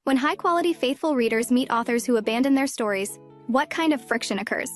When high-quality, faithful readers meet authors who abandon their stories, what kind of friction occurs?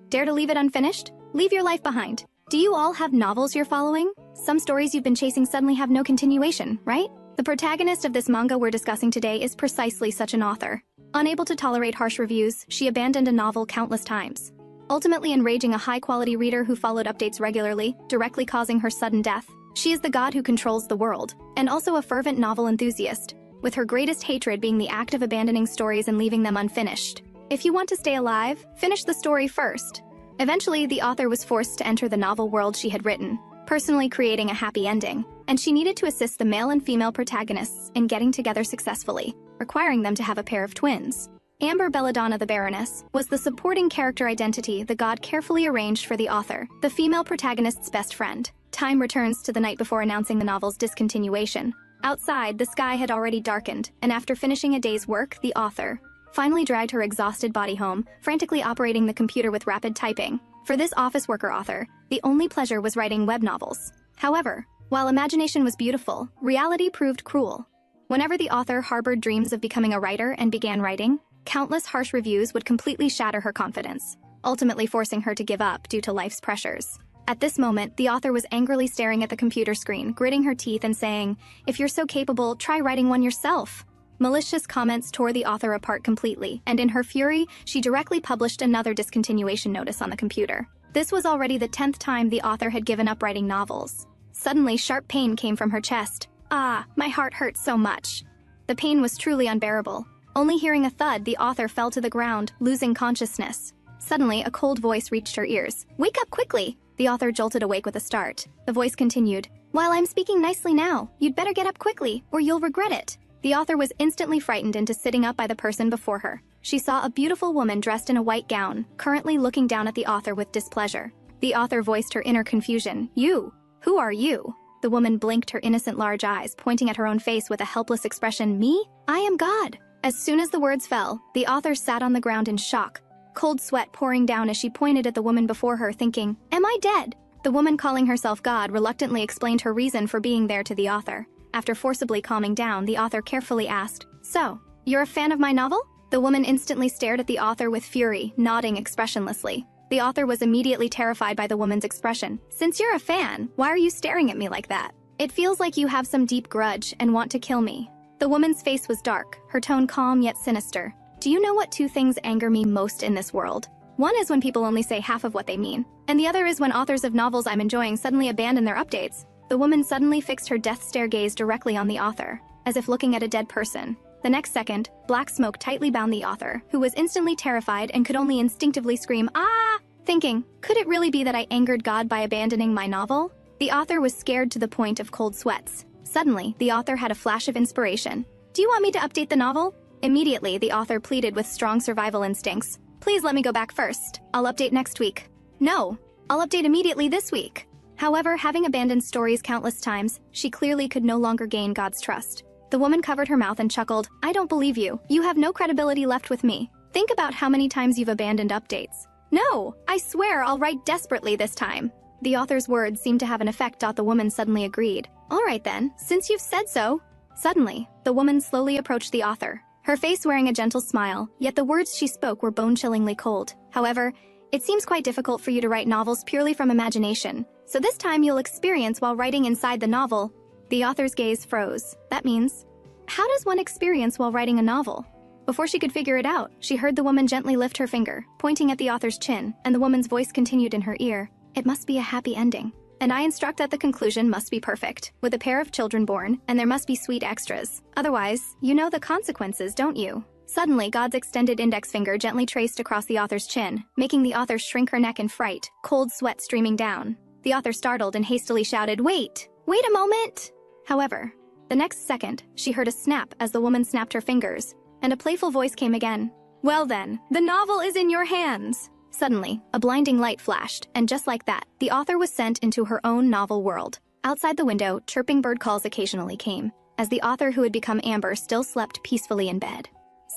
Dare to leave it unfinished? Leave your life behind. Do you all have novels you're following? Some stories you've been chasing suddenly have no continuation, right? The protagonist of this manga we're discussing today is precisely such an author. Unable to tolerate harsh reviews, she abandoned a novel countless times, ultimately enraging a high-quality reader who followed updates regularly, directly causing her sudden death. She is the god who controls the world, and also a fervent novel enthusiast, with her greatest hatred being the act of abandoning stories and leaving them unfinished. If you want to stay alive, finish the story first. Eventually, the author was forced to enter the novel world she had written, personally creating a happy ending, and she needed to assist the male and female protagonists in getting together successfully, requiring them to have a pair of twins. Amber Belladonna the Baroness was the supporting character identity the god carefully arranged for the author, the female protagonist's best friend. Time returns to the night before announcing the novel's discontinuation. Outside, the sky had already darkened, and after finishing a day's work, the author finally dragged her exhausted body home, frantically operating the computer with rapid typing. For this office worker author, the only pleasure was writing web novels. However, while imagination was beautiful, reality proved cruel. Whenever the author harbored dreams of becoming a writer and began writing, countless harsh reviews would completely shatter her confidence, ultimately forcing her to give up due to life's pressures. At this moment, the author was angrily staring at the computer screen, gritting her teeth and saying, "If you're so capable, try writing one yourself." Malicious comments tore the author apart completely, and in her fury, she directly published another discontinuation notice on the computer. This was already the 10th time the author had given up writing novels. Suddenly, sharp pain came from her chest. "Ah, my heart hurts so much." The pain was truly unbearable. Only hearing a thud, the author fell to the ground, losing consciousness. Suddenly, a cold voice reached her ears. "Wake up quickly!" The author jolted awake with a start. The voice continued, "While I'm speaking nicely now, you'd better get up quickly, or you'll regret it." The author was instantly frightened into sitting up by the person before her. She saw a beautiful woman dressed in a white gown, currently looking down at the author with displeasure. The author voiced her inner confusion. "You? Who are you?" The woman blinked her innocent large eyes, pointing at her own face with a helpless expression. "Me? I am God." As soon as the words fell, the author sat on the ground in shock, cold sweat pouring down as she pointed at the woman before her, thinking, "Am I dead?" The woman calling herself God reluctantly explained her reason for being there to the author. After forcibly calming down, the author carefully asked, "So, you're a fan of my novel?" The woman instantly stared at the author with fury, nodding expressionlessly. The author was immediately terrified by the woman's expression. "Since you're a fan, why are you staring at me like that? It feels like you have some deep grudge and want to kill me." The woman's face was dark, her tone calm yet sinister. "Do you know what two things anger me most in this world? One is when people only say half of what they mean, and the other is when authors of novels I'm enjoying suddenly abandon their updates." The woman suddenly fixed her death stare gaze directly on the author, as if looking at a dead person. The next second, black smoke tightly bound the author, who was instantly terrified and could only instinctively scream, "Ah!" thinking, could it really be that I angered God by abandoning my novel? The author was scared to the point of cold sweats. Suddenly, the author had a flash of inspiration. "Do you want me to update the novel?" Immediately, the author pleaded with strong survival instincts. "Please let me go back first. I'll update next week." "No, I'll update immediately this week." However, having abandoned stories countless times, she clearly could no longer gain God's trust. The woman covered her mouth and chuckled, "I don't believe you. You have no credibility left with me. Think about how many times you've abandoned updates." "No, I swear I'll write desperately this time." The author's words seemed to have an effect. The woman suddenly agreed. "All right then, since you've said so." Suddenly, the woman slowly approached the author, her face wearing a gentle smile, yet the words she spoke were bone-chillingly cold. "However, it seems quite difficult for you to write novels purely from imagination, so this time you'll experience while writing inside the novel." The author's gaze froze. That means, how does one experience while writing a novel? Before she could figure it out, she heard the woman gently lift her finger, pointing at the author's chin, and the woman's voice continued in her ear. "It must be a happy ending. And I instruct that the conclusion must be perfect, with a pair of children born, and there must be sweet extras. Otherwise, you know the consequences, don't you?" Suddenly, God's extended index finger gently traced across the author's chin, making the author shrink her neck in fright, cold sweat streaming down. The author startled and hastily shouted, Wait a moment!" However, the next second, she heard a snap as the woman snapped her fingers, and a playful voice came again. "Well then, the novel is in your hands!" Suddenly, a blinding light flashed, and just like that, the author was sent into her own novel world. Outside the window, chirping bird calls occasionally came, as the author who had become Amber still slept peacefully in bed.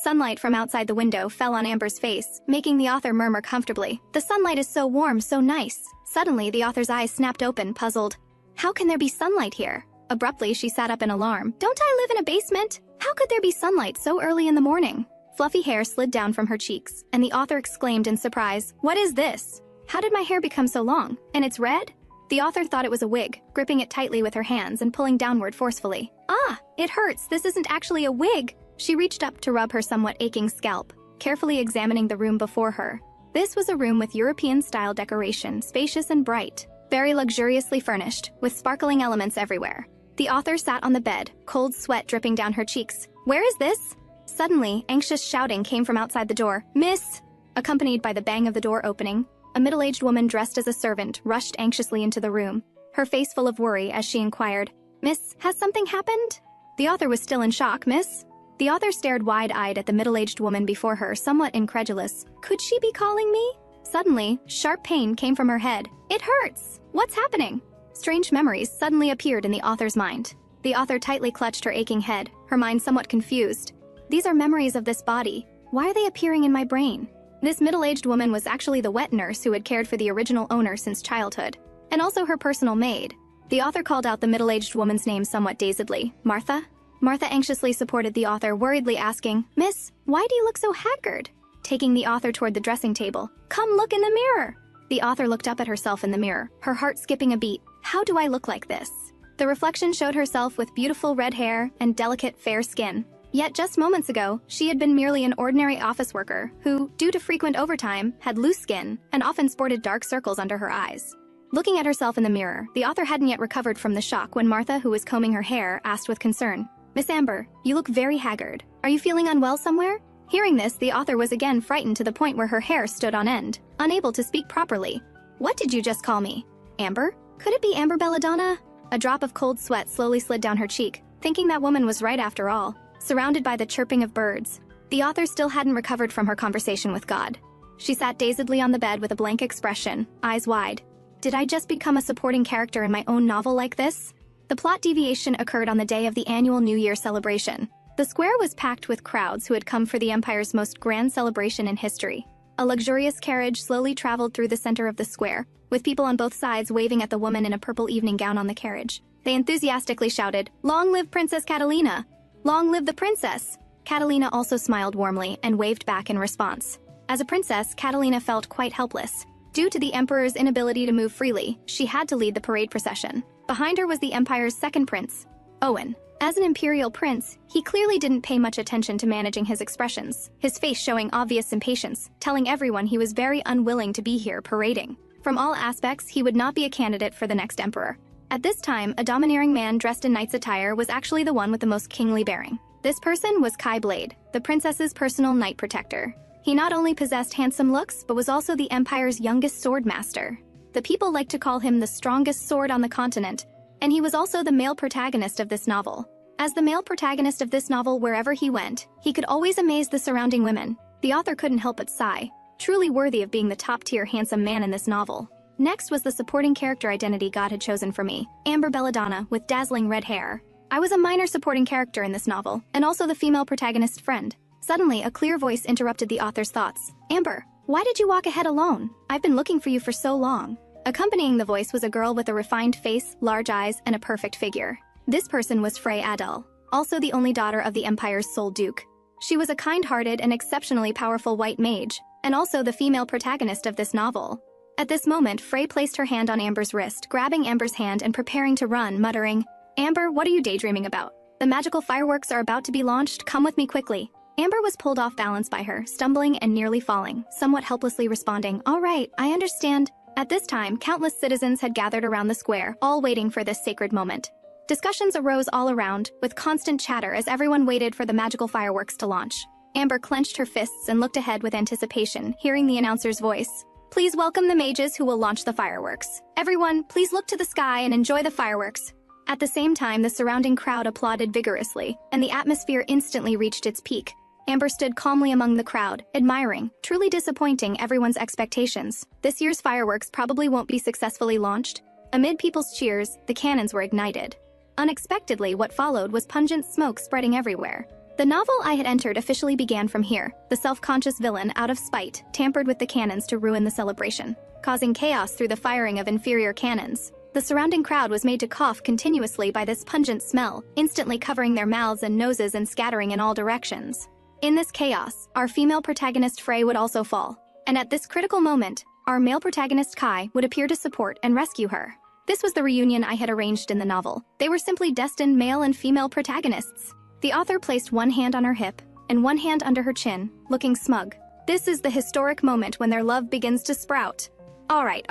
Sunlight from outside the window fell on Amber's face, making the author murmur comfortably, "The sunlight is so warm, so nice." Suddenly, the author's eyes snapped open, puzzled. How can there be sunlight here? Abruptly, she sat up in alarm. "Don't I live in a basement?" How could there be sunlight so early in the morning? Fluffy hair slid down from her cheeks, and the author exclaimed in surprise, "What is this? How did my hair become so long? And it's red?" The author thought it was a wig, gripping it tightly with her hands and pulling downward forcefully. "Ah, it hurts. This isn't actually a wig." She reached up to rub her somewhat aching scalp, carefully examining the room before her. This was a room with European-style decoration, spacious and bright, very luxuriously furnished, with sparkling elements everywhere. The author sat on the bed, cold sweat dripping down her cheeks. "Where is this?" Suddenly, anxious shouting came from outside the door. "Miss!" Accompanied by the bang of the door opening, a middle-aged woman dressed as a servant rushed anxiously into the room, her face full of worry as she inquired, "Miss, has something happened?" The author was still in shock. "Miss?" The author stared wide-eyed at the middle-aged woman before her, somewhat incredulous. Could she be calling me? Suddenly, sharp pain came from her head. "It hurts! What's happening?" Strange memories suddenly appeared in the author's mind. The author tightly clutched her aching head, her mind somewhat confused. These are memories of this body. Why are they appearing in my brain? This middle-aged woman was actually the wet nurse who had cared for the original owner since childhood, and also her personal maid. The author called out the middle-aged woman's name somewhat dazedly. "Martha?" Martha anxiously supported the author, worriedly asking, "Miss, why do you look so haggard?" Taking the author toward the dressing table. "Come look in the mirror." The author looked up at herself in the mirror, her heart skipping a beat. "How do I look like this?" The reflection showed herself with beautiful red hair and delicate fair skin. Yet just moments ago, she had been merely an ordinary office worker who, due to frequent overtime, had loose skin and often sported dark circles under her eyes. Looking at herself in the mirror, the author hadn't yet recovered from the shock when Martha, who was combing her hair, asked with concern, "Miss Amber, you look very haggard. Are you feeling unwell somewhere?" Hearing this, the author was again frightened to the point where her hair stood on end, unable to speak properly. "What did you just call me? Amber? Could it be Amber Belladonna?" A drop of cold sweat slowly slid down her cheek, thinking that woman was right after all. Surrounded by the chirping of birds, the author still hadn't recovered from her conversation with God. She sat dazedly on the bed with a blank expression, eyes wide. Did I just become a supporting character in my own novel like this? The plot deviation occurred on the day of the annual New Year celebration. The square was packed with crowds who had come for the Empire's most grand celebration in history. A luxurious carriage slowly traveled through the center of the square, with people on both sides waving at the woman in a purple evening gown on the carriage. They enthusiastically shouted, "Long live Princess Catalina! Long live the princess!" Catalina also smiled warmly and waved back in response. As a princess, Catalina felt quite helpless. Due to the emperor's inability to move freely, she had to lead the parade procession. Behind her was the empire's second prince, Owen. As an imperial prince, he clearly didn't pay much attention to managing his expressions, his face showing obvious impatience, telling everyone he was very unwilling to be here parading. From all aspects, he would not be a candidate for the next emperor. At this time, a domineering man dressed in knight's attire was actually the one with the most kingly bearing. This person was Kai Blade, the princess's personal knight protector. He not only possessed handsome looks, but was also the empire's youngest sword master. The people liked to call him the strongest sword on the continent, and he was also the male protagonist of this novel. As the male protagonist of this novel, wherever he went, he could always amaze the surrounding women. The author couldn't help but sigh, truly worthy of being the top-tier handsome man in this novel. Next was the supporting character identity God had chosen for me, Amber Belladonna, with dazzling red hair. I was a minor supporting character in this novel, and also the female protagonist's friend. Suddenly, a clear voice interrupted the author's thoughts. "Amber, why did you walk ahead alone? I've been looking for you for so long." Accompanying the voice was a girl with a refined face, large eyes, and a perfect figure. This person was Frey Adel, also the only daughter of the Empire's sole duke. She was a kind-hearted and exceptionally powerful white mage, and also the female protagonist of this novel. At this moment, Frey placed her hand on Amber's wrist, grabbing Amber's hand and preparing to run, muttering, "Amber, what are you daydreaming about? The magical fireworks are about to be launched, come with me quickly." Amber was pulled off balance by her, stumbling and nearly falling, somewhat helplessly responding, "All right, I understand." At this time, countless citizens had gathered around the square, all waiting for this sacred moment. Discussions arose all around, with constant chatter as everyone waited for the magical fireworks to launch. Amber clenched her fists and looked ahead with anticipation, hearing the announcer's voice. "Please welcome the mages who will launch the fireworks. Everyone, please look to the sky and enjoy the fireworks." At the same time, the surrounding crowd applauded vigorously, and the atmosphere instantly reached its peak. Amber stood calmly among the crowd, admiring, truly disappointing everyone's expectations. This year's fireworks probably won't be successfully launched. Amid people's cheers, the cannons were ignited. Unexpectedly, what followed was pungent smoke spreading everywhere. The novel I had entered officially began from here. The self-conscious villain, out of spite, tampered with the cannons to ruin the celebration, causing chaos through the firing of inferior cannons. The surrounding crowd was made to cough continuously by this pungent smell, instantly covering their mouths and noses and scattering in all directions. In this chaos, our female protagonist Frey would also fall. And at this critical moment, our male protagonist Kai would appear to support and rescue her. This was the reunion I had arranged in the novel. They were simply destined male and female protagonists. The author placed one hand on her hip and one hand under her chin, looking smug. This is the historic moment when their love begins to sprout. All right.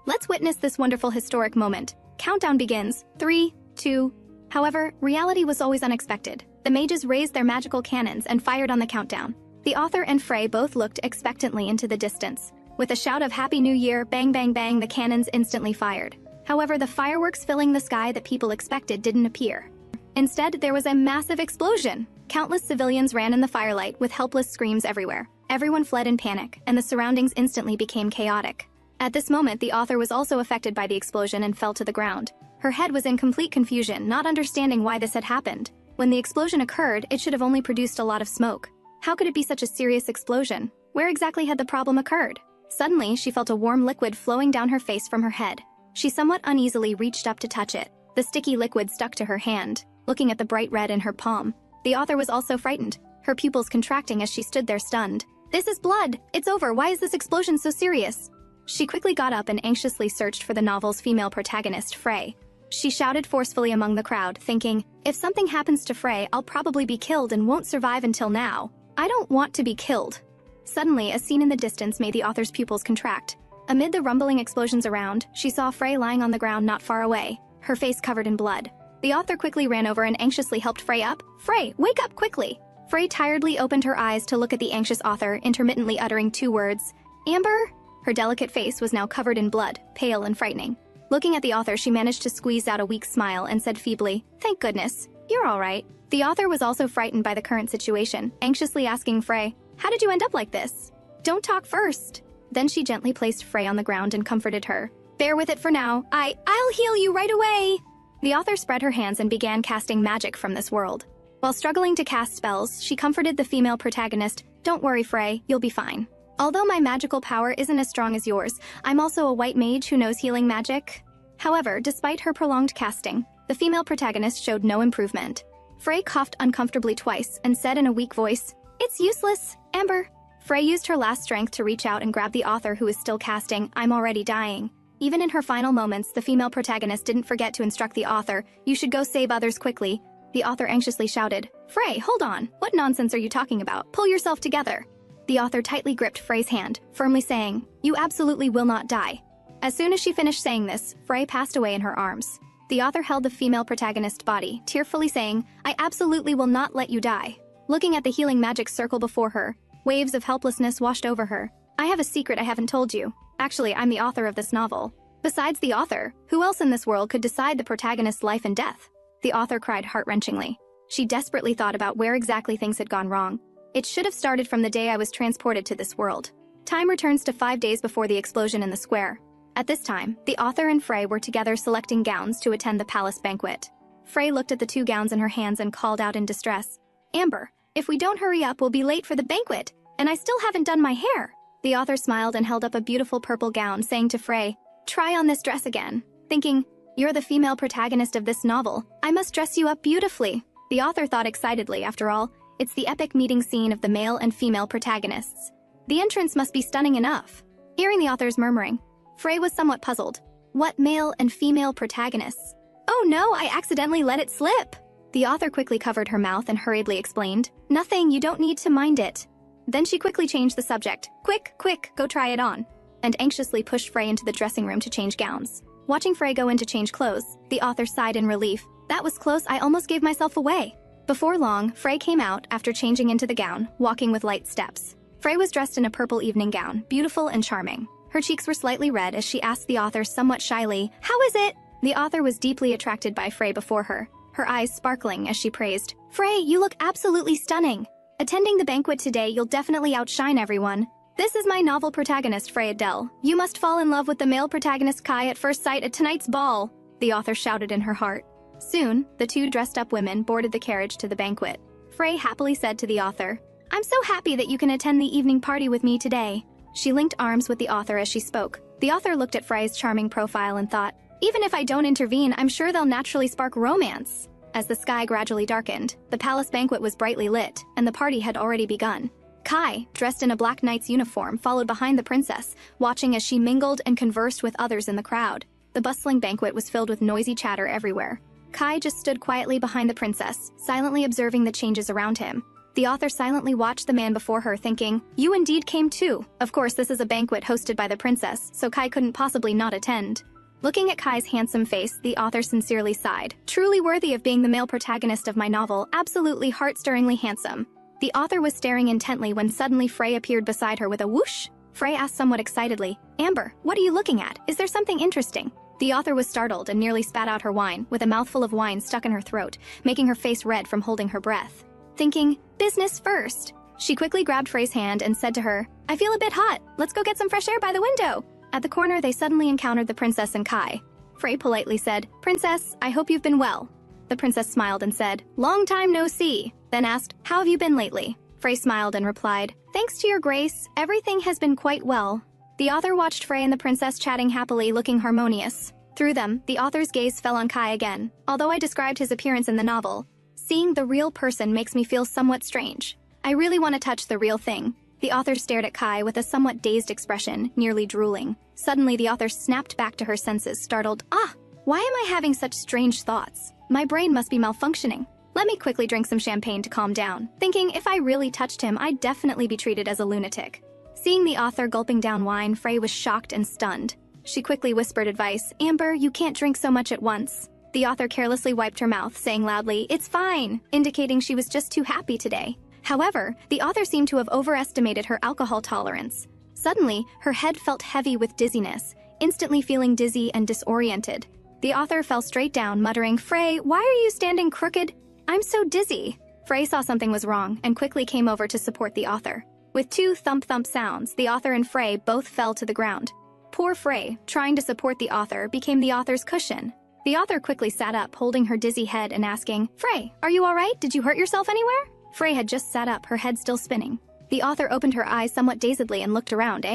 Let's witness this wonderful historic moment. Countdown begins. 3, 2. However, reality was always unexpected. The mages raised their magical cannons and fired on the countdown. The author and Frey both looked expectantly into the distance. With a shout of Happy New Year, bang bang bang, the cannons instantly fired. However, the fireworks filling the sky that people expected didn't appear. Instead, there was a massive explosion. Countless civilians ran in the firelight with helpless screams everywhere. Everyone fled in panic, and the surroundings instantly became chaotic. At this moment, the author was also affected by the explosion and fell to the ground. Her head was in complete confusion, not understanding why this had happened. When the explosion occurred, it should have only produced a lot of smoke. How could it be such a serious explosion? Where exactly had the problem occurred? Suddenly, she felt a warm liquid flowing down her face from her head. She somewhat uneasily reached up to touch it. The sticky liquid stuck to her hand, looking at the bright red in her palm. The author was also frightened, her pupils contracting as she stood there stunned. This is blood! It's over! Why is this explosion so serious? She quickly got up and anxiously searched for the novel's female protagonist, Frey. She shouted forcefully among the crowd, thinking, if something happens to Frey, I'll probably be killed and won't survive until now. I don't want to be killed. Suddenly, a scene in the distance made the author's pupils contract. Amid the rumbling explosions around, she saw Frey lying on the ground not far away, her face covered in blood. The author quickly ran over and anxiously helped Frey up. Frey, wake up quickly! Frey tiredly opened her eyes to look at the anxious author, intermittently uttering 2 words. Amber? Her delicate face was now covered in blood, pale and frightening. Looking at the author, she managed to squeeze out a weak smile and said feebly, thank goodness, you're all right. The author was also frightened by the current situation, anxiously asking Frey, how did you end up like this? Don't talk first. Then she gently placed Frey on the ground and comforted her. Bear with it for now. I'll heal you right away. The author spread her hands and began casting magic from this world. While struggling to cast spells, she comforted the female protagonist, don't worry, Frey, you'll be fine. Although my magical power isn't as strong as yours, I'm also a white mage who knows healing magic. However, despite her prolonged casting, the female protagonist showed no improvement. Frey coughed uncomfortably twice and said in a weak voice, it's useless, Amber. Frey used her last strength to reach out and grab the author who is still casting, I'm already dying. Even in her final moments, the female protagonist didn't forget to instruct the author, you should go save others quickly. The author anxiously shouted, Frey, hold on, what nonsense are you talking about? Pull yourself together. The author tightly gripped Frey's hand, firmly saying, you absolutely will not die. As soon as she finished saying this, Frey passed away in her arms. The author held the female protagonist's body, tearfully saying, I absolutely will not let you die. Looking at the healing magic circle before her, waves of helplessness washed over her. I have a secret I haven't told you. Actually, I'm the author of this novel. Besides the author, who else in this world could decide the protagonist's life and death? The author cried heart-wrenchingly. She desperately thought about where exactly things had gone wrong. It should have started from the day I was transported to this world. Time returns to 5 days before the explosion in the square. At this time, the author and Frey were together selecting gowns to attend the palace banquet. Frey looked at the 2 gowns in her hands and called out in distress, Amber, if we don't hurry up, we'll be late for the banquet, and I still haven't done my hair. The author smiled and held up a beautiful purple gown, saying to Frey, try on this dress again. Thinking, you're the female protagonist of this novel. I must dress you up beautifully. The author thought excitedly, after all, it's the epic meeting scene of the male and female protagonists. The entrance must be stunning enough. Hearing the author's murmuring, Frey was somewhat puzzled. What male and female protagonists? Oh no, I accidentally let it slip. The author quickly covered her mouth and hurriedly explained, nothing, you don't need to mind it. Then she quickly changed the subject. Quick, go try it on. And anxiously pushed Frey into the dressing room to change gowns. Watching Frey go in to change clothes, the author sighed in relief. That was close, I almost gave myself away. Before long, Frey came out after changing into the gown, walking with light steps. Frey was dressed in a purple evening gown, beautiful and charming. Her cheeks were slightly red as she asked the author somewhat shyly, how is it? The author was deeply attracted by Frey before her, her eyes sparkling as she praised, Frey, you look absolutely stunning. Attending the banquet today, you'll definitely outshine everyone. This is my novel protagonist, Frey Adele. You must fall in love with the male protagonist Kai at first sight at tonight's ball, the author shouted in her heart. Soon, the 2 dressed-up women boarded the carriage to the banquet. Frey happily said to the author, I'm so happy that you can attend the evening party with me today. She linked arms with the author as she spoke. The author looked at Frey's charming profile and thought, Even if I don't intervene, I'm sure they'll naturally spark romance. As the sky gradually darkened, the palace banquet was brightly lit, and the party had already begun. Kai, dressed in a black knight's uniform, followed behind the princess, watching as she mingled and conversed with others in the crowd. The bustling banquet was filled with noisy chatter everywhere. Kai just stood quietly behind the princess, silently observing the changes around him. The author silently watched the man before her, thinking, "You indeed came too." Of course, this is a banquet hosted by the princess, so Kai couldn't possibly not attend. Looking at Kai's handsome face, the author sincerely sighed. Truly worthy of being the male protagonist of my novel, absolutely heart-stirringly handsome. The author was staring intently when suddenly Frey appeared beside her with a whoosh. Frey asked somewhat excitedly, "Amber, what are you looking at? Is there something interesting?" The author was startled and nearly spat out her wine, with a mouthful of wine stuck in her throat, making her face red from holding her breath. Thinking, "Business first." She quickly grabbed Frey's hand and said to her, "I feel a bit hot. Let's go get some fresh air by the window." At the corner, they suddenly encountered the princess and Kai. Frey politely said, "Princess, I hope you've been well." The princess smiled and said, "Long time no see," then asked, "How have you been lately?" Frey smiled and replied, "Thanks to your grace, everything has been quite well." The author watched Frey and the princess chatting happily, looking harmonious. Through them, the author's gaze fell on Kai again. Although I described his appearance in the novel, seeing the real person makes me feel somewhat strange. I really want to touch the real thing. The author stared at Kai with a somewhat dazed expression, nearly drooling. Suddenly, the author snapped back to her senses, startled. Why am I having such strange thoughts? My brain must be malfunctioning. Let me quickly drink some champagne to calm down, thinking if I really touched him, I'd definitely be treated as a lunatic. Seeing the author gulping down wine, Frey was shocked and stunned. She quickly whispered advice, "Amber, you can't drink so much at once." The author carelessly wiped her mouth, saying loudly, "It's fine," indicating she was just too happy today. However, the author seemed to have overestimated her alcohol tolerance. Suddenly, her head felt heavy with dizziness, instantly feeling dizzy and disoriented. The author fell straight down, muttering, "Frey, why are you standing crooked? I'm so dizzy." Frey saw something was wrong and quickly came over to support the author. With two thump-thump sounds, the author and Frey both fell to the ground. Poor Frey, trying to support the author, became the author's cushion. The author quickly sat up, holding her dizzy head and asking, "Frey, are you all right? Did you hurt yourself anywhere?" Frey had just sat up, her head still spinning. The author opened her eyes somewhat dazedly and looked around,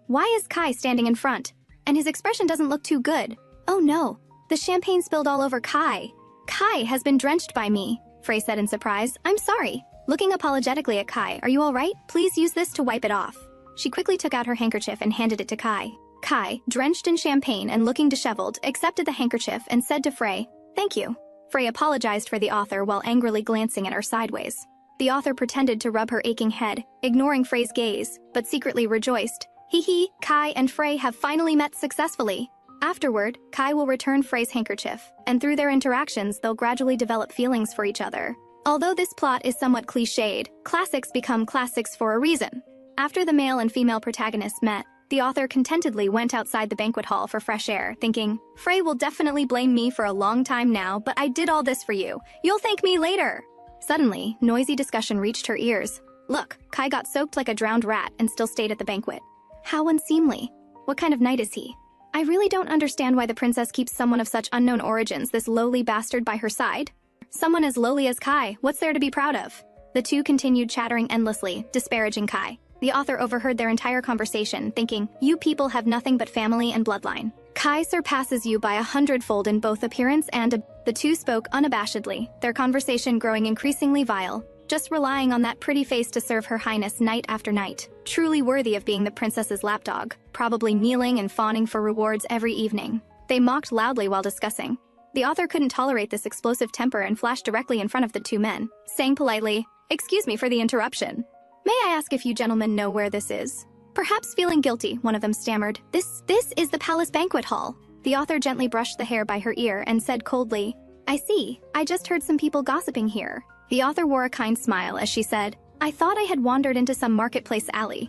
Why is Kai standing in front? And his expression doesn't look too good. Oh no, the champagne spilled all over Kai. Kai has been drenched by me, Frey said in surprise. "I'm sorry." Looking apologetically at Kai, "Are you all right? Please use this to wipe it off." She quickly took out her handkerchief and handed it to Kai. Kai, drenched in champagne and looking disheveled, accepted the handkerchief and said to Frey, "Thank you." Frey apologized for the author while angrily glancing at her sideways. The author pretended to rub her aching head, ignoring Frey's gaze, but secretly rejoiced. Hee, Kai and Frey have finally met successfully. Afterward, Kai will return Frey's handkerchief, and through their interactions they'll gradually develop feelings for each other. Although this plot is somewhat cliched, classics become classics for a reason. After the male and female protagonists met, the author contentedly went outside the banquet hall for fresh air, thinking, "Frey will definitely blame me for a long time now, but I did all this for you. You'll thank me later." Suddenly, noisy discussion reached her ears. Look, Kai got soaked like a drowned rat and still stayed at the banquet. How unseemly. What kind of knight is he? I really don't understand why the princess keeps someone of such unknown origins, this lowly bastard, by her side. Someone as lowly as Kai, what's there to be proud of? The two continued chattering endlessly, disparaging Kai. The author overheard their entire conversation, thinking, "You people have nothing but family and bloodline. Kai surpasses you by 100-fold in both appearance and The two spoke unabashedly, their conversation growing increasingly vile, just relying on that pretty face to serve her highness night after night, truly worthy of being the princess's lapdog, probably kneeling and fawning for rewards every evening. They mocked loudly while discussing. The author couldn't tolerate this explosive temper and flashed directly in front of the two men, saying politely, "Excuse me for the interruption. May I ask if you gentlemen know where this is?" Perhaps feeling guilty, one of them stammered, This is the palace banquet hall." The author gently brushed the hair by her ear and said coldly, "I see. I just heard some people gossiping here." The author wore a kind smile as she said, "I thought I had wandered into some marketplace alley."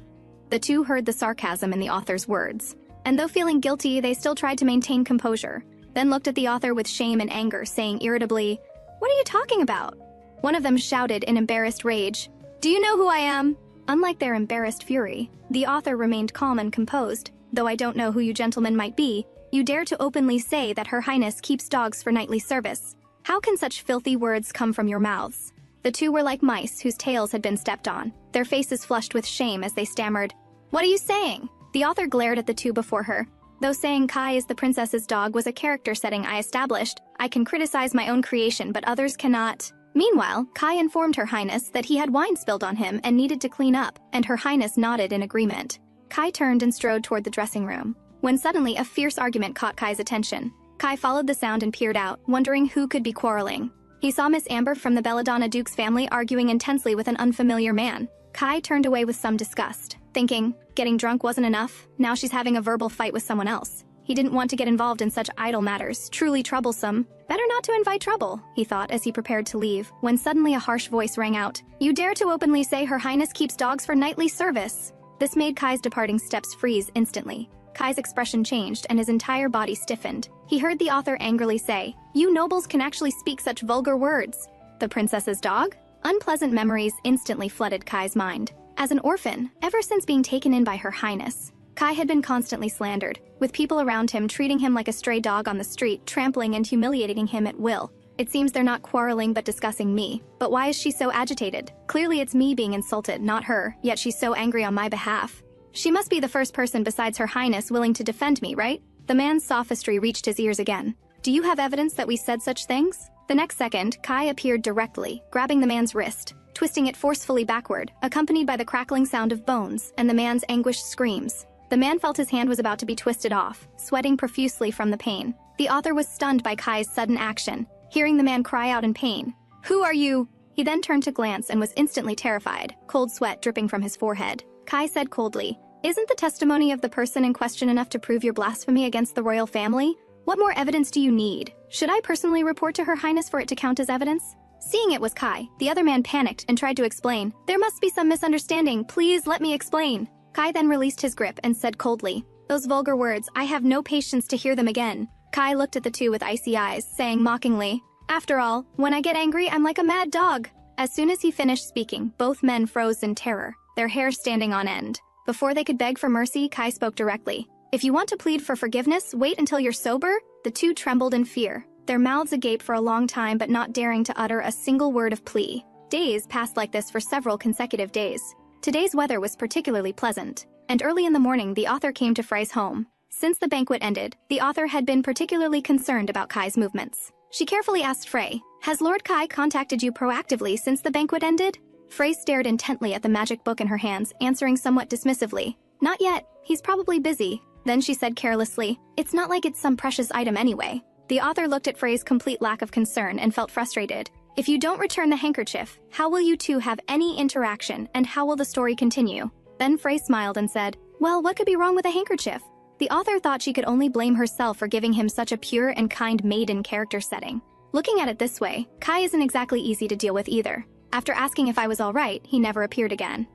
The two heard the sarcasm in the author's words, and though feeling guilty, they still tried to maintain composure, then looked at the author with shame and anger, saying irritably, "What are you talking about?" One of them shouted in embarrassed rage, "Do you know who I am?" Unlike their embarrassed fury, the author remained calm and composed. "Though I don't know who you gentlemen might be, you dare to openly say that Her Highness keeps dogs for nightly service. How can such filthy words come from your mouths?" The two were like mice whose tails had been stepped on, their faces flushed with shame as they stammered, "What are you saying?" The author glared at the two before her. Though saying Kai is the princess's dog was a character setting I established, I can criticize my own creation but others cannot. Meanwhile, Kai informed Her Highness that he had wine spilled on him and needed to clean up, and Her Highness nodded in agreement. Kai turned and strode toward the dressing room, when suddenly a fierce argument caught Kai's attention. Kai followed the sound and peered out, wondering who could be quarreling. He saw Miss Amber from the Belladonna Duke's family arguing intensely with an unfamiliar man. Kai turned away with some disgust, thinking, getting drunk wasn't enough, now she's having a verbal fight with someone else. He didn't want to get involved in such idle matters, truly troublesome. Better not to invite trouble, he thought as he prepared to leave, when suddenly a harsh voice rang out. You dare to openly say Her Highness keeps dogs for nightly service? This made Kai's departing steps freeze instantly. Kai's expression changed and his entire body stiffened. He heard the author angrily say, You nobles can actually speak such vulgar words. The princess's dog? Unpleasant memories instantly flooded Kai's mind. As an orphan, ever since being taken in by Her Highness, Kai had been constantly slandered, with people around him treating him like a stray dog on the street, trampling and humiliating him at will. It seems they're not quarreling but discussing me. But why is she so agitated? Clearly it's me being insulted, not her, yet she's so angry on my behalf. She must be the first person besides Her Highness willing to defend me, right? The man's sophistry reached his ears again. Do you have evidence that we said such things? The next second, Kai appeared directly, grabbing the man's wrist, twisting it forcefully backward, accompanied by the crackling sound of bones and the man's anguished screams. The man felt his hand was about to be twisted off, sweating profusely from the pain. The author was stunned by Kai's sudden action, hearing the man cry out in pain. Who are you? He then turned to glance and was instantly terrified, cold sweat dripping from his forehead. Kai said coldly, Isn't the testimony of the person in question enough to prove your blasphemy against the royal family? What more evidence do you need? Should I personally report to Her Highness for it to count as evidence? Seeing it was Kai, the other man panicked and tried to explain. There must be some misunderstanding. Please let me explain. Kai then released his grip and said coldly, Those vulgar words, I have no patience to hear them again. Kai looked at the two with icy eyes, saying mockingly, After all, when I get angry, I'm like a mad dog. As soon as he finished speaking, both men froze in terror, their hair standing on end. Before they could beg for mercy, Kai spoke directly. If you want to plead for forgiveness, wait until you're sober. The two trembled in fear, their mouths agape for a long time but not daring to utter a single word of plea. Days passed like this for several consecutive days. Today's weather was particularly pleasant, and early in the morning the author came to Frey's home. Since the banquet ended, the author had been particularly concerned about Kai's movements. She carefully asked Frey, Has Lord Kai contacted you proactively since the banquet ended? Frey stared intently at the magic book in her hands, answering somewhat dismissively, Not yet, he's probably busy. Then she said carelessly, It's not like it's some precious item anyway. The author looked at Frey's complete lack of concern and felt frustrated. If you don't return the handkerchief, how will you two have any interaction, and how will the story continue? Then Frey smiled and said, Well, what could be wrong with a handkerchief? The author thought she could only blame herself for giving him such a pure and kind maiden character setting. Looking at it this way, Kai isn't exactly easy to deal with either. After asking if I was all right, he never appeared again.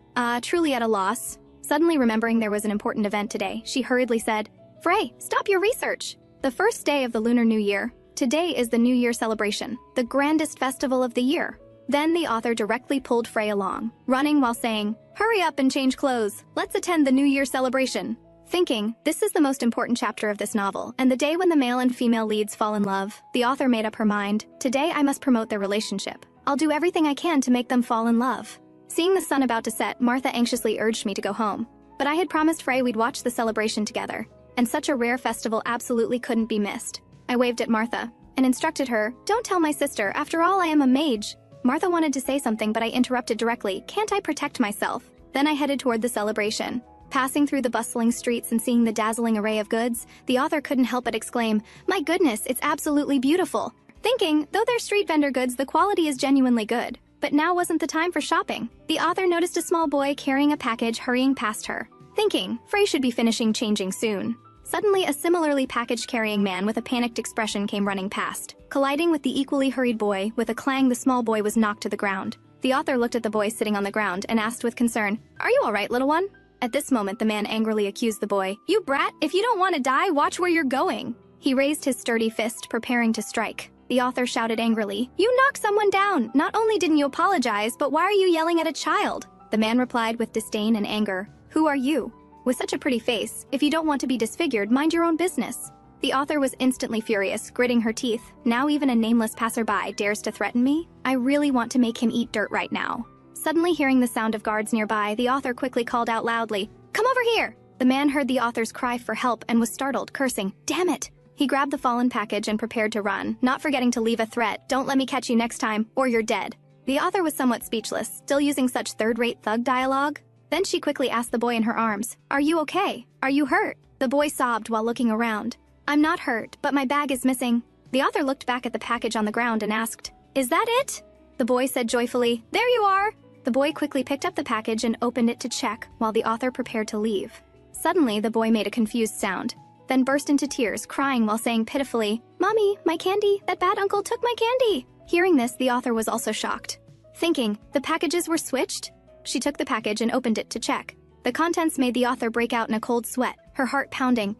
Truly at a loss. Suddenly remembering there was an important event today, she hurriedly said, Frey, stop your research! The first day of the Lunar New Year. Today is the New Year celebration, the grandest festival of the year. Then the author directly pulled Frey along, running while saying, Hurry up and change clothes. Let's attend the New Year celebration. Thinking, this is the most important chapter of this novel, and the day when the male and female leads fall in love, the author made up her mind, today I must promote their relationship. I'll do everything I can to make them fall in love. Seeing the sun about to set, Martha anxiously urged me to go home. But I had promised Frey we'd watch the celebration together, and such a rare festival absolutely couldn't be missed. I waved at Martha and instructed her, Don't tell my sister, after all I am a mage. Martha wanted to say something but I interrupted directly, Can't I protect myself? Then I headed toward the celebration. Passing through the bustling streets and seeing the dazzling array of goods, the author couldn't help but exclaim, My goodness, it's absolutely beautiful. Thinking, though they're street vendor goods, the quality is genuinely good. But now wasn't the time for shopping. The author noticed a small boy carrying a package hurrying past her. Thinking, Frey should be finishing changing soon. Suddenly, a similarly package-carrying man with a panicked expression came running past. Colliding with the equally hurried boy, with a clang the small boy was knocked to the ground. The author looked at the boy sitting on the ground and asked with concern, Are you all right, little one? At this moment, the man angrily accused the boy, You brat, if you don't want to die, watch where you're going. He raised his sturdy fist, preparing to strike. The author shouted angrily, You knocked someone down! Not only didn't you apologize, but why are you yelling at a child? The man replied with disdain and anger, Who are you? With such a pretty face, if you don't want to be disfigured, mind your own business. The author was instantly furious, gritting her teeth. Now even a nameless passerby dares to threaten me? I really want to make him eat dirt right now. Suddenly hearing the sound of guards nearby, the author quickly called out loudly, Come over here! The man heard the author's cry for help and was startled, cursing, "Damn it!" He grabbed the fallen package and prepared to run, not forgetting to leave a threat, "Don't let me catch you next time, or you're dead." The author was somewhat speechless, still using such third-rate thug dialogue. Then she quickly asked the boy in her arms, "Are you okay? Are you hurt?" The boy sobbed while looking around. "I'm not hurt, but my bag is missing." The author looked back at the package on the ground and asked, "Is that it?" The boy said joyfully, "There you are!" The boy quickly picked up the package and opened it to check while the author prepared to leave. Suddenly, the boy made a confused sound, then burst into tears, crying while saying pitifully, "Mommy, my candy! That bad uncle took my candy!" Hearing this, the author was also shocked, thinking, the packages were switched? She took the package and opened it to check. The contents made the author break out in a cold sweat, her heart pounding.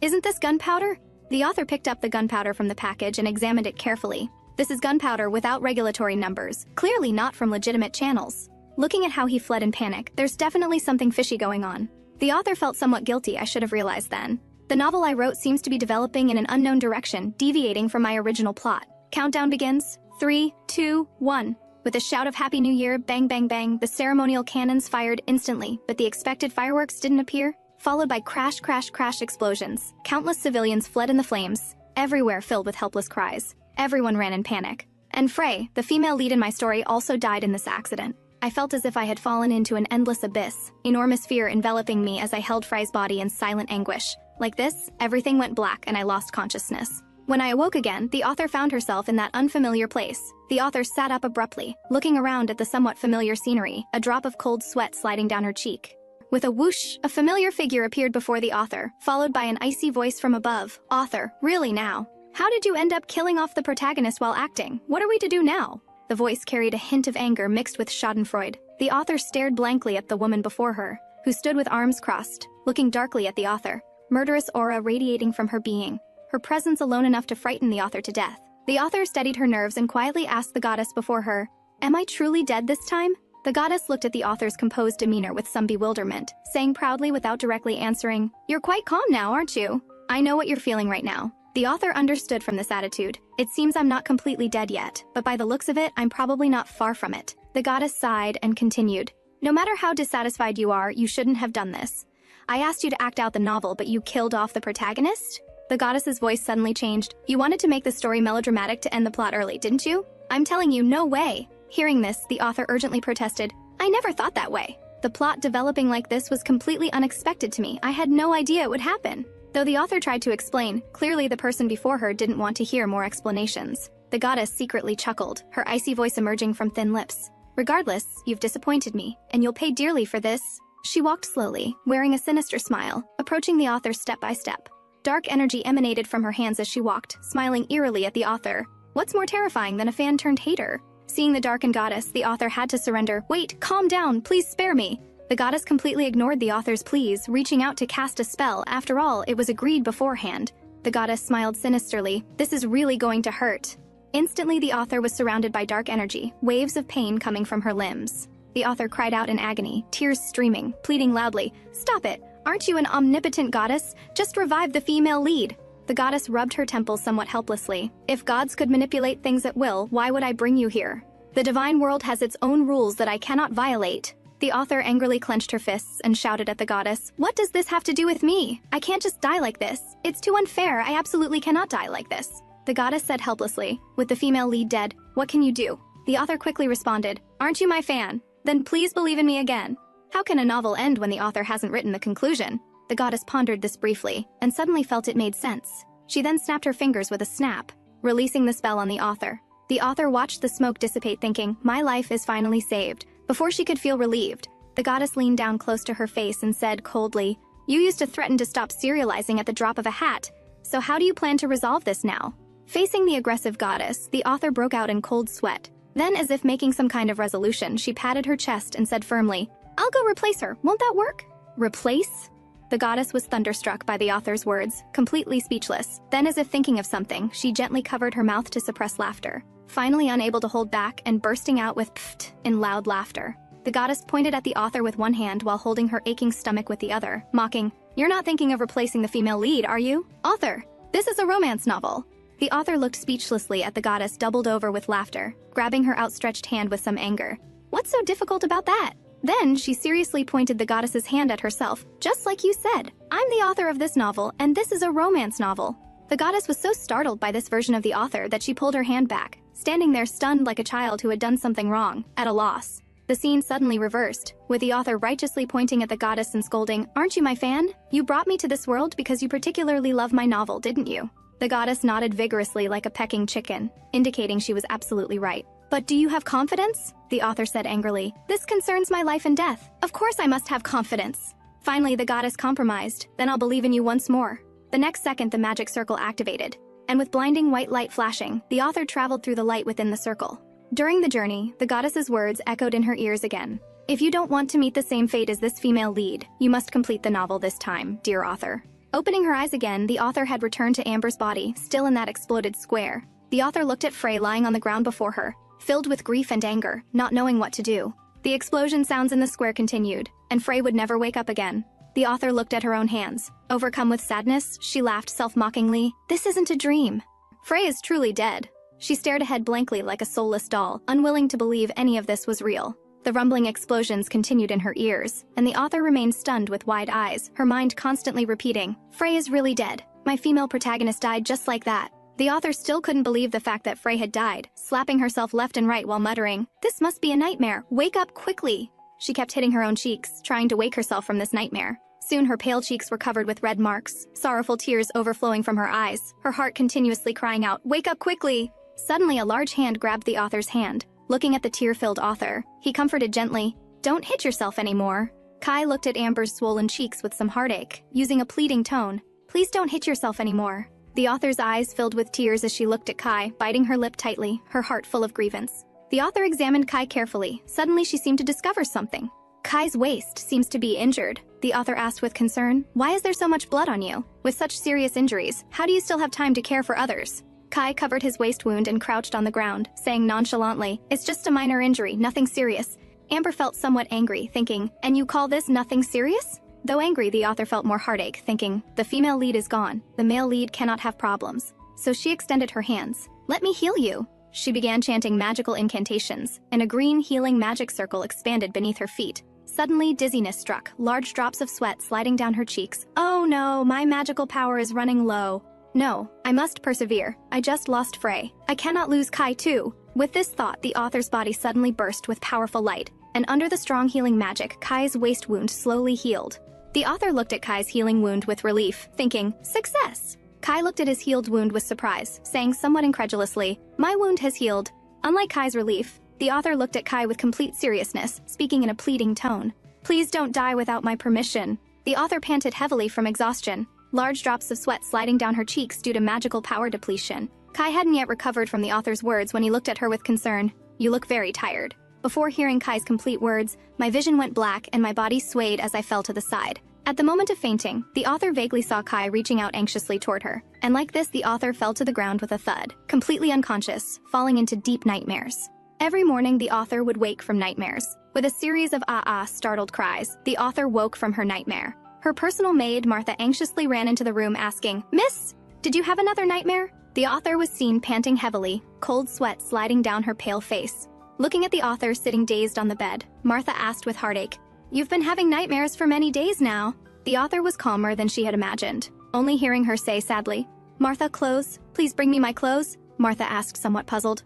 Isn't this gunpowder?" The author picked up the gunpowder from the package and examined it carefully. This is gunpowder without regulatory numbers, clearly not from legitimate channels. Looking at how he fled in panic, there's definitely something fishy going on. The author felt somewhat guilty, I should have realized then. The novel I wrote seems to be developing in an unknown direction, deviating from my original plot. Countdown begins. 3, 2, 1. With a shout of Happy New Year, bang bang bang, the ceremonial cannons fired instantly, but the expected fireworks didn't appear, followed by crash crash crash explosions. Countless civilians fled in the flames, everywhere filled with helpless cries. Everyone ran in panic. And Frey, the female lead in my story, also died in this accident. I felt as if I had fallen into an endless abyss, enormous fear enveloping me as I held Frey's body in silent anguish. Like this, everything went black and I lost consciousness. When I awoke again, the author found herself in that unfamiliar place. The author sat up abruptly, looking around at the somewhat familiar scenery, a drop of cold sweat sliding down her cheek. With a whoosh, a familiar figure appeared before the author, followed by an icy voice from above. "Author, really now? How did you end up killing off the protagonist while acting? What are we to do now?" The voice carried a hint of anger mixed with schadenfreude. The author stared blankly at the woman before her, who stood with arms crossed, looking darkly at the author, murderous aura radiating from her being, her presence alone enough to frighten the author to death. The author steadied her nerves and quietly asked the goddess before her, "Am I truly dead this time?" The goddess looked at the author's composed demeanor with some bewilderment, saying proudly without directly answering, "You're quite calm now, aren't you? I know what you're feeling right now." The author understood from this attitude. "It seems I'm not completely dead yet, but by the looks of it, I'm probably not far from it." The goddess sighed and continued, "No matter how dissatisfied you are, you shouldn't have done this. I asked you to act out the novel, but you killed off the protagonist?" The goddess's voice suddenly changed. "You wanted to make the story melodramatic to end the plot early, didn't you? I'm telling you, no way." Hearing this, the author urgently protested, "I never thought that way. The plot developing like this was completely unexpected to me. I had no idea it would happen." Though the author tried to explain, clearly the person before her didn't want to hear more explanations. The goddess secretly chuckled, her icy voice emerging from thin lips. "Regardless, you've disappointed me, and you'll pay dearly for this." She walked slowly, wearing a sinister smile, approaching the author step by step. Dark energy emanated from her hands as she walked, smiling eerily at the author. What's more terrifying than a fan-turned-hater? Seeing the darkened goddess, the author had to surrender. "Wait, calm down, please spare me." The goddess completely ignored the author's pleas, reaching out to cast a spell. After all, it was agreed beforehand. The goddess smiled sinisterly. "This is really going to hurt." Instantly, the author was surrounded by dark energy, waves of pain coming from her limbs. The author cried out in agony, tears streaming, pleading loudly, "Stop it! Aren't you an omnipotent goddess? Just revive the female lead." The goddess rubbed her temples somewhat helplessly. "If gods could manipulate things at will, why would I bring you here? The divine world has its own rules that I cannot violate." The author angrily clenched her fists and shouted at the goddess, "What does this have to do with me? I can't just die like this. It's too unfair. I absolutely cannot die like this." The goddess said helplessly, "With the female lead dead, what can you do?" The author quickly responded, "Aren't you my fan? Then please believe in me again." How can a novel end when the author hasn't written the conclusion? The goddess pondered this briefly, and suddenly felt it made sense. She then snapped her fingers with a snap, releasing the spell on the author. The author watched the smoke dissipate, thinking, "My life is finally saved." Before she could feel relieved, the goddess leaned down close to her face and said coldly, "You used to threaten to stop serializing at the drop of a hat. So how do you plan to resolve this now?" Facing the aggressive goddess, the author broke out in cold sweat. Then, as if making some kind of resolution, she patted her chest and said firmly, "I'll go replace her. Won't that work?" "Replace?" The goddess was thunderstruck by the author's words, completely speechless. Then, as if thinking of something, she gently covered her mouth to suppress laughter. Finally unable to hold back and bursting out with pfft in loud laughter. The goddess pointed at the author with one hand while holding her aching stomach with the other, mocking, "You're not thinking of replacing the female lead, are you? Author, this is a romance novel." The author looked speechlessly at the goddess, doubled over with laughter, grabbing her outstretched hand with some anger. "What's so difficult about that? Then she seriously pointed the goddess's hand at herself. Just like you said, I'm the author of this novel, and this is a romance novel. The goddess was so startled by this version of the author that she pulled her hand back, standing there stunned like a child who had done something wrong, at a loss. The scene suddenly reversed, with the author righteously pointing at the goddess and scolding, "Aren't you my fan? You brought me to this world because you particularly love my novel, didn't you?" The goddess nodded vigorously like a pecking chicken, indicating she was absolutely right. "But do you have confidence?" the author said angrily. "This concerns my life and death. Of course I must have confidence." Finally, the goddess compromised. "Then I'll believe in you once more." The next second, the magic circle activated, and with blinding white light flashing, the author traveled through the light within the circle. During the journey, the goddess's words echoed in her ears again. "If you don't want to meet the same fate as this female lead, you must complete the novel this time, dear author." Opening her eyes again, the author had returned to Amber's body, still in that exploded square. The author looked at Frey lying on the ground before her, filled with grief and anger, not knowing what to do. The explosion sounds in the square continued, and Frey would never wake up again. The author looked at her own hands. Overcome with sadness, she laughed self-mockingly. "This isn't a dream. Frey is truly dead." She stared ahead blankly like a soulless doll, unwilling to believe any of this was real. The rumbling explosions continued in her ears, and the author remained stunned with wide eyes, her mind constantly repeating, "Frey is really dead. My female protagonist died just like that." The author still couldn't believe the fact that Frey had died, slapping herself left and right while muttering, "This must be a nightmare. Wake up quickly." She kept hitting her own cheeks, trying to wake herself from this nightmare. Soon her pale cheeks were covered with red marks, sorrowful tears overflowing from her eyes, her heart continuously crying out, "Wake up quickly!" Suddenly a large hand grabbed the author's hand. Looking at the tear-filled author, he comforted gently, "Don't hit yourself anymore." Kai looked at Amber's swollen cheeks with some heartache, using a pleading tone, "Please don't hit yourself anymore." The author's eyes filled with tears as she looked at Kai, biting her lip tightly, her heart full of grievance. The author examined Kai carefully. Suddenly she seemed to discover something. "Kai's waist seems to be injured," the author asked with concern. "Why is there so much blood on you? With such serious injuries, how do you still have time to care for others?" Kai covered his waist wound and crouched on the ground, saying nonchalantly, "It's just a minor injury, nothing serious." Amber felt somewhat angry, thinking, "And you call this nothing serious?" Though angry, the author felt more heartache, thinking, "The female lead is gone. The male lead cannot have problems." So she extended her hands. "Let me heal you." She began chanting magical incantations, and a green healing magic circle expanded beneath her feet. Suddenly, dizziness struck, large drops of sweat sliding down her cheeks. "Oh no, my magical power is running low. No, I must persevere. I just lost Frey. I cannot lose Kai too." With this thought, the author's body suddenly burst with powerful light, and under the strong healing magic, Kai's waist wound slowly healed. The author looked at Kai's healing wound with relief, thinking, "Success!" Kai looked at his healed wound with surprise, saying somewhat incredulously, "My wound has healed." Unlike Kai's relief, the author looked at Kai with complete seriousness, speaking in a pleading tone. "Please don't die without my permission." The author panted heavily from exhaustion, large drops of sweat sliding down her cheeks due to magical power depletion. Kai hadn't yet recovered from the author's words when he looked at her with concern. "You look very tired." Before hearing Kai's complete words, my vision went black and my body swayed as I fell to the side. At the moment of fainting, the author vaguely saw Kai reaching out anxiously toward her, and like this, the author fell to the ground with a thud, completely unconscious, falling into deep nightmares. Every morning, the author would wake from nightmares. With a series of startled cries, the author woke from her nightmare. Her personal maid, Martha, anxiously ran into the room asking, "Miss, did you have another nightmare?" The author was seen panting heavily, cold sweat sliding down her pale face. Looking at the author sitting dazed on the bed, Martha asked with heartache, "You've been having nightmares for many days now." The author was calmer than she had imagined, only hearing her say sadly, "Martha, clothes? Please bring me my clothes?" Martha asked somewhat puzzled.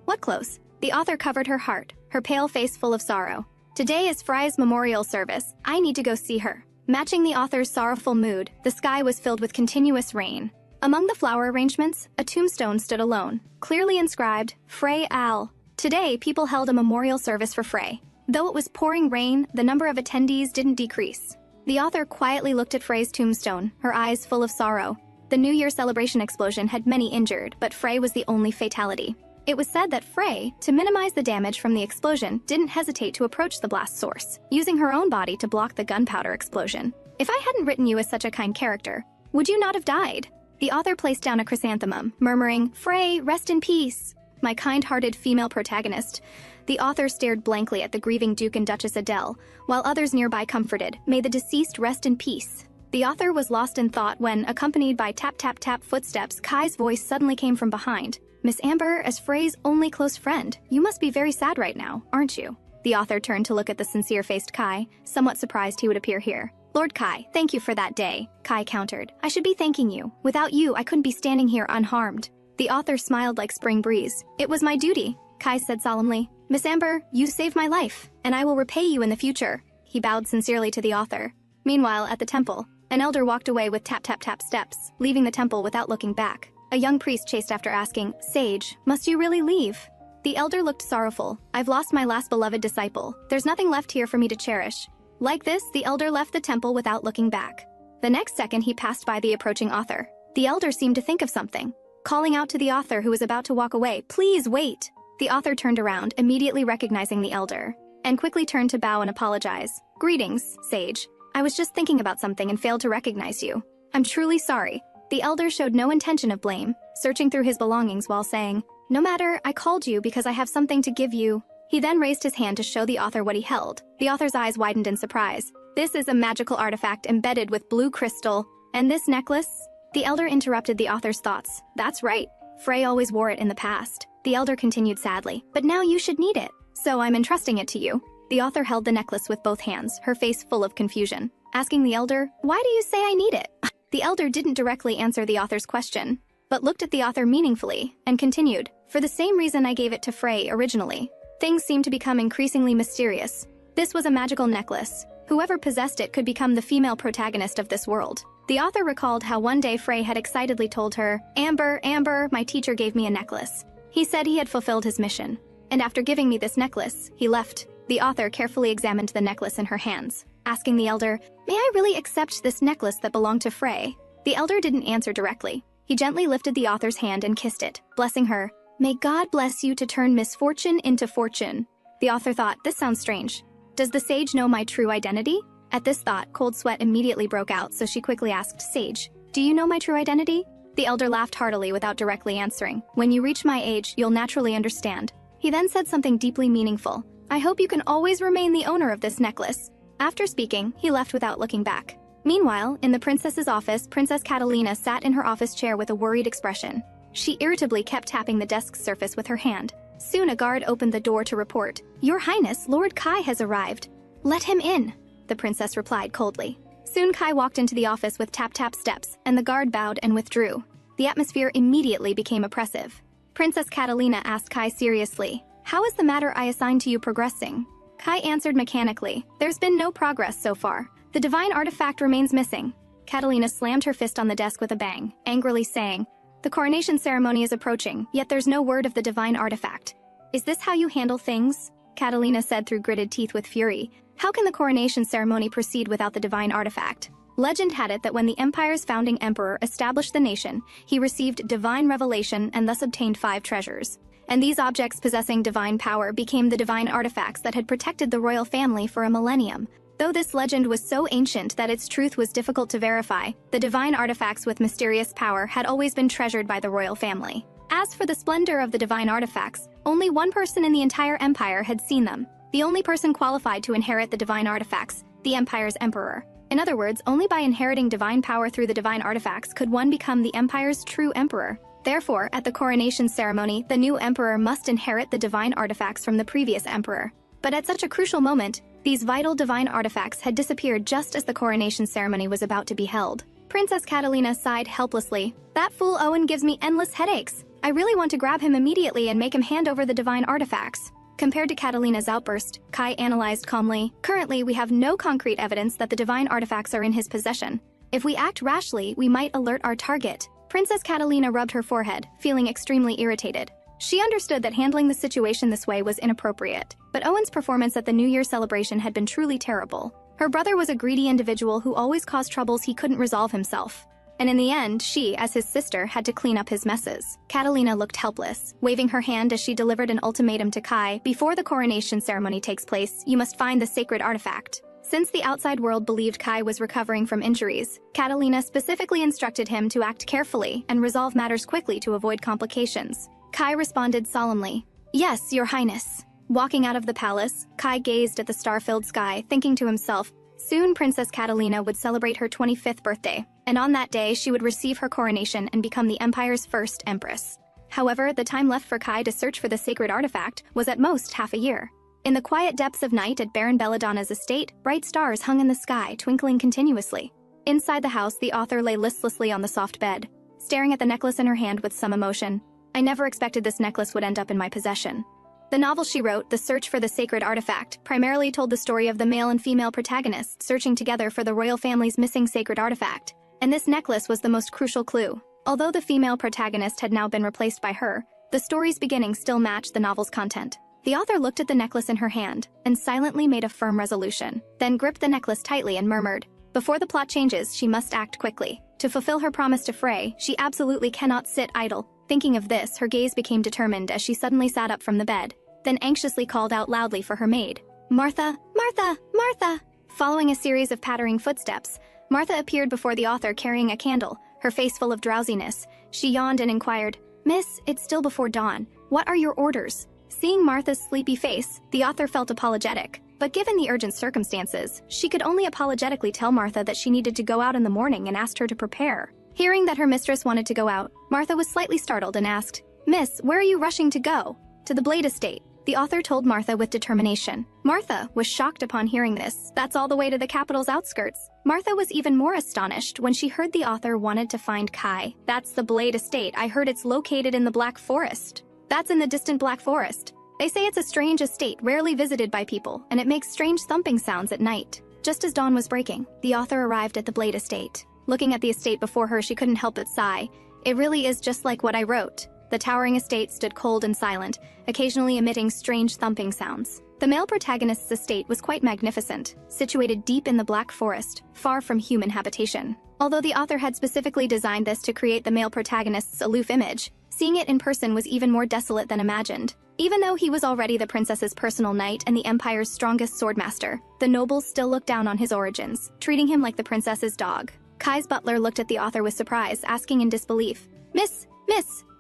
What clothes?" The author covered her heart, her pale face full of sorrow. "Today is Frey's memorial service. I need to go see her." Matching the author's sorrowful mood, the sky was filled with continuous rain. Among the flower arrangements, a tombstone stood alone, clearly inscribed, "Frey Al." Today, people held a memorial service for Frey. Though it was pouring rain, the number of attendees didn't decrease. The author quietly looked at Frey's tombstone, her eyes full of sorrow. The New Year celebration explosion had many injured, but Frey was the only fatality. It was said that Frey, to minimize the damage from the explosion, didn't hesitate to approach the blast source, using her own body to block the gunpowder explosion. "If I hadn't written you as such a kind character, would you not have died?" The author placed down a chrysanthemum, murmuring, "Frey, rest in peace." My kind-hearted female protagonist. The author stared blankly at the grieving Duke and Duchess Adele, while others nearby comforted, "May the deceased rest in peace." The author was lost in thought when, accompanied by tap-tap-tap footsteps, Kai's voice suddenly came from behind. "Miss Amber, as Frey's only close friend, you must be very sad right now, aren't you?" The author turned to look at the sincere-faced Kai, somewhat surprised he would appear here. Lord Kai, thank you for that day, Kai countered. I should be thanking you. Without you, I couldn't be standing here unharmed. The author smiled like spring breeze. It was my duty, Kai said solemnly. Miss Amber, you saved my life, and I will repay you in the future. He bowed sincerely to the author. Meanwhile, at the temple, an elder walked away with tap-tap-tap steps, leaving the temple without looking back. A young priest chased after asking, Sage, must you really leave? The elder looked sorrowful. I've lost my last beloved disciple. There's nothing left here for me to cherish. Like this, the elder left the temple without looking back. The next second, he passed by the approaching author. The elder seemed to think of something, calling out to the author who was about to walk away, Please wait! The author turned around, immediately recognizing the elder, and quickly turned to bow and apologize. Greetings, Sage. I was just thinking about something and failed to recognize you. I'm truly sorry. The elder showed no intention of blame, searching through his belongings while saying, No matter, I called you because I have something to give you. He then raised his hand to show the author what he held. The author's eyes widened in surprise. This is a magical artifact embedded with blue crystal. And this necklace? The elder interrupted the author's thoughts. That's right. Frey always wore it in the past. The elder continued sadly. But now you should need it. So I'm entrusting it to you. The author held the necklace with both hands, her face full of confusion. Asking the elder, Why do you say I need it? The elder didn't directly answer the author's question, but looked at the author meaningfully and continued, For the same reason I gave it to Frey originally. Things seemed to become increasingly mysterious. This was a magical necklace. Whoever possessed it could become the female protagonist of this world. The author recalled how one day Frey had excitedly told her, Amber, my teacher gave me a necklace. He said he had fulfilled his mission. And after giving me this necklace, he left. The author carefully examined the necklace in her hands, asking the elder, May I really accept this necklace that belonged to Frey? The elder didn't answer directly. He gently lifted the author's hand and kissed it, blessing her. May God bless you to turn misfortune into fortune. The author thought, This sounds strange. Does the sage know my true identity? At this thought, cold sweat immediately broke out, so she quickly asked, Sage, do you know my true identity? The elder laughed heartily without directly answering. When you reach my age, you'll naturally understand. He then said something deeply meaningful. I hope you can always remain the owner of this necklace. After speaking, he left without looking back. Meanwhile, in the princess's office, Princess Catalina sat in her office chair with a worried expression. She irritably kept tapping the desk's surface with her hand. Soon a guard opened the door to report, Your Highness, Lord Kai has arrived. Let him in, the princess replied coldly. Soon Kai walked into the office with tap-tap steps, and the guard bowed and withdrew. The atmosphere immediately became oppressive. Princess Catalina asked Kai seriously, How is the matter I assigned to you progressing? Kai answered mechanically, There's been no progress so far. The divine artifact remains missing. Catalina slammed her fist on the desk with a bang, angrily saying, The coronation ceremony is approaching, yet there's no word of the divine artifact. Is this how you handle things? Catalina said through gritted teeth with fury. How can the coronation ceremony proceed without the divine artifact? Legend had it that when the Empire's founding emperor established the nation, he received divine revelation and thus obtained 5 treasures. And these objects possessing divine power became the divine artifacts that had protected the royal family for a millennium. Though this legend was so ancient that its truth was difficult to verify, the divine artifacts with mysterious power had always been treasured by the royal family. As for the splendor of the divine artifacts, only one person in the entire empire had seen them. The only person qualified to inherit the divine artifacts, the empire's emperor. In other words, only by inheriting divine power through the divine artifacts could one become the empire's true emperor. Therefore, at the coronation ceremony, the new emperor must inherit the divine artifacts from the previous emperor. But at such a crucial moment, these vital divine artifacts had disappeared just as the coronation ceremony was about to be held. Princess Catalina sighed helplessly. That fool Owen gives me endless headaches. I really want to grab him immediately and make him hand over the divine artifacts. Compared to Catalina's outburst, Kai analyzed calmly, Currently, we have no concrete evidence that the divine artifacts are in his possession. If we act rashly, we might alert our target. Princess Catalina rubbed her forehead, feeling extremely irritated. She understood that handling the situation this way was inappropriate, but Owen's performance at the New Year celebration had been truly terrible. Her brother was a greedy individual who always caused troubles he couldn't resolve himself. And in the end, she, as his sister, had to clean up his messes. Catalina looked helpless, waving her hand as she delivered an ultimatum to Kai. Before the coronation ceremony takes place, you must find the sacred artifact. Since the outside world believed Kai was recovering from injuries, Catalina specifically instructed him to act carefully and resolve matters quickly to avoid complications. Kai responded solemnly, Yes, Your Highness. Walking out of the palace, Kai gazed at the star-filled sky, thinking to himself, Soon Princess Catalina would celebrate her 25th birthday, and on that day she would receive her coronation and become the Empire's first empress. However, the time left for Kai to search for the sacred artifact was at most half a year. In the quiet depths of night at Baron Belladonna's estate, bright stars hung in the sky, twinkling continuously. Inside the house, the author lay listlessly on the soft bed, staring at the necklace in her hand with some emotion. I never expected this necklace would end up in my possession. The novel she wrote, The Search for the Sacred Artifact, primarily told the story of the male and female protagonists searching together for the royal family's missing sacred artifact, and this necklace was the most crucial clue. Although the female protagonist had now been replaced by her, the story's beginning still matched the novel's content. The author looked at the necklace in her hand and silently made a firm resolution, then gripped the necklace tightly and murmured, "Before the plot changes, she must act quickly. To fulfill her promise to Frey, she absolutely cannot sit idle." Thinking of this, her gaze became determined as she suddenly sat up from the bed, then anxiously called out loudly for her maid. "Martha! Martha! Martha!" Following a series of pattering footsteps, Martha appeared before the author carrying a candle, her face full of drowsiness. She yawned and inquired, "Miss, it's still before dawn. What are your orders?" Seeing Martha's sleepy face, the author felt apologetic, but given the urgent circumstances, she could only apologetically tell Martha that she needed to go out in the morning and asked her to prepare. Hearing that her mistress wanted to go out, Martha was slightly startled and asked, "Miss, where are you rushing to go?" "To the Blade Estate," the author told Martha with determination. Martha was shocked upon hearing this. That's all the way to the capital's outskirts. Martha was even more astonished when she heard the author wanted to find Kai. "That's the Blade Estate. I heard it's located in the Black Forest." "That's in the distant Black Forest. They say it's a strange estate rarely visited by people, and it makes strange thumping sounds at night." Just as dawn was breaking, the author arrived at the Blade Estate. Looking at the estate before her, she couldn't help but sigh. It really is just like what I wrote. The towering estate stood cold and silent, occasionally emitting strange thumping sounds. The male protagonist's estate was quite magnificent, situated deep in the Black Forest, far from human habitation. Although the author had specifically designed this to create the male protagonist's aloof image, seeing it in person was even more desolate than imagined. Even though he was already the princess's personal knight and the empire's strongest swordmaster, the nobles still looked down on his origins, treating him like the princess's dog. Kai's butler looked at the author with surprise, asking in disbelief, Miss,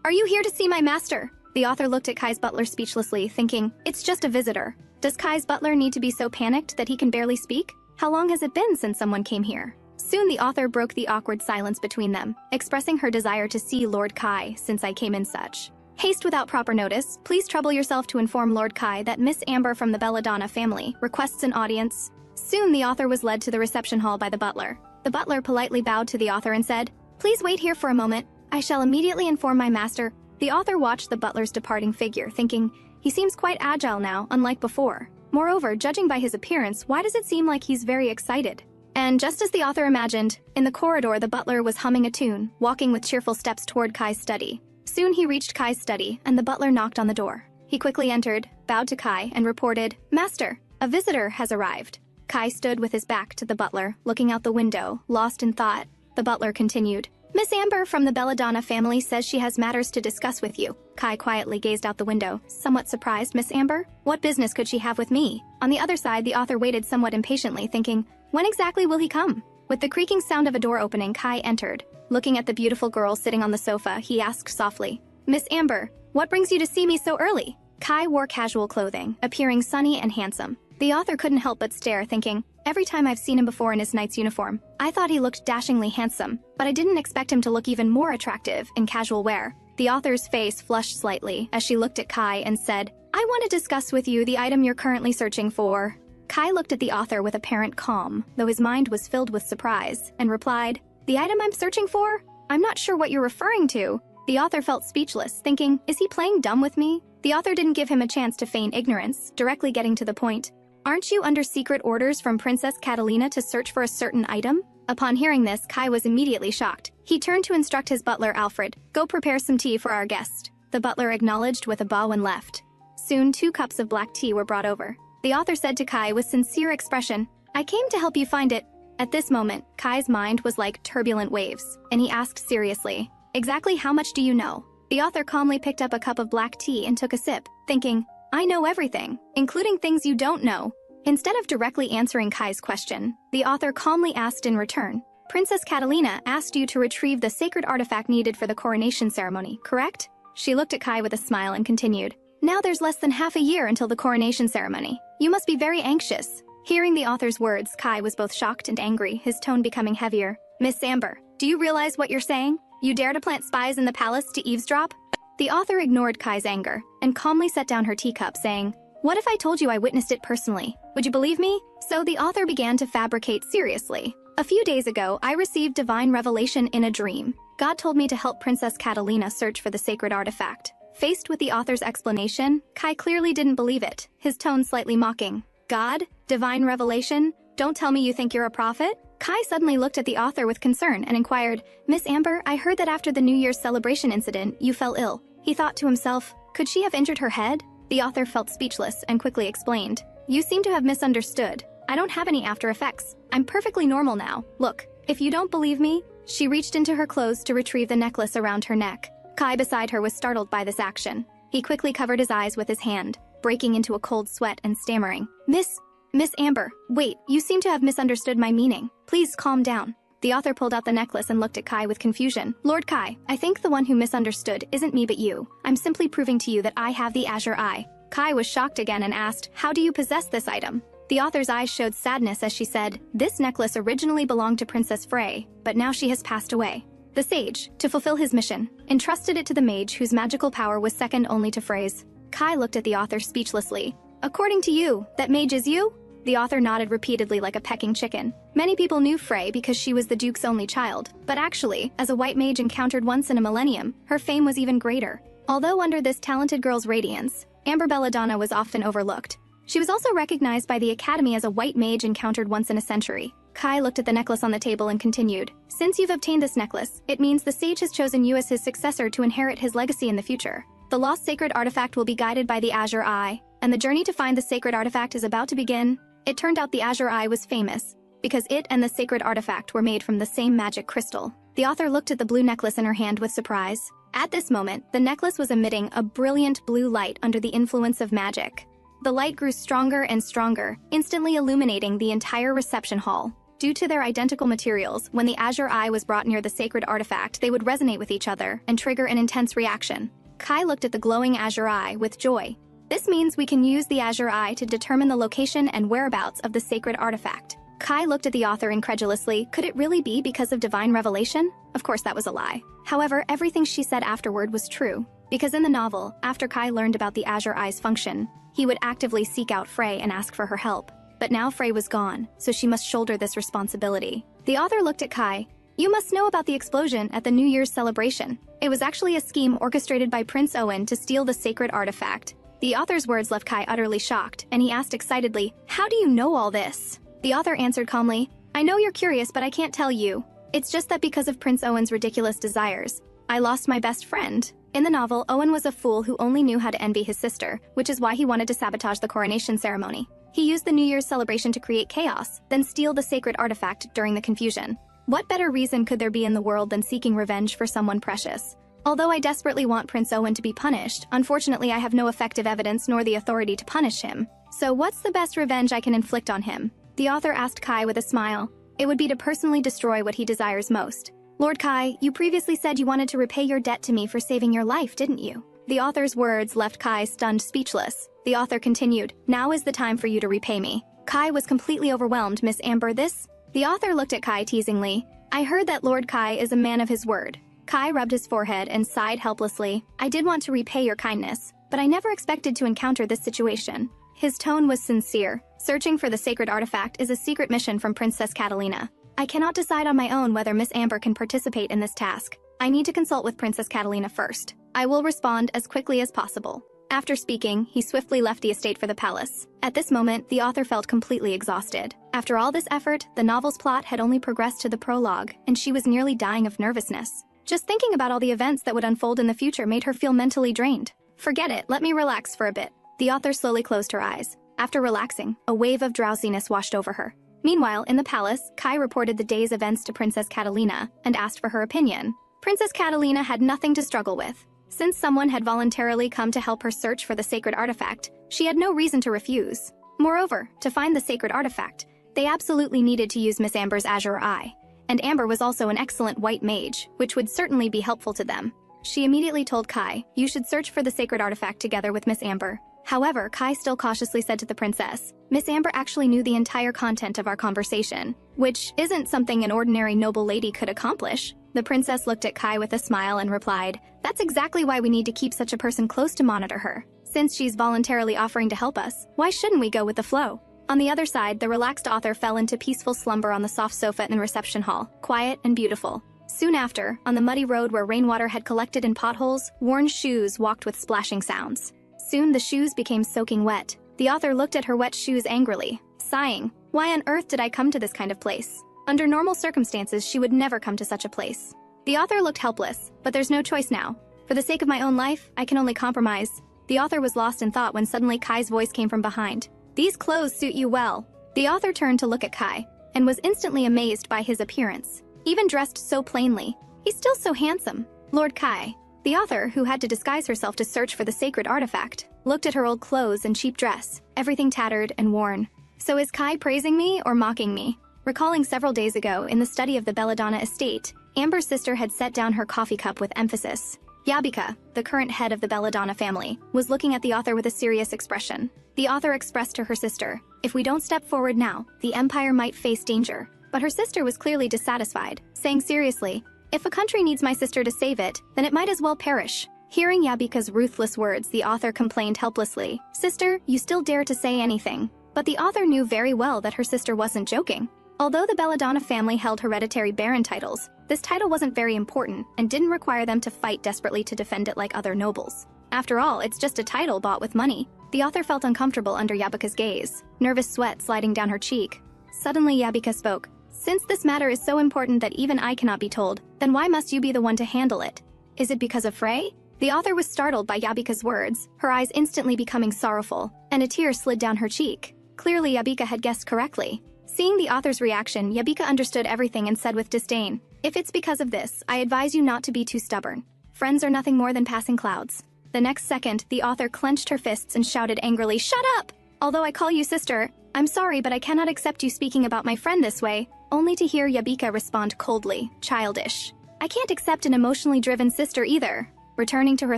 are you here to see my master?" The author looked at Kai's butler speechlessly, thinking, "It's just a visitor." Does Kai's butler need to be so panicked that he can barely speak? How long has it been since someone came here? Soon the author broke the awkward silence between them, expressing her desire to see Lord Kai, "Since I came in such haste without proper notice, please trouble yourself to inform Lord Kai that Miss Amber from the Belladonna family requests an audience." Soon the author was led to the reception hall by the butler. The butler politely bowed to the author and said, "Please wait here for a moment. I shall immediately inform my master." The author watched the butler's departing figure, thinking, he seems quite agile now, unlike before. Moreover, judging by his appearance, why does it seem like he's very excited? And just as the author imagined, in the corridor the butler was humming a tune, walking with cheerful steps toward Kai's study. Soon he reached Kai's study, and the butler knocked on the door. He quickly entered, bowed to Kai, and reported, "Master, a visitor has arrived." Kai stood with his back to the butler, looking out the window, lost in thought. The butler continued, "Miss Amber from the Belladonna family says she has matters to discuss with you." Kai quietly gazed out the window, somewhat surprised. Miss Amber? What business could she have with me? On the other side, the author waited somewhat impatiently, thinking, when exactly will he come? With the creaking sound of a door opening, Kai entered. Looking at the beautiful girl sitting on the sofa, he asked softly, "Miss Amber, what brings you to see me so early?" Kai wore casual clothing, appearing sunny and handsome. The author couldn't help but stare, thinking, every time I've seen him before in his knight's uniform, I thought he looked dashingly handsome, but I didn't expect him to look even more attractive in casual wear. The author's face flushed slightly as she looked at Kai and said, "I want to discuss with you the item you're currently searching for." Kai looked at the author with apparent calm, though his mind was filled with surprise, and replied, "The item I'm searching for? I'm not sure what you're referring to." The author felt speechless, thinking, is he playing dumb with me? The author didn't give him a chance to feign ignorance, directly getting to the point. "Aren't you under secret orders from Princess Catalina to search for a certain item?" Upon hearing this, Kai was immediately shocked. He turned to instruct his butler, Alfred, "Go prepare some tea for our guest." The butler acknowledged with a bow and left. Soon 2 cups of black tea were brought over. The author said to Kai with sincere expression, "I came to help you find it." At this moment, Kai's mind was like turbulent waves, and he asked seriously, "Exactly how much do you know?" The author calmly picked up a cup of black tea and took a sip, thinking, "I know everything, including things you don't know." Instead of directly answering Kai's question, the author calmly asked in return, "Princess Catalina asked you to retrieve the sacred artifact needed for the coronation ceremony, correct?" She looked at Kai with a smile and continued, "Now there's less than half a year until the coronation ceremony. You must be very anxious." Hearing the author's words, Kai was both shocked and angry, his tone becoming heavier. "Miss Amber, do you realize what you're saying? You dare to plant spies in the palace to eavesdrop?" The author ignored Kai's anger and calmly set down her teacup, saying, What if I told you I witnessed it personally? Would you believe me? So the author began to fabricate seriously. A few days ago, I received divine revelation in a dream. God told me to help Princess Catalina search for the sacred artifact. Faced with the author's explanation, Kai clearly didn't believe it, his tone slightly mocking. God? Divine revelation? Don't tell me you think you're a prophet? Kai suddenly looked at the author with concern and inquired, Miss Amber, I heard that after the New Year's celebration incident, you fell ill. He thought to himself, could she have injured her head? The author felt speechless and quickly explained, you seem to have misunderstood. I don't have any after effects. I'm perfectly normal now. Look, if you don't believe me, she reached into her clothes to retrieve the necklace around her neck. Kai beside her was startled by this action. He quickly covered his eyes with his hand, breaking into a cold sweat and stammering. Miss Amber, wait, you seem to have misunderstood my meaning. Please calm down. The author pulled out the necklace and looked at Kai with confusion. Lord Kai, I think the one who misunderstood isn't me but you. I'm simply proving to you that I have the Azure Eye. Kai was shocked again and asked, how do you possess this item? The author's eyes showed sadness as she said, this necklace originally belonged to Princess Frey, but now she has passed away. The sage, to fulfill his mission, entrusted it to the mage whose magical power was second only to Frey's. Kai looked at the author speechlessly. According to you, that mage is you? The author nodded repeatedly like a pecking chicken. Many people knew Frey because she was the Duke's only child, but actually, as a white mage encountered once in a millennium, her fame was even greater. Although under this talented girl's radiance, Amber Belladonna was often overlooked. She was also recognized by the Academy as a white mage encountered once in a century. Kai looked at the necklace on the table and continued, since you've obtained this necklace, it means the sage has chosen you as his successor to inherit his legacy in the future. The lost sacred artifact will be guided by the Azure Eye, and the journey to find the sacred artifact is about to begin. It turned out the Azure Eye was famous, because it and the sacred artifact were made from the same magic crystal. The author looked at the blue necklace in her hand with surprise. At this moment, the necklace was emitting a brilliant blue light under the influence of magic. The light grew stronger and stronger, instantly illuminating the entire reception hall. Due to their identical materials, when the Azure Eye was brought near the sacred artifact, they would resonate with each other and trigger an intense reaction. Kai looked at the glowing Azure Eye with joy. This means we can use the Azure Eye to determine the location and whereabouts of the sacred artifact. Kai looked at the author incredulously. Could it really be because of divine revelation? Of course that was a lie. However, everything she said afterward was true. Because in the novel, after Kai learned about the Azure Eye's function, he would actively seek out Frey and ask for her help. But now Frey was gone, so she must shoulder this responsibility. The author looked at Kai. You must know about the explosion at the New Year's celebration. It was actually a scheme orchestrated by Prince Owen to steal the sacred artifact. The author's words left Kai utterly shocked, and he asked excitedly, how do you know all this? The author answered calmly, I know you're curious, but I can't tell you. It's just that because of Prince Owen's ridiculous desires, I lost my best friend. In the novel, Owen was a fool who only knew how to envy his sister, which is why he wanted to sabotage the coronation ceremony. He used the New Year's celebration to create chaos, then steal the sacred artifact during the confusion. What better reason could there be in the world than seeking revenge for someone precious? Although I desperately want Prince Owen to be punished, unfortunately I have no effective evidence nor the authority to punish him. So what's the best revenge I can inflict on him? The author asked Kai with a smile. It would be to personally destroy what he desires most. Lord Kai, you previously said you wanted to repay your debt to me for saving your life, didn't you? The author's words left Kai stunned speechless. The author continued, now is the time for you to repay me. Kai was completely overwhelmed. Miss Amber, this? The author looked at Kai teasingly. I heard that Lord Kai is a man of his word. Kai rubbed his forehead and sighed helplessly. I did want to repay your kindness, but I never expected to encounter this situation. His tone was sincere. Searching for the sacred artifact is a secret mission from Princess Catalina. I cannot decide on my own whether Miss Amber can participate in this task. I need to consult with Princess Catalina first. I will respond as quickly as possible. After speaking, he swiftly left the estate for the palace. At this moment, the author felt completely exhausted. After all this effort, the novel's plot had only progressed to the prologue, and she was nearly dying of nervousness. Just thinking about all the events that would unfold in the future made her feel mentally drained. Forget it, let me relax for a bit. The author slowly closed her eyes. After relaxing, a wave of drowsiness washed over her. Meanwhile, in the palace, Kai reported the day's events to Princess Catalina and asked for her opinion. Princess Catalina had nothing to struggle with. Since someone had voluntarily come to help her search for the sacred artifact, she had no reason to refuse. Moreover, to find the sacred artifact, they absolutely needed to use Miss Amber's Azure Eye. And Amber was also an excellent white mage, which would certainly be helpful to them. She immediately told Kai, you should search for the sacred artifact together with Miss Amber. However, Kai still cautiously said to the princess, Miss Amber actually knew the entire content of our conversation, which isn't something an ordinary noble lady could accomplish. The princess looked at Kai with a smile and replied, that's exactly why we need to keep such a person close to monitor her. Since she's voluntarily offering to help us, why shouldn't we go with the flow? On the other side, the relaxed author fell into peaceful slumber on the soft sofa in the reception hall, quiet and beautiful. Soon after, on the muddy road where rainwater had collected in potholes, worn shoes walked with splashing sounds. Soon the shoes became soaking wet. The author looked at her wet shoes angrily, sighing, "Why on earth did I come to this kind of place? Under normal circumstances, she would never come to such a place." The author looked helpless, but there's no choice now. For the sake of my own life, I can only compromise. The author was lost in thought when suddenly Kai's voice came from behind. "These clothes suit you well." The author turned to look at Kai, and was instantly amazed by his appearance. Even dressed so plainly, he's still so handsome. Lord Kai. The author, who had to disguise herself to search for the sacred artifact, looked at her old clothes and cheap dress, everything tattered and worn. So is Kai praising me or mocking me? Recalling several days ago, in the study of the Belladonna estate, Amber's sister had set down her coffee cup with emphasis. Yabika, the current head of the Belladonna family, was looking at the author with a serious expression. The author expressed to her sister, "If we don't step forward now, the empire might face danger." But her sister was clearly dissatisfied, saying seriously, "If a country needs my sister to save it, then it might as well perish." Hearing Yabika's ruthless words, the author complained helplessly, "Sister, you still dare to say anything." But the author knew very well that her sister wasn't joking. Although the Belladonna family held hereditary baron titles, this title wasn't very important and didn't require them to fight desperately to defend it like other nobles. After all, it's just a title bought with money. The author felt uncomfortable under Yabika's gaze, nervous sweat sliding down her cheek. Suddenly Yabika spoke. "Since this matter is so important that even I cannot be told, then why must you be the one to handle it? Is it because of Frey?" The author was startled by Yabika's words, her eyes instantly becoming sorrowful, and a tear slid down her cheek. Clearly Yabika had guessed correctly. Seeing the author's reaction, Yabika understood everything and said with disdain, "If it's because of this, I advise you not to be too stubborn. Friends are nothing more than passing clouds." The next second, the author clenched her fists and shouted angrily, "Shut up! Although I call you sister, I'm sorry, but I cannot accept you speaking about my friend this way," only to hear Yabika respond coldly, childish. "I can't accept an emotionally driven sister either." Returning to her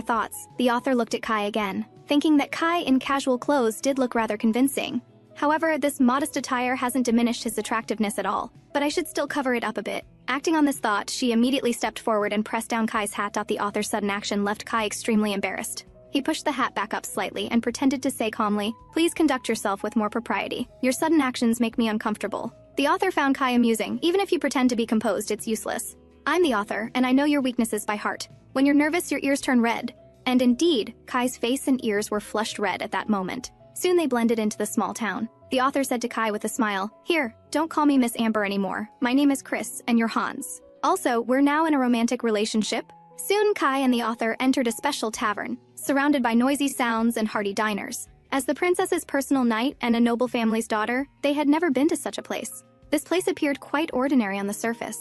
thoughts, the author looked at Kai again, thinking that Kai in casual clothes did look rather convincing. However, this modest attire hasn't diminished his attractiveness at all, but I should still cover it up a bit. Acting on this thought, she immediately stepped forward and pressed down Kai's hat. The author's sudden action left Kai extremely embarrassed. He pushed the hat back up slightly and pretended to say calmly, "Please conduct yourself with more propriety. Your sudden actions make me uncomfortable." The author found Kai amusing. "Even if you pretend to be composed, it's useless. I'm the author, and I know your weaknesses by heart. When you're nervous, your ears turn red." And indeed, Kai's face and ears were flushed red at that moment. Soon they blended into the small town. The author said to Kai with a smile, "Here, don't call me Miss Amber anymore. My name is Chris, and you're Hans. Also, we're now in a romantic relationship." Soon Kai and the author entered a special tavern, surrounded by noisy sounds and hearty diners. As the princess's personal knight and a noble family's daughter, they had never been to such a place. This place appeared quite ordinary on the surface.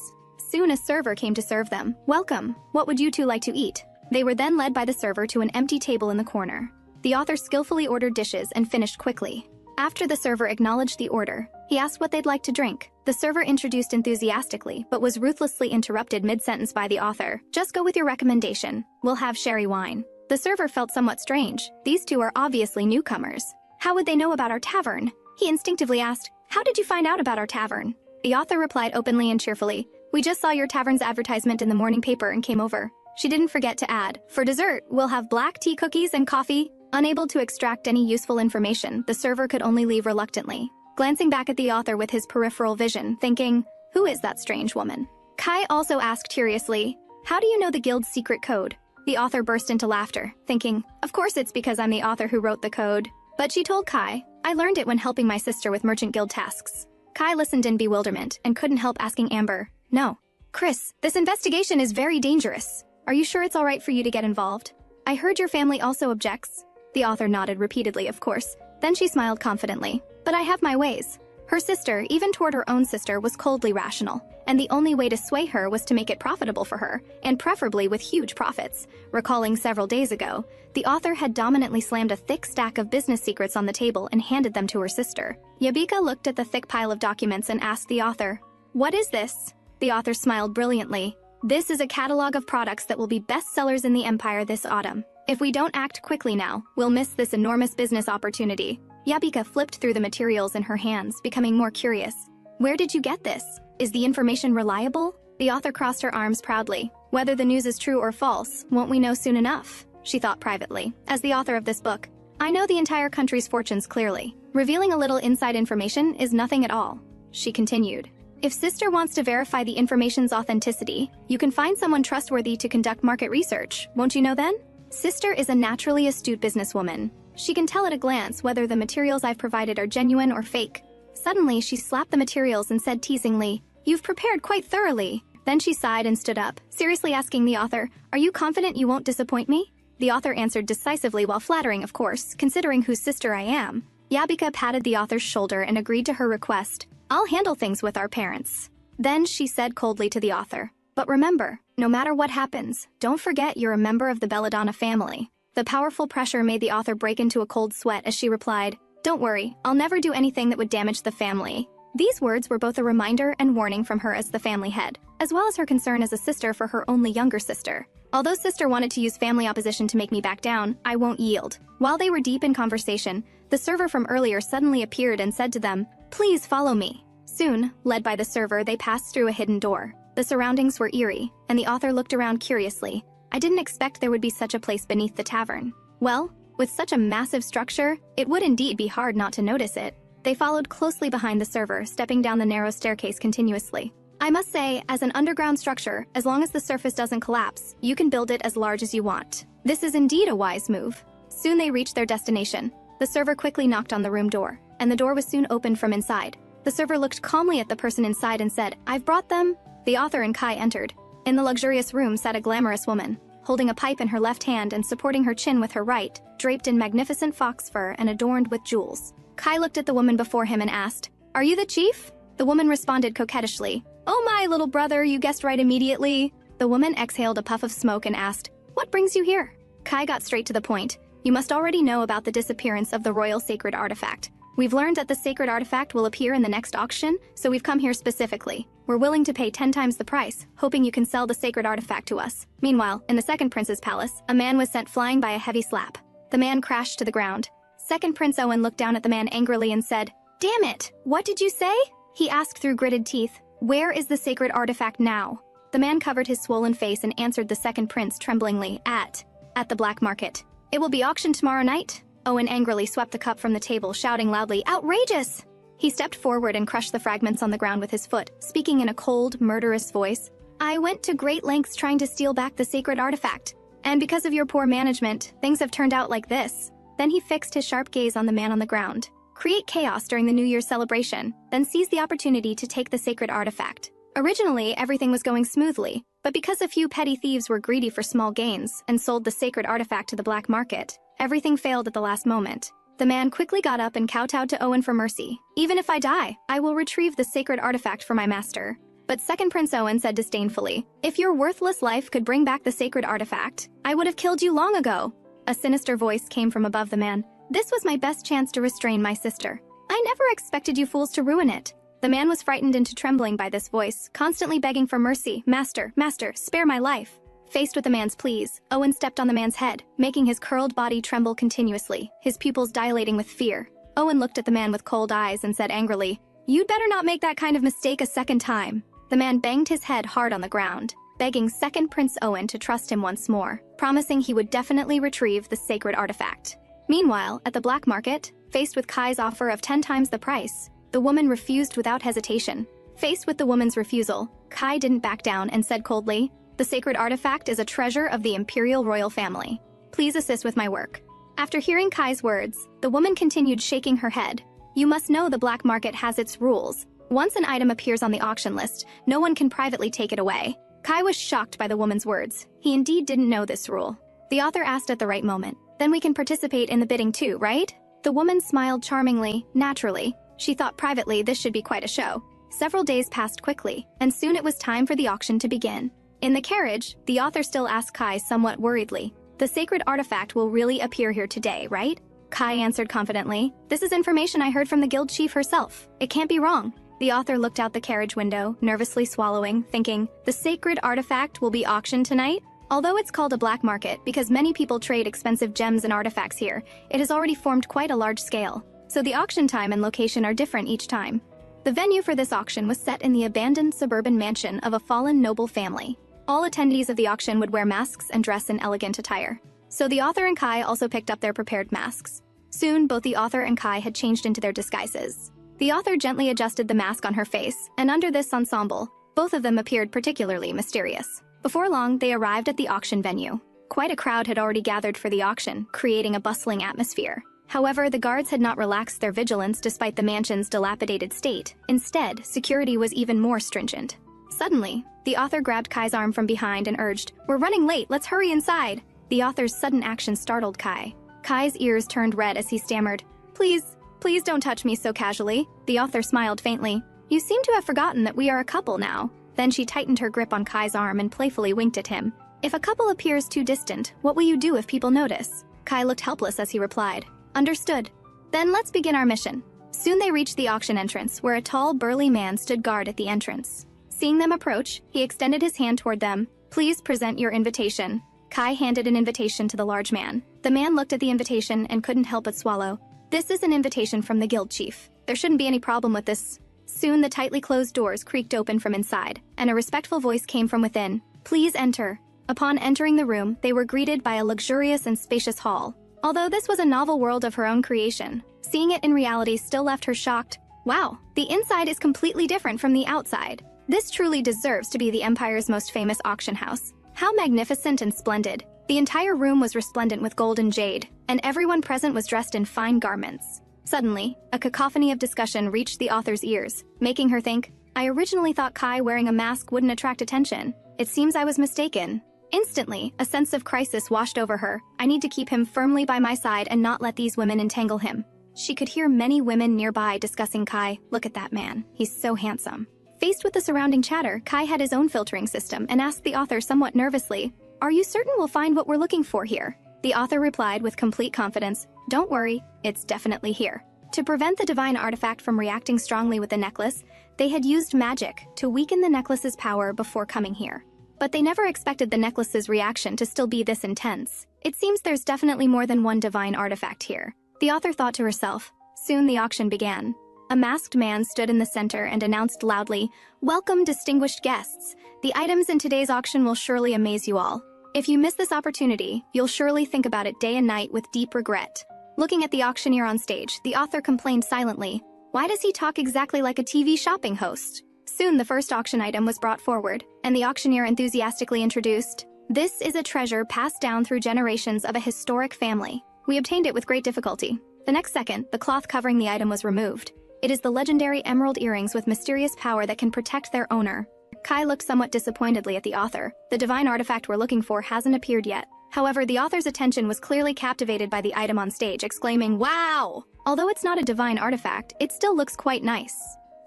Soon a server came to serve them. "Welcome. What would you two like to eat?" They were then led by the server to an empty table in the corner. The author skillfully ordered dishes and finished quickly. After the server acknowledged the order, he asked what they'd like to drink. The server introduced enthusiastically, but was ruthlessly interrupted mid-sentence by the author. "Just go with your recommendation. We'll have sherry wine." The server felt somewhat strange. These two are obviously newcomers. "How would they know about our tavern?" He instinctively asked, "How did you find out about our tavern?" The author replied openly and cheerfully, "We just saw your tavern's advertisement in the morning paper and came over." She didn't forget to add, "For dessert, we'll have black tea cookies and coffee." Unable to extract any useful information, the server could only leave reluctantly, glancing back at the author with his peripheral vision, thinking, "Who is that strange woman?" Kai also asked curiously, "How do you know the guild's secret code?" The author burst into laughter, thinking, "Of course it's because I'm the author who wrote the code." But she told Kai, "I learned it when helping my sister with merchant guild tasks." Kai listened in bewilderment and couldn't help asking Amber, "No. Chris, this investigation is very dangerous. Are you sure it's all right for you to get involved? I heard your family also objects." The author nodded repeatedly, of course. Then she smiled confidently. "But I have my ways." Her sister, even toward her own sister, was coldly rational, and the only way to sway her was to make it profitable for her, and preferably with huge profits. Recalling several days ago, the author had dominantly slammed a thick stack of business secrets on the table and handed them to her sister. Yabika looked at the thick pile of documents and asked the author, "What is this?" The author smiled brilliantly. "This is a catalog of products that will be bestsellers in the Empire this autumn. If we don't act quickly now, we'll miss this enormous business opportunity." Yabika flipped through the materials in her hands, becoming more curious. "Where did you get this? Is the information reliable?" The author crossed her arms proudly. "Whether the news is true or false, won't we know soon enough?" she thought privately. As the author of this book, I know the entire country's fortunes clearly. Revealing a little inside information is nothing at all. She continued. If sister wants to verify the information's authenticity, you can find someone trustworthy to conduct market research, won't you know then? Sister is a naturally astute businesswoman. She can tell at a glance whether the materials I've provided are genuine or fake. Suddenly, she slapped the materials and said teasingly, "You've prepared quite thoroughly." Then she sighed and stood up, seriously asking the author, "Are you confident you won't disappoint me?" The author answered decisively while flattering, of course, considering whose sister I am. Yabika patted the author's shoulder and agreed to her request. "I'll handle things with our parents." Then she said coldly to the author, "But remember, no matter what happens, don't forget you're a member of the Belladonna family." The powerful pressure made the author break into a cold sweat as she replied, "Don't worry, I'll never do anything that would damage the family." These words were both a reminder and warning from her as the family head, as well as her concern as a sister for her only younger sister. Although sister wanted to use family opposition to make me back down, I won't yield. While they were deep in conversation, the server from earlier suddenly appeared and said to them, "Please follow me." Soon, led by the server, they passed through a hidden door. The surroundings were eerie, and the author looked around curiously. I didn't expect there would be such a place beneath the tavern. Well, with such a massive structure, it would indeed be hard not to notice it. They followed closely behind the server, stepping down the narrow staircase continuously. I must say, as an underground structure, as long as the surface doesn't collapse, you can build it as large as you want. This is indeed a wise move. Soon they reached their destination. The server quickly knocked on the room door, and the door was soon opened from inside. The server looked calmly at the person inside and said, "I've brought them." The author and Kai entered. In the luxurious room sat a glamorous woman, holding a pipe in her left hand and supporting her chin with her right, draped in magnificent fox fur and adorned with jewels. Kai looked at the woman before him and asked, "Are you the chief?" The woman responded coquettishly, "Oh my little brother, you guessed right immediately." The woman exhaled a puff of smoke and asked, "What brings you here?" Kai got straight to the point. "You must already know about the disappearance of the royal sacred artifact. We've learned that the sacred artifact will appear in the next auction, so we've come here specifically. We're willing to pay 10 times the price, hoping you can sell the sacred artifact to us." Meanwhile, in the second prince's palace, a man was sent flying by a heavy slap. The man crashed to the ground. Second Prince Owen looked down at the man angrily and said, "Damn it! What did you say?" He asked through gritted teeth, "Where is the sacred artifact now?" The man covered his swollen face and answered the second prince tremblingly, At the black market. It will be auctioned tomorrow night." Owen angrily swept the cup from the table, shouting loudly, "Outrageous!" He stepped forward and crushed the fragments on the ground with his foot, speaking in a cold, murderous voice. "I went to great lengths trying to steal back the sacred artifact, and because of your poor management, things have turned out like this." Then he fixed his sharp gaze on the man on the ground. "Create chaos during the New Year's celebration, then seize the opportunity to take the sacred artifact." Originally, everything was going smoothly, but because a few petty thieves were greedy for small gains and sold the sacred artifact to the black market, everything failed at the last moment. The man quickly got up and kowtowed to Owen for mercy. "Even if I die, I will retrieve the sacred artifact for my master." But second Prince Owen said disdainfully, "If your worthless life could bring back the sacred artifact, I would have killed you long ago." A sinister voice came from above the man. "This was my best chance to restrain my sister. I never expected you fools to ruin it." The man was frightened into trembling by this voice, constantly begging for mercy. Master, spare my life." Faced with the man's pleas, Owen stepped on the man's head, making his curled body tremble continuously, his pupils dilating with fear. Owen looked at the man with cold eyes and said angrily, "You'd better not make that kind of mistake a second time." The man banged his head hard on the ground, begging second Prince Owen to trust him once more, promising he would definitely retrieve the sacred artifact. Meanwhile, at the black market, faced with Kai's offer of 10 times the price, the woman refused without hesitation. Faced with the woman's refusal, Kai didn't back down and said coldly, "The sacred artifact is a treasure of the imperial royal family. Please assist with my work." After hearing Kai's words, the woman continued shaking her head. "You must know the black market has its rules. Once an item appears on the auction list, no one can privately take it away." Kai was shocked by the woman's words. He indeed didn't know this rule. The author asked at the right moment, "Then we can participate in the bidding too, right?" The woman smiled charmingly, naturally. She thought privately this should be quite a show. Several days passed quickly, and soon it was time for the auction to begin. In the carriage, the author still asked Kai somewhat worriedly, "The sacred artifact will really appear here today, right?" Kai answered confidently, "This is information I heard from the guild chief herself. It can't be wrong." The author looked out the carriage window, nervously swallowing, thinking, "The sacred artifact will be auctioned tonight?" Although it's called a black market because many people trade expensive gems and artifacts here, it has already formed quite a large scale, so the auction time and location are different each time. The venue for this auction was set in the abandoned suburban mansion of a fallen noble family. All attendees of the auction would wear masks and dress in elegant attire. So the author and Kai also picked up their prepared masks. Soon, both the author and Kai had changed into their disguises. The author gently adjusted the mask on her face, and under this ensemble, both of them appeared particularly mysterious. Before long, they arrived at the auction venue. Quite a crowd had already gathered for the auction, creating a bustling atmosphere. However, the guards had not relaxed their vigilance despite the mansion's dilapidated state. Instead, security was even more stringent. Suddenly, the author grabbed Kai's arm from behind and urged, "We're running late, let's hurry inside." The author's sudden action startled Kai. Kai's ears turned red as he stammered, Please don't touch me so casually." The author smiled faintly. "You seem to have forgotten that we are a couple now." Then she tightened her grip on Kai's arm and playfully winked at him. "If a couple appears too distant, what will you do if people notice?" Kai looked helpless as he replied, "Understood. Then let's begin our mission." Soon they reached the auction entrance, where a tall, burly man stood guard at the entrance. Seeing them approach, he extended his hand toward them. "Please present your invitation." Kai handed an invitation to the large man. The man looked at the invitation and couldn't help but swallow. "This is an invitation from the guild chief. There shouldn't be any problem with this." Soon the tightly closed doors creaked open from inside, and a respectful voice came from within. "Please enter." Upon entering the room, they were greeted by a luxurious and spacious hall. Although this was a novel world of her own creation, seeing it in reality still left her shocked. Wow, the inside is completely different from the outside. This truly deserves to be the Empire's most famous auction house. How magnificent and splendid. The entire room was resplendent with gold and jade, and everyone present was dressed in fine garments. Suddenly, a cacophony of discussion reached the author's ears, making her think, "I originally thought Kai wearing a mask wouldn't attract attention. It seems I was mistaken." Instantly, a sense of crisis washed over her. "I need to keep him firmly by my side and not let these women entangle him." She could hear many women nearby discussing Kai. "Look at that man. He's so handsome." Faced with the surrounding chatter, Kai had his own filtering system and asked the author somewhat nervously, "Are you certain we'll find what we're looking for here?" The author replied with complete confidence, "Don't worry, it's definitely here." To prevent the divine artifact from reacting strongly with the necklace, they had used magic to weaken the necklace's power before coming here. But they never expected the necklace's reaction to still be this intense. It seems there's definitely more than one divine artifact here. The author thought to herself. Soon the auction began. A masked man stood in the center and announced loudly, "Welcome, distinguished guests. The items in today's auction will surely amaze you all. If you miss this opportunity, you'll surely think about it day and night with deep regret." Looking at the auctioneer on stage, the author complained silently, "Why does he talk exactly like a TV shopping host?" Soon the first auction item was brought forward, and the auctioneer enthusiastically introduced, "This is a treasure passed down through generations of a historic family. We obtained it with great difficulty." The next second, the cloth covering the item was removed. It is the legendary emerald earrings with mysterious power that can protect their owner. Kai looked somewhat disappointedly at the author. The divine artifact we're looking for hasn't appeared yet. However, the author's attention was clearly captivated by the item on stage, exclaiming, "Wow!" Although it's not a divine artifact, it still looks quite nice.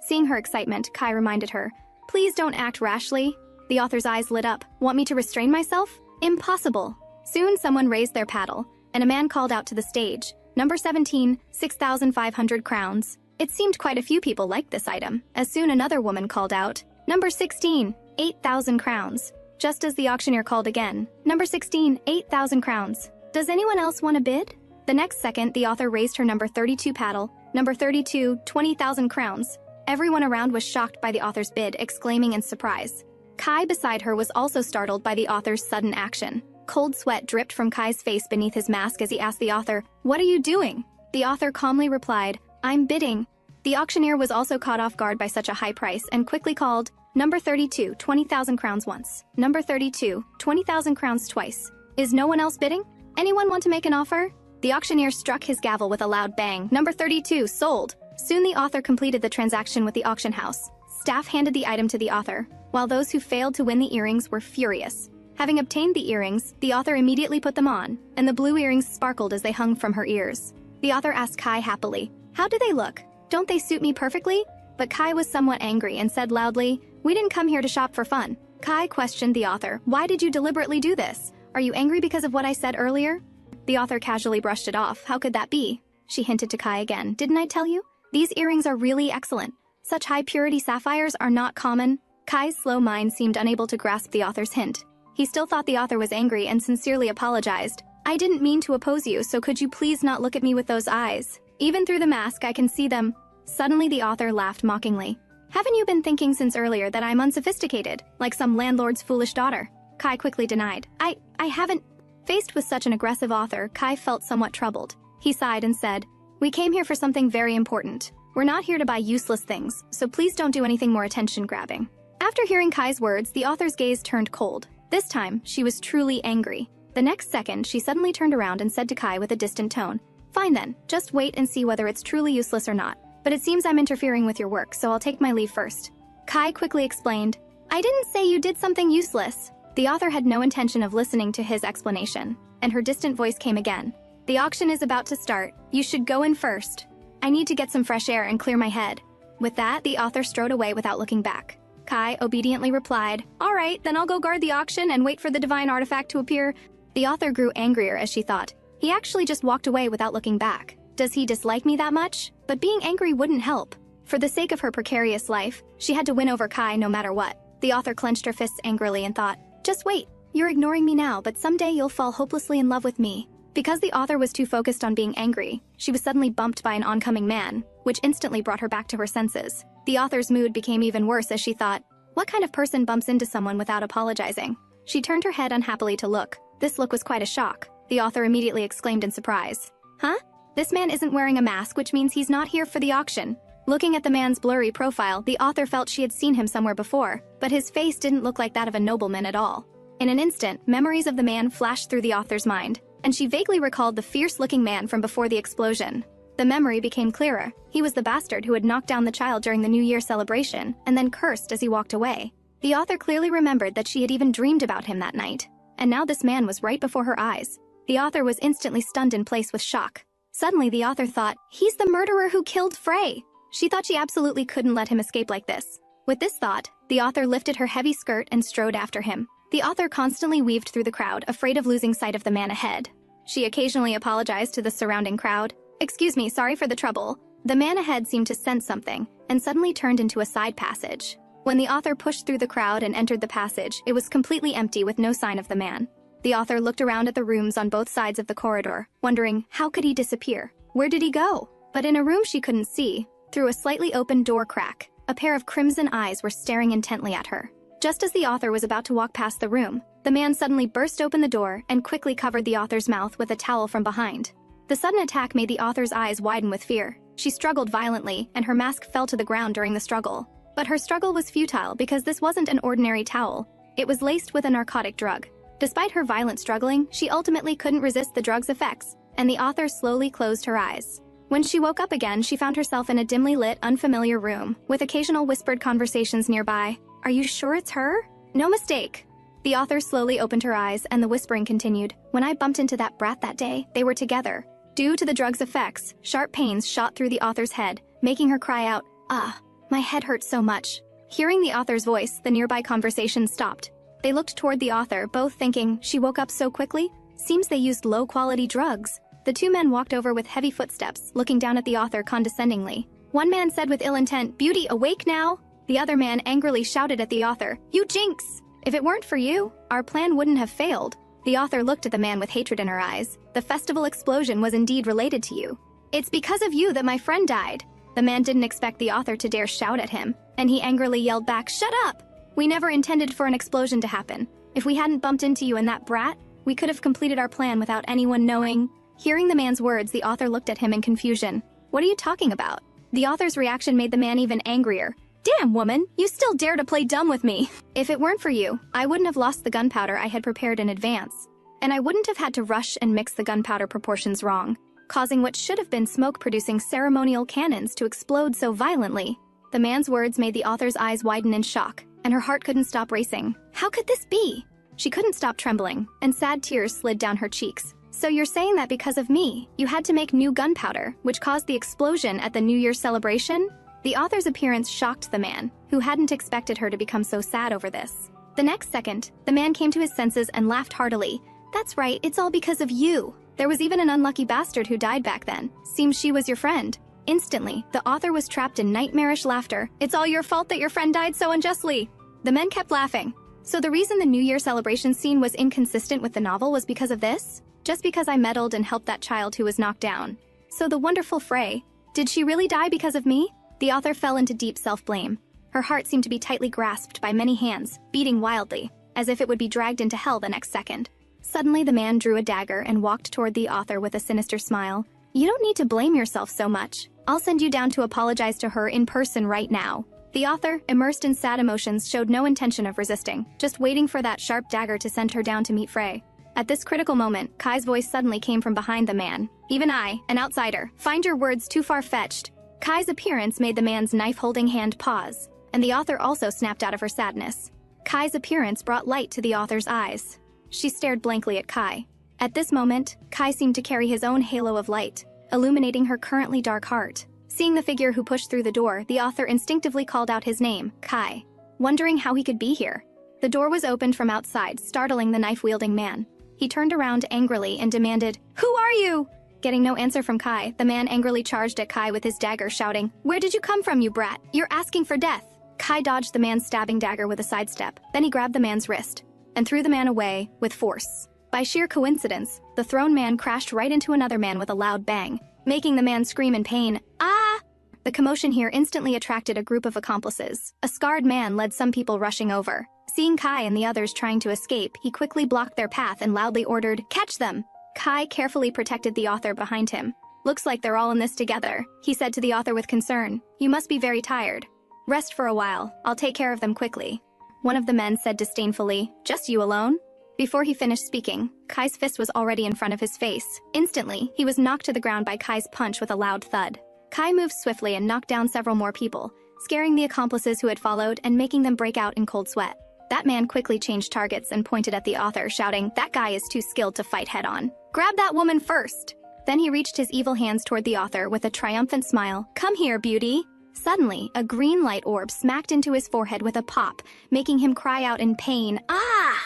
Seeing her excitement, Kai reminded her, "Please don't act rashly." The author's eyes lit up. "Want me to restrain myself? Impossible." Soon someone raised their paddle, and a man called out to the stage, "Number 17, 6,500 crowns." It seemed quite a few people liked this item, as soon another woman called out, "Number 16, 8,000 crowns." Just as the auctioneer called again, "Number 16, 8,000 crowns. Does anyone else want a bid?" The next second, the author raised her number 32 paddle, "Number 32, 20,000 crowns." Everyone around was shocked by the author's bid, exclaiming in surprise. Kai beside her was also startled by the author's sudden action. Cold sweat dripped from Kai's face beneath his mask as he asked the author, "What are you doing?" The author calmly replied, "I'm bidding." The auctioneer was also caught off guard by such a high price and quickly called, "Number 32, 20,000 crowns once. Number 32, 20,000 crowns twice. Is no one else bidding? Anyone want to make an offer?" The auctioneer struck his gavel with a loud bang. "Number 32, sold." Soon the author completed the transaction with the auction house. Staff handed the item to the author, while those who failed to win the earrings were furious. Having obtained the earrings, the author immediately put them on, and the blue earrings sparkled as they hung from her ears. The author asked Kai happily, "How do they look? Don't they suit me perfectly?" But Kai was somewhat angry and said loudly, "We didn't come here to shop for fun." Kai questioned the author, "Why did you deliberately do this? Are you angry because of what I said earlier?" The author casually brushed it off. "How could that be?" She hinted to Kai again. "Didn't I tell you? These earrings are really excellent. Such high-purity sapphires are not common." Kai's slow mind seemed unable to grasp the author's hint. He still thought the author was angry and sincerely apologized. "I didn't mean to oppose you, so could you please not look at me with those eyes? Even through the mask, I can see them." Suddenly the author laughed mockingly. "Haven't you been thinking since earlier that I'm unsophisticated, like some landlord's foolish daughter?" Kai quickly denied. I haven't." Faced with such an aggressive author, Kai felt somewhat troubled. He sighed and said, "We came here for something very important. We're not here to buy useless things, so please don't do anything more attention-grabbing." After hearing Kai's words, the author's gaze turned cold. This time, she was truly angry. The next second, she suddenly turned around and said to Kai with a distant tone, "Fine then, just wait and see whether it's truly useless or not. But it seems I'm interfering with your work, so I'll take my leave first." Kai quickly explained, "I didn't say you did something useless." The author had no intention of listening to his explanation, and her distant voice came again. "The auction is about to start. You should go in first. I need to get some fresh air and clear my head." With that, the author strode away without looking back. Kai obediently replied, "All right, then I'll go guard the auction and wait for the divine artifact to appear." The author grew angrier as she thought, he actually just walked away without looking back. Does he dislike me that much? But being angry wouldn't help. For the sake of her precarious life, she had to win over Kai no matter what. The author clenched her fists angrily and thought, "Just wait. You're ignoring me now, but someday you'll fall hopelessly in love with me." Because the author was too focused on being angry, she was suddenly bumped by an oncoming man, which instantly brought her back to her senses. The author's mood became even worse as she thought, what kind of person bumps into someone without apologizing? She turned her head unhappily to look. This look was quite a shock. The author immediately exclaimed in surprise, "Huh? This man isn't wearing a mask, which means he's not here for the auction." Looking at the man's blurry profile, the author felt she had seen him somewhere before, but his face didn't look like that of a nobleman at all. In an instant, memories of the man flashed through the author's mind, and she vaguely recalled the fierce-looking man from before the explosion. The memory became clearer. He was the bastard who had knocked down the child during the New Year celebration, and then cursed as he walked away. The author clearly remembered that she had even dreamed about him that night, and now this man was right before her eyes. The author was instantly stunned in place with shock. Suddenly, the author thought, he's the murderer who killed Frey. She thought she absolutely couldn't let him escape like this. With this thought, the author lifted her heavy skirt and strode after him. The author constantly weaved through the crowd, afraid of losing sight of the man ahead. She occasionally apologized to the surrounding crowd. "Excuse me, sorry for the trouble." The man ahead seemed to sense something, and suddenly turned into a side passage. When the author pushed through the crowd and entered the passage, it was completely empty with no sign of the man. The author looked around at the rooms on both sides of the corridor, wondering, how could he disappear? Where did he go? But in a room she couldn't see, through a slightly open door crack, a pair of crimson eyes were staring intently at her. Just as the author was about to walk past the room, the man suddenly burst open the door and quickly covered the author's mouth with a towel from behind. The sudden attack made the author's eyes widen with fear. She struggled violently, and her mask fell to the ground during the struggle. But her struggle was futile because this wasn't an ordinary towel. It was laced with a narcotic drug. Despite her violent struggling, she ultimately couldn't resist the drug's effects, and the author slowly closed her eyes. When she woke up again, she found herself in a dimly lit, unfamiliar room, with occasional whispered conversations nearby. "Are you sure it's her?" "No mistake." The author slowly opened her eyes, and the whispering continued. "When I bumped into that brat that day, they were together." Due to the drug's effects, sharp pains shot through the author's head, making her cry out, "Ah, my head hurts so much." Hearing the author's voice, the nearby conversation stopped. They looked toward the author, both thinking, she woke up so quickly? Seems they used low-quality drugs. The two men walked over with heavy footsteps, looking down at the author condescendingly. One man said with ill intent, "Beauty, awake now?" The other man angrily shouted at the author, "You jinx! If it weren't for you, our plan wouldn't have failed." The author looked at the man with hatred in her eyes. "The festival explosion was indeed related to you. It's because of you that my friend died." The man didn't expect the author to dare shout at him, and he angrily yelled back, "Shut up! We never intended for an explosion to happen. If we hadn't bumped into you and that brat, we could have completed our plan without anyone knowing." Hearing the man's words, the author looked at him in confusion. "What are you talking about?" The author's reaction made the man even angrier. "Damn, woman, you still dare to play dumb with me. If it weren't for you, I wouldn't have lost the gunpowder I had prepared in advance. And I wouldn't have had to rush and mix the gunpowder proportions wrong, causing what should have been smoke-producing ceremonial cannons to explode so violently." The man's words made the author's eyes widen in shock, and her heart couldn't stop racing. How could this be? She couldn't stop trembling, and sad tears slid down her cheeks. "So you're saying that because of me, you had to make new gunpowder, which caused the explosion at the New Year's celebration?" The author's appearance shocked the man, who hadn't expected her to become so sad over this. The next second, the man came to his senses and laughed heartily. "That's right, it's all because of you. There was even an unlucky bastard who died back then. Seems she was your friend." Instantly, the author was trapped in nightmarish laughter. "It's all your fault that your friend died so unjustly." The men kept laughing. So the reason the New Year celebration scene was inconsistent with the novel was because of this? Just because I meddled and helped that child who was knocked down. So the wonderful Frey, did she really die because of me? The author fell into deep self-blame. Her heart seemed to be tightly grasped by many hands, beating wildly, as if it would be dragged into hell the next second. Suddenly the man drew a dagger and walked toward the author with a sinister smile. You don't need to blame yourself so much. I'll send you down to apologize to her in person right now. The author, immersed in sad emotions, showed no intention of resisting, just waiting for that sharp dagger to send her down to meet Frey. At this critical moment, Kai's voice suddenly came from behind the man. Even I, an outsider, find your words too far-fetched. Kai's appearance made the man's knife-holding hand pause, and the author also snapped out of her sadness. Kai's appearance brought light to the author's eyes. She stared blankly at Kai. At this moment, Kai seemed to carry his own halo of light, illuminating her currently dark heart. Seeing the figure who pushed through the door, the author instinctively called out his name, Kai, wondering how he could be here. The door was opened from outside, startling the knife-wielding man. He turned around angrily and demanded, "Who are you?" Getting no answer from Kai, the man angrily charged at Kai with his dagger, shouting, "Where did you come from, you brat? You're asking for death." Kai dodged the man's stabbing dagger with a sidestep. Then he grabbed the man's wrist and threw the man away with force. By sheer coincidence, the thrown man crashed right into another man with a loud bang, making the man scream in pain, "Ah!" The commotion here instantly attracted a group of accomplices. A scarred man led some people rushing over. Seeing Kai and the others trying to escape, he quickly blocked their path and loudly ordered, "Catch them!" Kai carefully protected the author behind him. "Looks like they're all in this together," he said to the author with concern. "You must be very tired. Rest for a while. I'll take care of them quickly." One of the men said disdainfully, "Just you alone?" Before he finished speaking, Kai's fist was already in front of his face. Instantly, he was knocked to the ground by Kai's punch with a loud thud. Kai moved swiftly and knocked down several more people, scaring the accomplices who had followed and making them break out in cold sweat. That man quickly changed targets and pointed at the author, shouting, "That guy is too skilled to fight head-on. Grab that woman first!" Then he reached his evil hands toward the author with a triumphant smile. "Come here, beauty!" Suddenly, a green light orb smacked into his forehead with a pop, making him cry out in pain, "Ah!"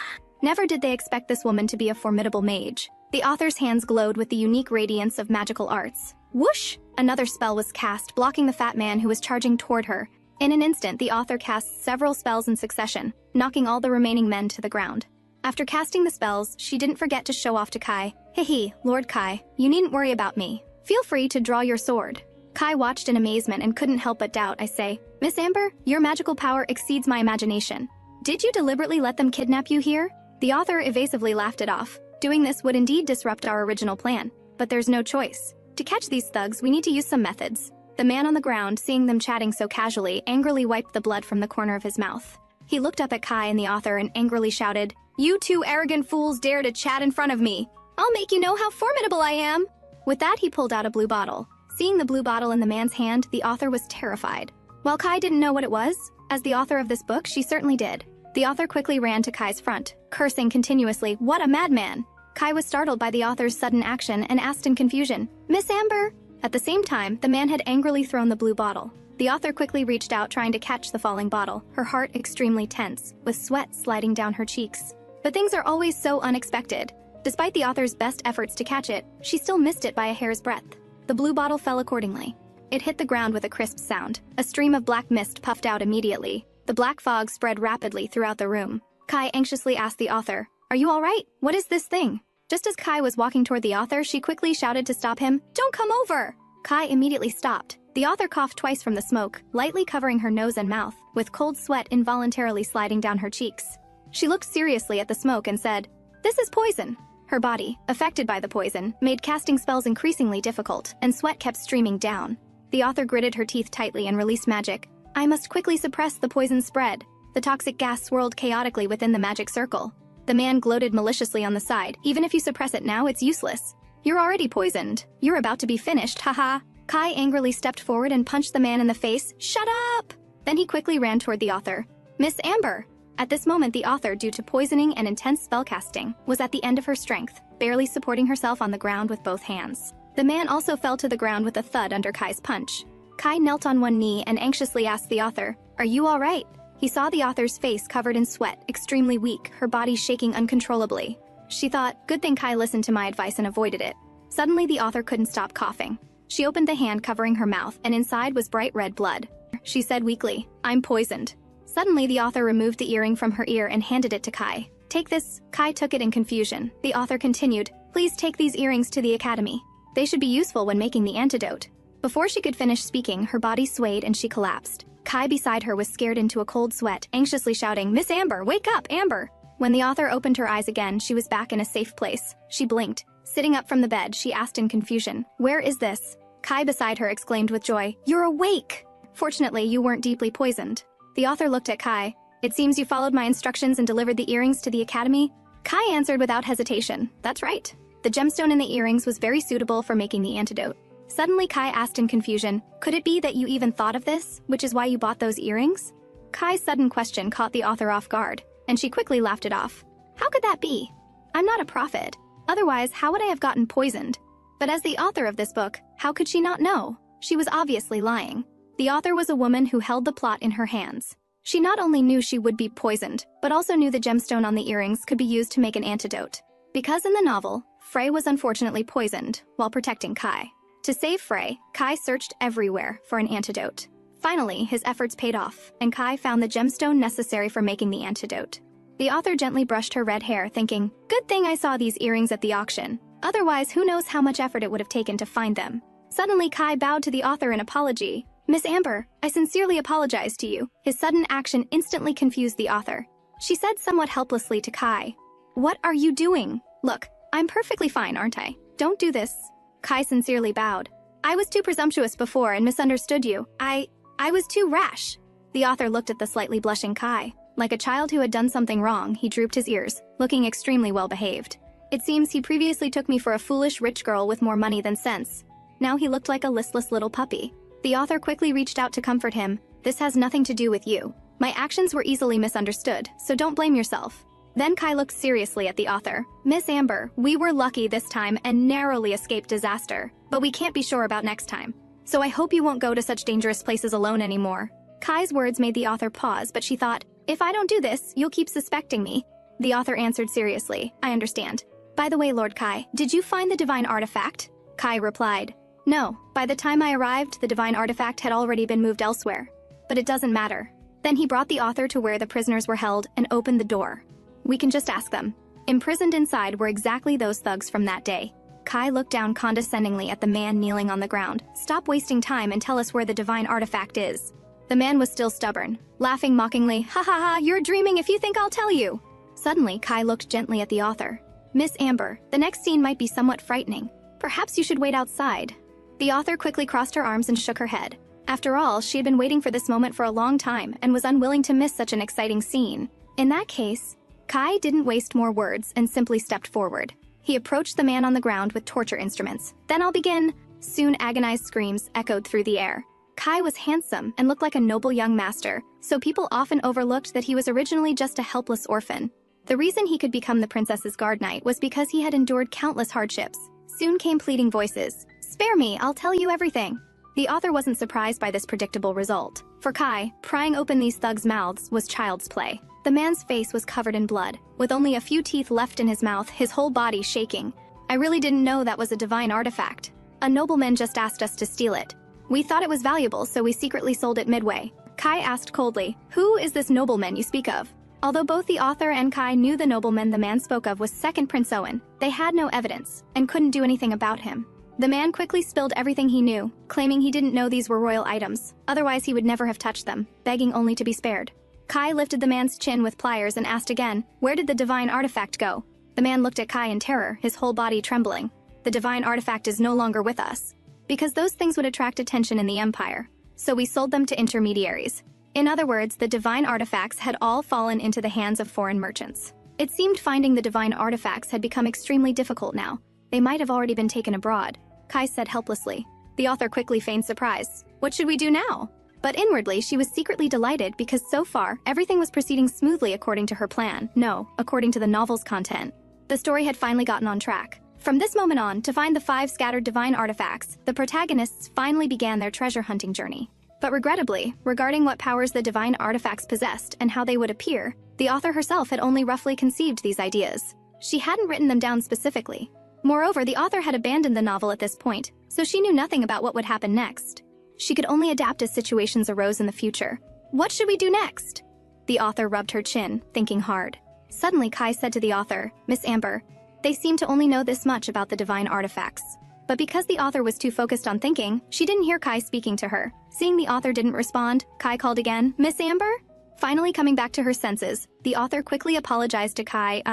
Never did they expect this woman to be a formidable mage. The author's hands glowed with the unique radiance of magical arts. Whoosh! Another spell was cast, blocking the fat man who was charging toward her. In an instant, the author cast several spells in succession, knocking all the remaining men to the ground. After casting the spells, she didn't forget to show off to Kai. "Hee, Lord Kai, you needn't worry about me. Feel free to draw your sword." Kai watched in amazement and couldn't help but doubt. "I say, Miss Amber, your magical power exceeds my imagination. Did you deliberately let them kidnap you here?" The author evasively laughed it off. Doing this would indeed disrupt our original plan, but there's no choice. To catch these thugs, we need to use some methods. The man on the ground, seeing them chatting so casually, angrily wiped the blood from the corner of his mouth. He looked up at Kai and the author and angrily shouted, "You two arrogant fools dare to chat in front of me! I'll make you know how formidable I am!" With that, he pulled out a blue bottle. Seeing the blue bottle in the man's hand, the author was terrified. While Kai didn't know what it was, as the author of this book, she certainly did. The author quickly ran to Kai's front, cursing continuously, "What a madman!" Kai was startled by the author's sudden action and asked in confusion, "Miss Amber?" At the same time, the man had angrily thrown the blue bottle. The author quickly reached out trying to catch the falling bottle, her heart extremely tense, with sweat sliding down her cheeks. But things are always so unexpected. Despite the author's best efforts to catch it, she still missed it by a hair's breadth. The blue bottle fell accordingly. It hit the ground with a crisp sound. A stream of black mist puffed out immediately. The black fog spread rapidly throughout the room. Kai anxiously asked the author, "Are you all right? What is this thing?" Just as Kai was walking toward the author, she quickly shouted to stop him, "Don't come over!" Kai immediately stopped. The author coughed twice from the smoke, lightly covering her nose and mouth, with cold sweat involuntarily sliding down her cheeks. She looked seriously at the smoke and said, "This is poison." Her body, affected by the poison, made casting spells increasingly difficult, and sweat kept streaming down. The author gritted her teeth tightly and released magic. "I must quickly suppress the poison spread." The toxic gas swirled chaotically within the magic circle. The man gloated maliciously on the side. "Even if you suppress it now, it's useless. You're already poisoned. You're about to be finished, haha." Kai angrily stepped forward and punched the man in the face. "Shut up!" Then he quickly ran toward the author. "Miss Amber!" At this moment, the author, due to poisoning and intense spellcasting, was at the end of her strength, barely supporting herself on the ground with both hands. The man also fell to the ground with a thud under Kai's punch. Kai knelt on one knee and anxiously asked the author, "Are you all right?" He saw the author's face covered in sweat, extremely weak, her body shaking uncontrollably. She thought, good thing Kai listened to my advice and avoided it. Suddenly, the author couldn't stop coughing. She opened the hand covering her mouth, and inside was bright red blood. She said weakly, "I'm poisoned." Suddenly, the author removed the earring from her ear and handed it to Kai. "Take this." Kai took it in confusion. The author continued, "Please take these earrings to the academy. They should be useful when making the antidote." Before she could finish speaking, her body swayed and she collapsed. Kai beside her was scared into a cold sweat, anxiously shouting, "Miss Amber, wake up, Amber!" When the author opened her eyes again, she was back in a safe place. She blinked, Sitting up from the bed, she asked in confusion, "Where is this?" Kai beside her exclaimed with joy, "You're awake! Fortunately, you weren't deeply poisoned." The author looked at Kai. "It seems you followed my instructions and delivered the earrings to the academy?" Kai answered without hesitation, "That's right." The gemstone in the earrings was very suitable for making the antidote. Suddenly, Kai asked in confusion, "Could it be that you even thought of this, which is why you bought those earrings?" Kai's sudden question caught the author off guard, and she quickly laughed it off. "How could that be? I'm not a prophet. Otherwise, how would I have gotten poisoned?" But as the author of this book, how could she not know? She was obviously lying. The author was a woman who held the plot in her hands. She not only knew she would be poisoned, but also knew the gemstone on the earrings could be used to make an antidote. Because in the novel, Frey was unfortunately poisoned while protecting Kai. To save Frey, Kai searched everywhere for an antidote. Finally, his efforts paid off, and Kai found the gemstone necessary for making the antidote. The author gently brushed her red hair, thinking, "Good thing I saw these earrings at the auction. Otherwise, who knows how much effort it would have taken to find them." Suddenly, Kai bowed to the author in apology. "Miss Amber, I sincerely apologize to you." His sudden action instantly confused the author. She said somewhat helplessly to Kai, "What are you doing? Look, I'm perfectly fine, aren't I? Don't do this." Kai sincerely bowed. "I was too presumptuous before and misunderstood you. I was too rash." The author looked at the slightly blushing Kai. Like a child who had done something wrong, he drooped his ears, looking extremely well-behaved. "It seems he previously took me for a foolish rich girl with more money than sense. Now he looked like a listless little puppy." The author quickly reached out to comfort him. "This has nothing to do with you. My actions were easily misunderstood, so don't blame yourself." Then Kai looked seriously at the author. "Miss Amber, we were lucky this time and narrowly escaped disaster, but we can't be sure about next time. So I hope you won't go to such dangerous places alone anymore." Kai's words made the author pause, but she thought, "If I don't do this, you'll keep suspecting me." The author answered seriously, "I understand. By the way, Lord Kai, did you find the divine artifact?" Kai replied, "No, by the time I arrived, the divine artifact had already been moved elsewhere. But it doesn't matter." Then he brought the author to where the prisoners were held and opened the door. "We can just ask them." Imprisoned inside were exactly those thugs from that day. Kai looked down condescendingly at the man kneeling on the ground. "Stop wasting time and tell us where the divine artifact is." The man was still stubborn, laughing mockingly, "Ha ha ha, you're dreaming if you think I'll tell you." Suddenly, Kai looked gently at the author. "Miss Amber, the next scene might be somewhat frightening. Perhaps you should wait outside." The author quickly crossed her arms and shook her head. After all, she had been waiting for this moment for a long time and was unwilling to miss such an exciting scene. In that case, Kai didn't waste more words and simply stepped forward. He approached the man on the ground with torture instruments. "Then I'll begin." Soon agonized screams echoed through the air. Kai was handsome and looked like a noble young master, so people often overlooked that he was originally just a helpless orphan. The reason he could become the princess's guard knight was because he had endured countless hardships. Soon came pleading voices. "Spare me, I'll tell you everything." The author wasn't surprised by this predictable result. For Kai, prying open these thugs' mouths was child's play. The man's face was covered in blood, with only a few teeth left in his mouth, his whole body shaking. "I really didn't know that was a divine artifact. A nobleman just asked us to steal it. We thought it was valuable, so we secretly sold it midway." Kai asked coldly, "Who is this nobleman you speak of?" Although both the author and Kai knew the nobleman the man spoke of was second Prince Owen, they had no evidence and couldn't do anything about him. The man quickly spilled everything he knew, claiming he didn't know these were royal items, otherwise he would never have touched them, begging only to be spared. Kai lifted the man's chin with pliers and asked again, "Where did the divine artifact go?" The man looked at Kai in terror, his whole body trembling. "The divine artifact is no longer with us. Because those things would attract attention in the Empire. So we sold them to intermediaries." In other words, the divine artifacts had all fallen into the hands of foreign merchants. It seemed finding the divine artifacts had become extremely difficult now. They might have already been taken abroad. Kai said helplessly. The author quickly feigned surprise. "What should we do now?" But inwardly, she was secretly delighted because so far, everything was proceeding smoothly according to her plan. No, according to the novel's content. The story had finally gotten on track. From this moment on, to find the 5 scattered divine artifacts, the protagonists finally began their treasure hunting journey. But regrettably, regarding what powers the divine artifacts possessed and how they would appear, the author herself had only roughly conceived these ideas. She hadn't written them down specifically. Moreover, the author had abandoned the novel at this point, so she knew nothing about what would happen next. She could only adapt as situations arose in the future. "What should we do next?" The author rubbed her chin, thinking hard. Suddenly, Kai said to the author, "Miss Amber, they seem to only know this much about the divine artifacts." But because the author was too focused on thinking, she didn't hear Kai speaking to her. Seeing the author didn't respond, Kai called again, "Miss Amber?" Finally coming back to her senses, the author quickly apologized to Kai,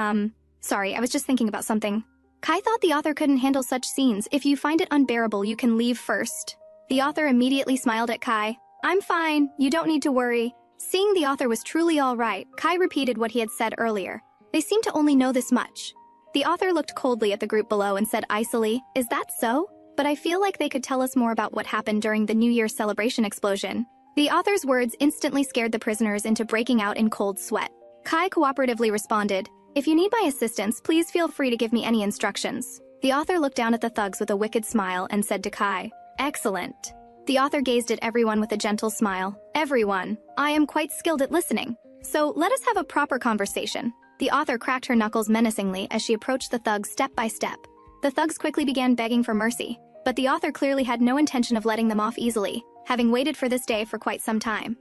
Sorry, I was just thinking about something." Kai thought the author couldn't handle such scenes. If you find it unbearable, you can leave first. The author immediately smiled at Kai. I'm fine, you don't need to worry. Seeing the author was truly all right, Kai repeated what he had said earlier. They seem to only know this much. The author looked coldly at the group below and said icily, is that so? But I feel like they could tell us more about what happened during the New Year's celebration explosion. The author's words instantly scared the prisoners into breaking out in cold sweat. Kai cooperatively responded, if you need my assistance, please feel free to give me any instructions. The author looked down at the thugs with a wicked smile and said to Kai, excellent. The author gazed at everyone with a gentle smile. Everyone, I am quite skilled at listening. So let us have a proper conversation. The author cracked her knuckles menacingly as she approached the thugs step by step. The thugs quickly began begging for mercy, but the author clearly had no intention of letting them off easily, having waited for this day for quite some time.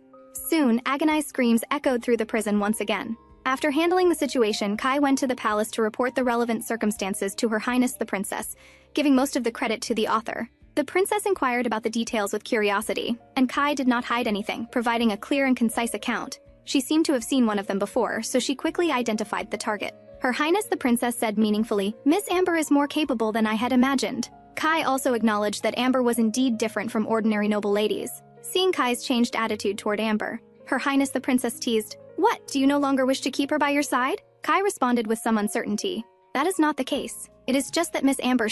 Soon, agonized screams echoed through the prison once again. After handling the situation, Kai went to the palace to report the relevant circumstances to Her Highness the Princess, giving most of the credit to the author. The princess inquired about the details with curiosity, and Kai did not hide anything, providing a clear and concise account. She seemed to have seen one of them before, so she quickly identified the target. Her Highness the Princess said meaningfully, Miss Amber is more capable than I had imagined. Kai also acknowledged that Amber was indeed different from ordinary noble ladies. Seeing Kai's changed attitude toward Amber, Her Highness the Princess teased, what, do you no longer wish to keep her by your side? Kai responded with some uncertainty. That is not the case. It is just that Miss Amber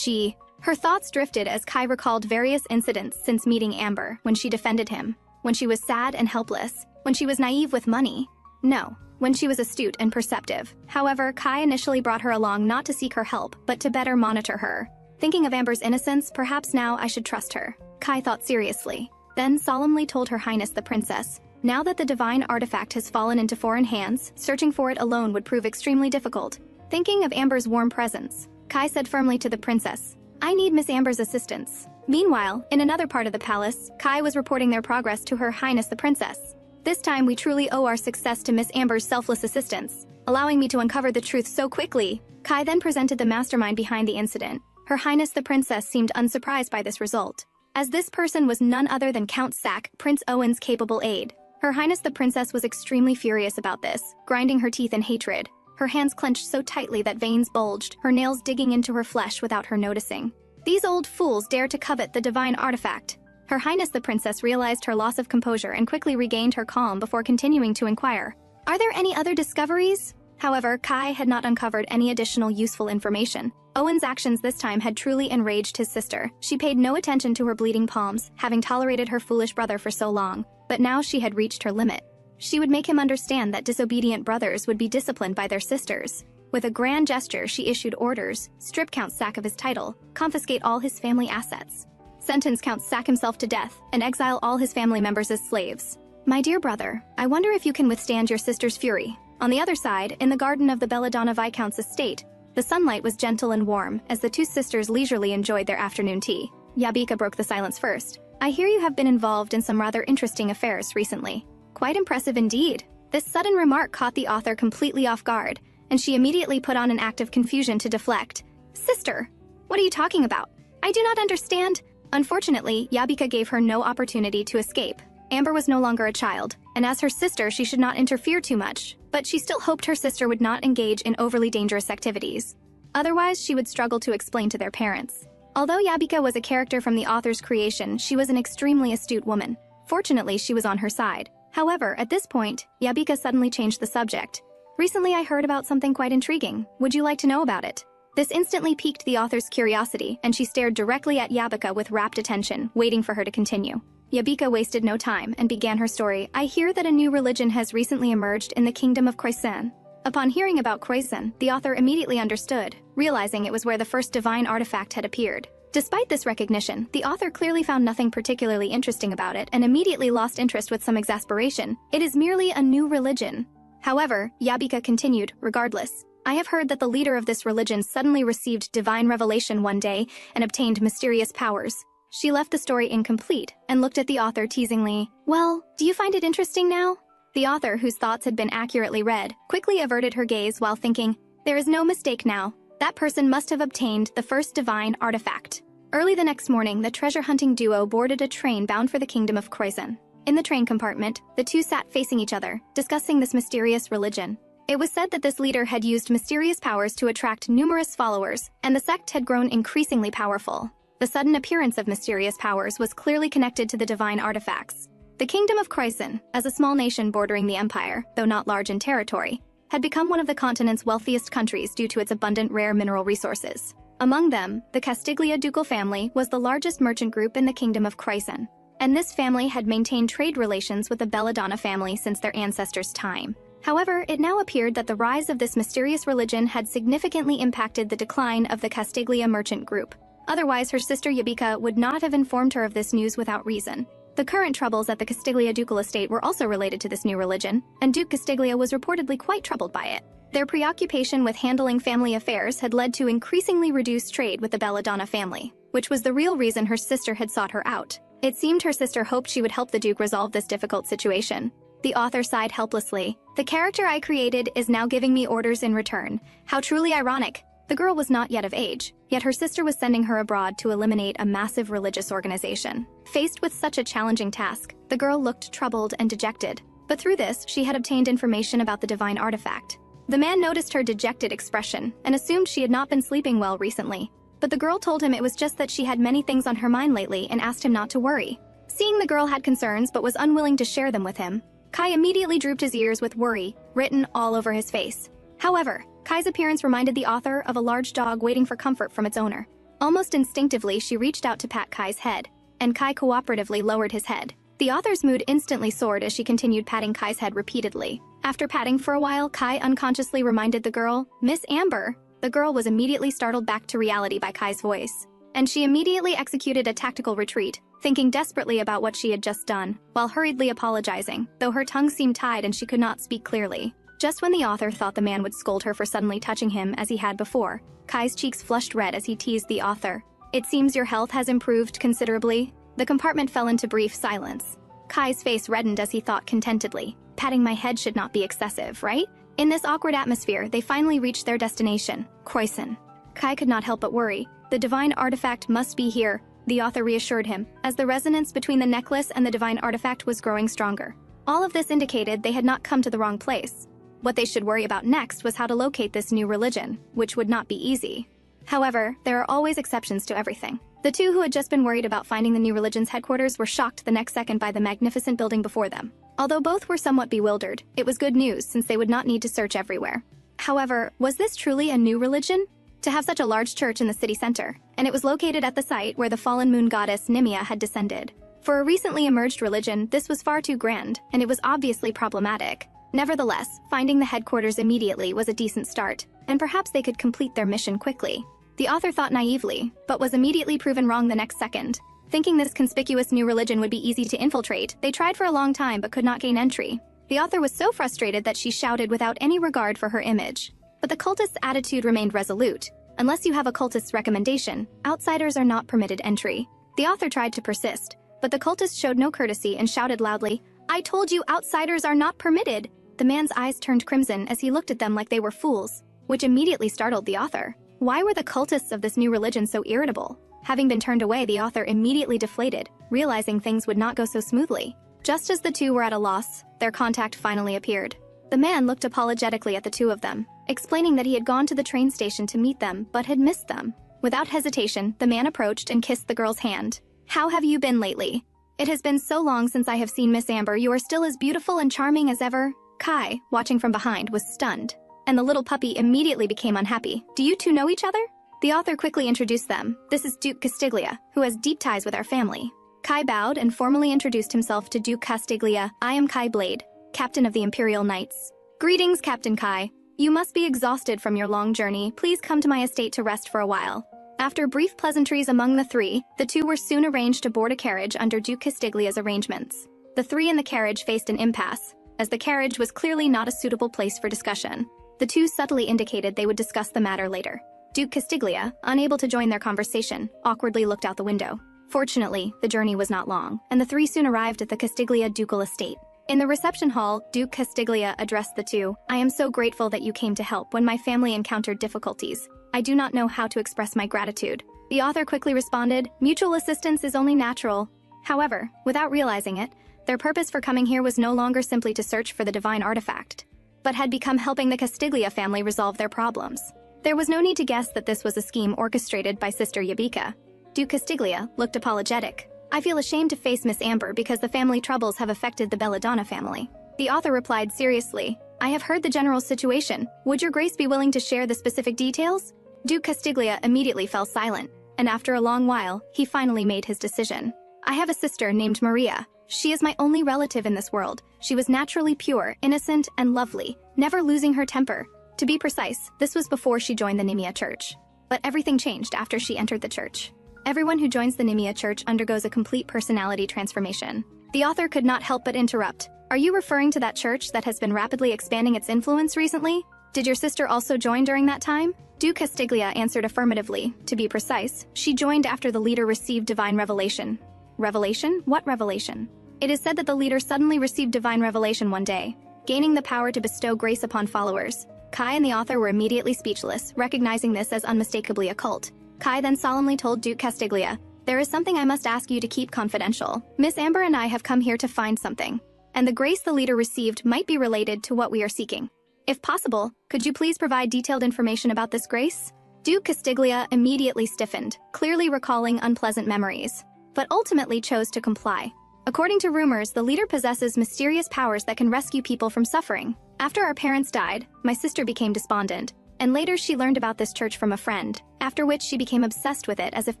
Her thoughts drifted as Kai recalled various incidents since meeting Amber, when she defended him, when she was sad and helpless, when she was naive with money. No, when she was astute and perceptive. However, Kai initially brought her along not to seek her help, but to better monitor her. Thinking of Amber's innocence, perhaps now I should trust her. Kai thought seriously, then solemnly told Her Highness the Princess, now that the divine artifact has fallen into foreign hands, searching for it alone would prove extremely difficult. Thinking of Amber's warm presence, Kai said firmly to the princess, I need Miss Amber's assistance. Meanwhile, in another part of the palace, Kai was reporting their progress to Her Highness the Princess. This time we truly owe our success to Miss Amber's selfless assistance, allowing me to uncover the truth so quickly. Kai then presented the mastermind behind the incident. Her Highness the Princess seemed unsurprised by this result, as this person was none other than Count Sack, Prince Owen's capable aide. Her Highness the Princess was extremely furious about this, grinding her teeth in hatred. Her hands clenched so tightly that veins bulged, her nails digging into her flesh without her noticing. These old fools dare to covet the divine artifact. Her Highness the Princess realized her loss of composure and quickly regained her calm before continuing to inquire, are there any other discoveries? However, Kai had not uncovered any additional useful information. Owen's actions this time had truly enraged his sister. She paid no attention to her bleeding palms, having tolerated her foolish brother for so long, but now she had reached her limit. She would make him understand that disobedient brothers would be disciplined by their sisters. With a grand gesture, she issued orders, strip Count Sack of his title, confiscate all his family assets, sentence Count Sack himself to death, and exile all his family members as slaves. My dear brother, I wonder if you can withstand your sister's fury. On the other side, in the garden of the Belladonna Viscount's estate, the sunlight was gentle and warm as the two sisters leisurely enjoyed their afternoon tea. Yabika broke the silence first. I hear you have been involved in some rather interesting affairs recently. Quite impressive indeed. This sudden remark caught the author completely off guard, and she immediately put on an act of confusion to deflect. Sister, what are you talking about? I do not understand. Unfortunately, Yabika gave her no opportunity to escape. Amber was no longer a child, and as her sister she should not interfere too much, but she still hoped her sister would not engage in overly dangerous activities. Otherwise, she would struggle to explain to their parents. Although Yabika was a character from the author's creation, she was an extremely astute woman. Fortunately, she was on her side. However, at this point, Yabika suddenly changed the subject. Recently I heard about something quite intriguing. Would you like to know about it? This instantly piqued the author's curiosity, and she stared directly at Yabika with rapt attention, waiting for her to continue. Yabika wasted no time and began her story. I hear that a new religion has recently emerged in the kingdom of Croissant. Upon hearing about Croissant, the author immediately understood, realizing it was where the first divine artifact had appeared. Despite this recognition, the author clearly found nothing particularly interesting about it and immediately lost interest with some exasperation. It is merely a new religion. However, Yabika continued, regardless, I have heard that the leader of this religion suddenly received divine revelation one day and obtained mysterious powers. She left the story incomplete and looked at the author teasingly. Well, do you find it interesting now? The author, whose thoughts had been accurately read, quickly averted her gaze while thinking, there is no mistake now. That person must have obtained the first divine artifact. Early the next morning, the treasure-hunting duo boarded a train bound for the kingdom of Croissant. In the train compartment, the two sat facing each other, discussing this mysterious religion. It was said that this leader had used mysterious powers to attract numerous followers, and the sect had grown increasingly powerful. The sudden appearance of mysterious powers was clearly connected to the divine artifacts. The Kingdom of Croissant, as a small nation bordering the empire, though not large in territory, had become one of the continent's wealthiest countries due to its abundant rare mineral resources. Among them, the Castiglia ducal family was the largest merchant group in the Kingdom of Croissant, and this family had maintained trade relations with the Belladonna family since their ancestors' time. However, it now appeared that the rise of this mysterious religion had significantly impacted the decline of the Castiglia merchant group. Otherwise, her sister Yabika would not have informed her of this news without reason. The current troubles at the Castiglia ducal estate were also related to this new religion, and Duke Castiglia was reportedly quite troubled by it. Their preoccupation with handling family affairs had led to increasingly reduced trade with the Belladonna family, which was the real reason her sister had sought her out. It seemed her sister hoped she would help the Duke resolve this difficult situation. The author sighed helplessly. The character I created is now giving me orders in return. How truly ironic. The girl was not yet of age, yet her sister was sending her abroad to eliminate a massive religious organization. Faced with such a challenging task, the girl looked troubled and dejected. But through this, she had obtained information about the divine artifact. The man noticed her dejected expression and assumed she had not been sleeping well recently. But the girl told him it was just that she had many things on her mind lately and asked him not to worry. Seeing the girl had concerns but was unwilling to share them with him, Kai immediately drooped his ears with worry written all over his face. However, Kai's appearance reminded the author of a large dog waiting for comfort from its owner. Almost instinctively, she reached out to pat Kai's head, and Kai cooperatively lowered his head. The author's mood instantly soared as she continued patting Kai's head repeatedly. After patting for a while, Kai unconsciously reminded the girl, "Miss Amber." The girl was immediately startled back to reality by Kai's voice, and she immediately executed a tactical retreat, thinking desperately about what she had just done, while hurriedly apologizing, though her tongue seemed tied and she could not speak clearly. Just when the author thought the man would scold her for suddenly touching him as he had before, Kai's cheeks flushed red as he teased the author. "It seems your health has improved considerably." The compartment fell into brief silence. Kai's face reddened as he thought contentedly. Patting my head should not be excessive, right? In this awkward atmosphere, they finally reached their destination, Croissant. Kai could not help but worry. The divine artifact must be here, the author reassured him, as the resonance between the necklace and the divine artifact was growing stronger. All of this indicated they had not come to the wrong place. What they should worry about next was how to locate this new religion, which would not be easy. However, there are always exceptions to everything. The two who had just been worried about finding the new religion's headquarters were shocked the next second by the magnificent building before them. Although both were somewhat bewildered, it was good news since they would not need to search everywhere. However, was this truly a new religion? To have such a large church in the city center, and it was located at the site where the fallen moon goddess Nimia had descended. For a recently emerged religion, this was far too grand, and it was obviously problematic. Nevertheless, finding the headquarters immediately was a decent start, and perhaps they could complete their mission quickly. The author thought naively, but was immediately proven wrong the next second. Thinking this conspicuous new religion would be easy to infiltrate, they tried for a long time but could not gain entry. The author was so frustrated that she shouted without any regard for her image. But the cultist's attitude remained resolute. Unless you have a cultist's recommendation, outsiders are not permitted entry. The author tried to persist, but the cultist showed no courtesy and shouted loudly, "I told you outsiders are not permitted!" The man's eyes turned crimson as he looked at them like they were fools, which immediately startled the author. Why were the cultists of this new religion so irritable? Having been turned away, the author immediately deflated, realizing things would not go so smoothly. Just as the two were at a loss, their contact finally appeared. The man looked apologetically at the two of them, explaining that he had gone to the train station to meet them but had missed them. Without hesitation, the man approached and kissed the girl's hand. "How have you been lately? It has been so long since I have seen Miss Amber. You are still as beautiful and charming as ever." Kai, watching from behind, was stunned, and the little puppy immediately became unhappy. "Do you two know each other?" The author quickly introduced them. "This is Duke Castiglia, who has deep ties with our family." Kai bowed and formally introduced himself to Duke Castiglia. "I am Kai Blade, Captain of the Imperial Knights." "Greetings, Captain Kai. You must be exhausted from your long journey. Please come to my estate to rest for a while." After brief pleasantries among the three, the two were soon arranged to board a carriage under Duke Castiglia's arrangements. The three in the carriage faced an impasse, as the carriage was clearly not a suitable place for discussion. The two subtly indicated they would discuss the matter later. Duke Castiglia, unable to join their conversation, awkwardly looked out the window. Fortunately, the journey was not long, and the three soon arrived at the Castiglia ducal estate. In the reception hall, Duke Castiglia addressed the two. "I am so grateful that you came to help when my family encountered difficulties. I do not know how to express my gratitude." The author quickly responded, "Mutual assistance is only natural." However, without realizing it, their purpose for coming here was no longer simply to search for the divine artifact. but had become helping the Castiglia family resolve their problems. There was no need to guess that this was a scheme orchestrated by Sister Yabika. Duke Castiglia looked apologetic. "I feel ashamed to face Miss Amber because the family troubles have affected the Belladonna family." The author replied seriously, "I have heard the general situation. Would your grace be willing to share the specific details?" Duke Castiglia immediately fell silent, and after a long while, he finally made his decision. "I have a sister named Maria. She is my only relative in this world. She was naturally pure, innocent, and lovely, never losing her temper. To be precise, this was before she joined the Nimia Church. But everything changed after she entered the church. Everyone who joins the Nimia Church undergoes a complete personality transformation." The author could not help but interrupt. "Are you referring to that church that has been rapidly expanding its influence recently? Did your sister also join during that time?" Duke Castiglia answered affirmatively. To be precise, she joined after the leader received divine revelation. Revelation? What revelation? It is said that the leader suddenly received divine revelation one day, gaining the power to bestow grace upon followers. Kai and the author were immediately speechless, recognizing this as unmistakably occult. Kai then solemnly told Duke Castiglia, "There is something I must ask you to keep confidential. Miss Amber and I have come here to find something, and the grace the leader received might be related to what we are seeking. If possible, could you please provide detailed information about this grace?" Duke Castiglia immediately stiffened, clearly recalling unpleasant memories, but ultimately chose to comply. "According to rumors, the leader possesses mysterious powers that can rescue people from suffering. After our parents died, my sister became despondent, and later she learned about this church from a friend, after which she became obsessed with it as if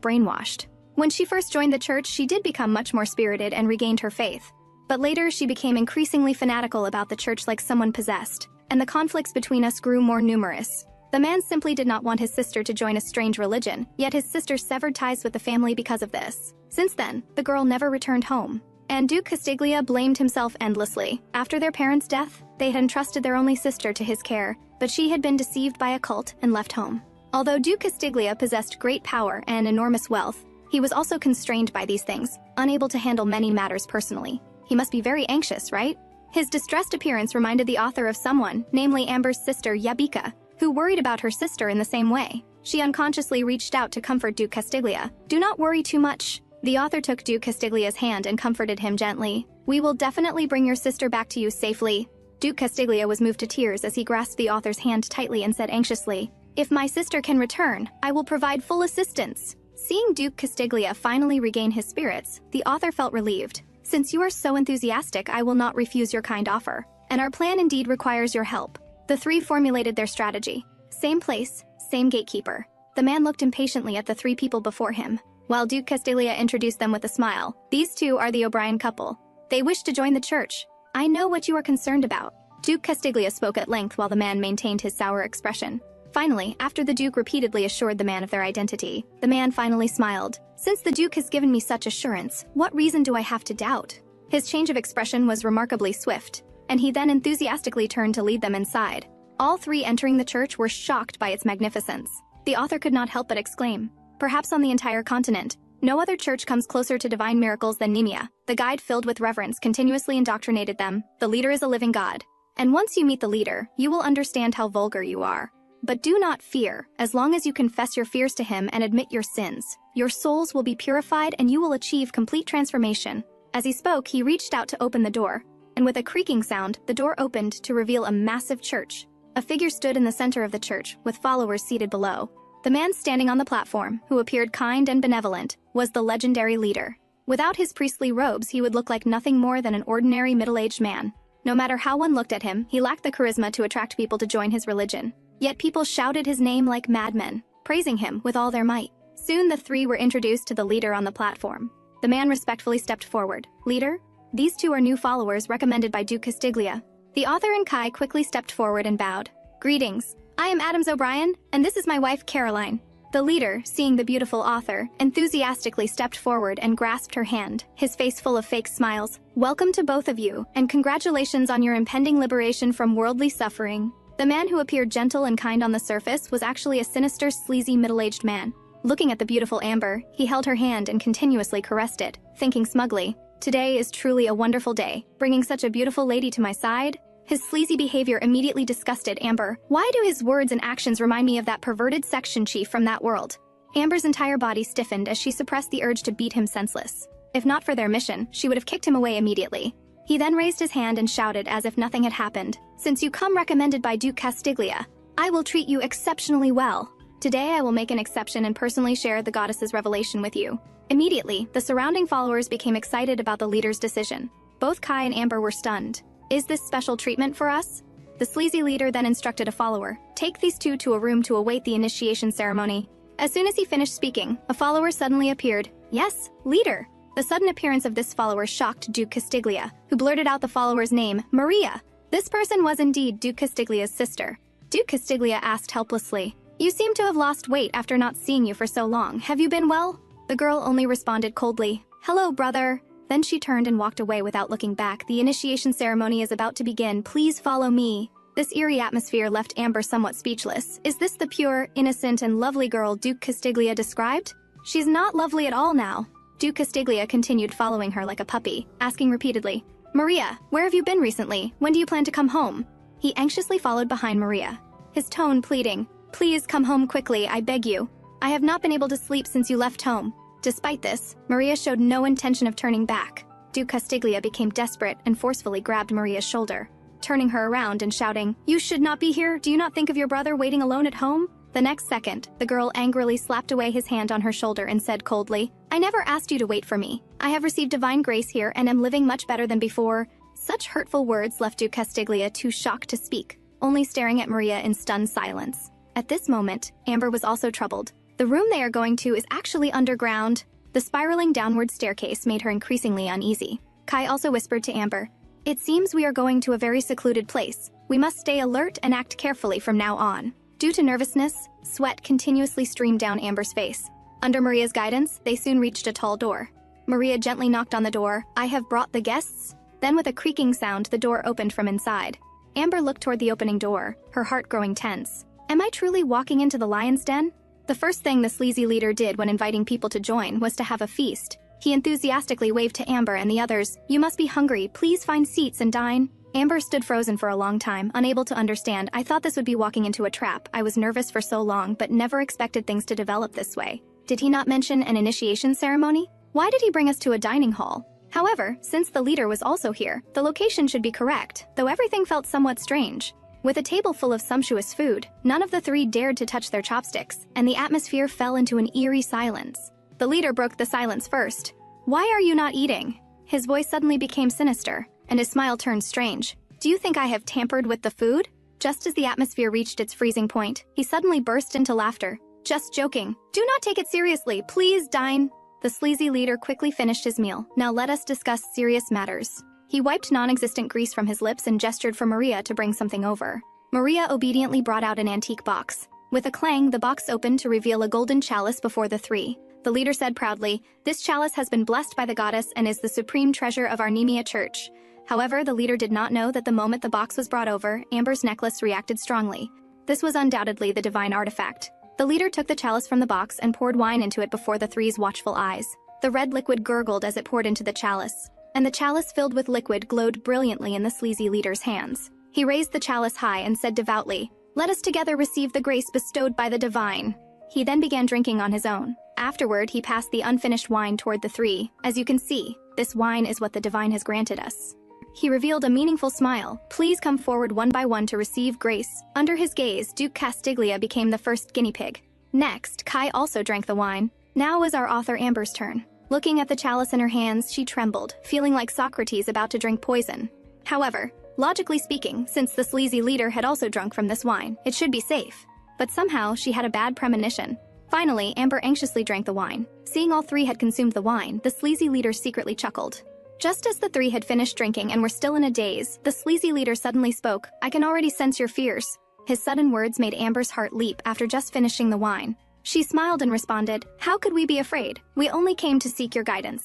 brainwashed. When she first joined the church, she did become much more spirited and regained her faith. But later she became increasingly fanatical about the church like someone possessed, and the conflicts between us grew more numerous. The man simply did not want his sister to join a strange religion, yet his sister severed ties with the family because of this. Since then, the girl never returned home. And Duke Castiglia blamed himself endlessly. After their parents' death, they had entrusted their only sister to his care, but she had been deceived by a cult and left home. Although Duke Castiglia possessed great power and enormous wealth, he was also constrained by these things, unable to handle many matters personally. He must be very anxious, right? His distressed appearance reminded the author of someone, namely Amber's sister Yabika, who worried about her sister in the same way. She unconsciously reached out to comfort Duke Castiglia. "Do not worry too much." The author took Duke Castiglia's hand and comforted him gently. "We will definitely bring your sister back to you safely." Duke Castiglia was moved to tears as he grasped the author's hand tightly and said anxiously, "If my sister can return, I will provide full assistance." Seeing Duke Castiglia finally regain his spirits, the author felt relieved. "Since you are so enthusiastic, I will not refuse your kind offer, and our plan indeed requires your help." The three formulated their strategy. Same place, same gatekeeper. The man looked impatiently at the three people before him, while Duke Castiglia introduced them with a smile. "These two are the O'Brien couple. They wish to join the church. I know what you are concerned about." Duke Castiglia spoke at length while the man maintained his sour expression. Finally, after the Duke repeatedly assured the man of their identity, the man finally smiled. "Since the Duke has given me such assurance, what reason do I have to doubt?" His change of expression was remarkably swift, and he then enthusiastically turned to lead them inside. All three entering the church were shocked by its magnificence. The author could not help but exclaim, "Perhaps on the entire continent, no other church comes closer to divine miracles than Nimia." The guide, filled with reverence, continuously indoctrinated them. "The leader is a living God. And once you meet the leader, you will understand how vulgar you are. But do not fear. As long as you confess your fears to him and admit your sins, your souls will be purified and you will achieve complete transformation." As he spoke, he reached out to open the door, and with a creaking sound, the door opened to reveal a massive church. A figure stood in the center of the church, with followers seated below. The man standing on the platform, who appeared kind and benevolent, was the legendary leader. Without his priestly robes, he would look like nothing more than an ordinary middle-aged man. No matter how one looked at him, he lacked the charisma to attract people to join his religion. Yet people shouted his name like madmen, praising him with all their might. Soon the three were introduced to the leader on the platform. The man respectfully stepped forward. "Leader, these two are new followers recommended by Duke Castiglia." The author and Kai quickly stepped forward and bowed. "Greetings. I am Adams O'Brien, and this is my wife Caroline." The leader, seeing the beautiful author, enthusiastically stepped forward and grasped her hand, his face full of fake smiles. "Welcome to both of you, and congratulations on your impending liberation from worldly suffering." The man, who appeared gentle and kind on the surface, was actually a sinister, sleazy, middle-aged man. Looking at the beautiful Amber, he held her hand and continuously caressed it, thinking smugly, "Today is truly a wonderful day, bringing such a beautiful lady to my side." His sleazy behavior immediately disgusted Amber. Why do his words and actions remind me of that perverted section chief from that world? Amber's entire body stiffened as she suppressed the urge to beat him senseless. If not for their mission, she would have kicked him away immediately. He then raised his hand and shouted as if nothing had happened. "Since you come recommended by Duke Castiglia, I will treat you exceptionally well. Today I will make an exception and personally share the goddess's revelation with you." Immediately, the surrounding followers became excited about the leader's decision. Both Kai and Amber were stunned. "Is this special treatment for us?" The sleazy leader then instructed a follower, "Take these two to a room to await the initiation ceremony." As soon as he finished speaking, a follower suddenly appeared. "Yes, leader." The sudden appearance of this follower shocked Duke Castiglia, who blurted out the follower's name, Maria. This person was indeed Duke Castiglia's sister. Duke Castiglia asked helplessly, "You seem to have lost weight after not seeing you for so long. Have you been well?" The girl only responded coldly, "Hello, brother." Then she turned and walked away without looking back. "The initiation ceremony is about to begin. Please follow me." This eerie atmosphere left Amber somewhat speechless. Is this the pure, innocent, and lovely girl Duke Castiglia described? She's not lovely at all now. Duke Castiglia continued following her like a puppy, asking repeatedly, "Maria, where have you been recently? When do you plan to come home?" He anxiously followed behind Maria, his tone pleading, "Please come home quickly, I beg you. I have not been able to sleep since you left home." Despite this, Maria showed no intention of turning back. Duke Castiglia became desperate and forcefully grabbed Maria's shoulder, turning her around and shouting, "You should not be here. Do you not think of your brother waiting alone at home?" The next second, the girl angrily slapped away his hand on her shoulder and said coldly, "I never asked you to wait for me. I have received divine grace here and am living much better than before." Such hurtful words left Duke Castiglia too shocked to speak, only staring at Maria in stunned silence. At this moment, Amber was also troubled. The room they are going to is actually underground. The spiraling downward staircase made her increasingly uneasy. Kai also whispered to Amber, "It seems we are going to a very secluded place. We must stay alert and act carefully from now on." Due to nervousness, sweat continuously streamed down Amber's face. Under Maria's guidance, they soon reached a tall door. Maria gently knocked on the door. "I have brought the guests." Then with a creaking sound, the door opened from inside. Amber looked toward the opening door, her heart growing tense. Am I truly walking into the lion's den? The first thing the sleazy leader did when inviting people to join was to have a feast. He enthusiastically waved to Amber and the others, "You must be hungry, please find seats and dine." Amber stood frozen for a long time, unable to understand. "I thought this would be walking into a trap. I was nervous for so long, but never expected things to develop this way. Did he not mention an initiation ceremony? Why did he bring us to a dining hall?" However, since the leader was also here, the location should be correct, though everything felt somewhat strange. With a table full of sumptuous food, none of the three dared to touch their chopsticks, and the atmosphere fell into an eerie silence. The leader broke the silence first. "Why are you not eating?" His voice suddenly became sinister, and his smile turned strange. "Do you think I have tampered with the food?" Just as the atmosphere reached its freezing point, he suddenly burst into laughter. "Just joking. Do not take it seriously. Please dine." The sleazy leader quickly finished his meal. "Now let us discuss serious matters." He wiped non-existent grease from his lips and gestured for Maria to bring something over. Maria obediently brought out an antique box. With a clang, the box opened to reveal a golden chalice before the three. The leader said proudly, "This chalice has been blessed by the goddess and is the supreme treasure of our Nemea church." However, the leader did not know that the moment the box was brought over, Amber's necklace reacted strongly. This was undoubtedly the divine artifact. The leader took the chalice from the box and poured wine into it before the three's watchful eyes. The red liquid gurgled as it poured into the chalice, and the chalice filled with liquid glowed brilliantly in the sleazy leader's hands. He raised the chalice high and said devoutly, "Let us together receive the grace bestowed by the divine." He then began drinking on his own. Afterward, he passed the unfinished wine toward the three. "As you can see, this wine is what the divine has granted us." He revealed a meaningful smile. "Please come forward one by one to receive grace." Under his gaze, Duke Castiglia became the first guinea pig. Next, Kai also drank the wine. Now was our author Amber's turn. Looking at the chalice in her hands, she trembled, feeling like Socrates about to drink poison. However, logically speaking, since the sleazy leader had also drunk from this wine, it should be safe. But somehow, she had a bad premonition. Finally, Amber anxiously drank the wine. Seeing all three had consumed the wine, the sleazy leader secretly chuckled. Just as the three had finished drinking and were still in a daze, the sleazy leader suddenly spoke, "I can already sense your fears." His sudden words made Amber's heart leap after just finishing the wine. She smiled and responded, "How could we be afraid? We only came to seek your guidance."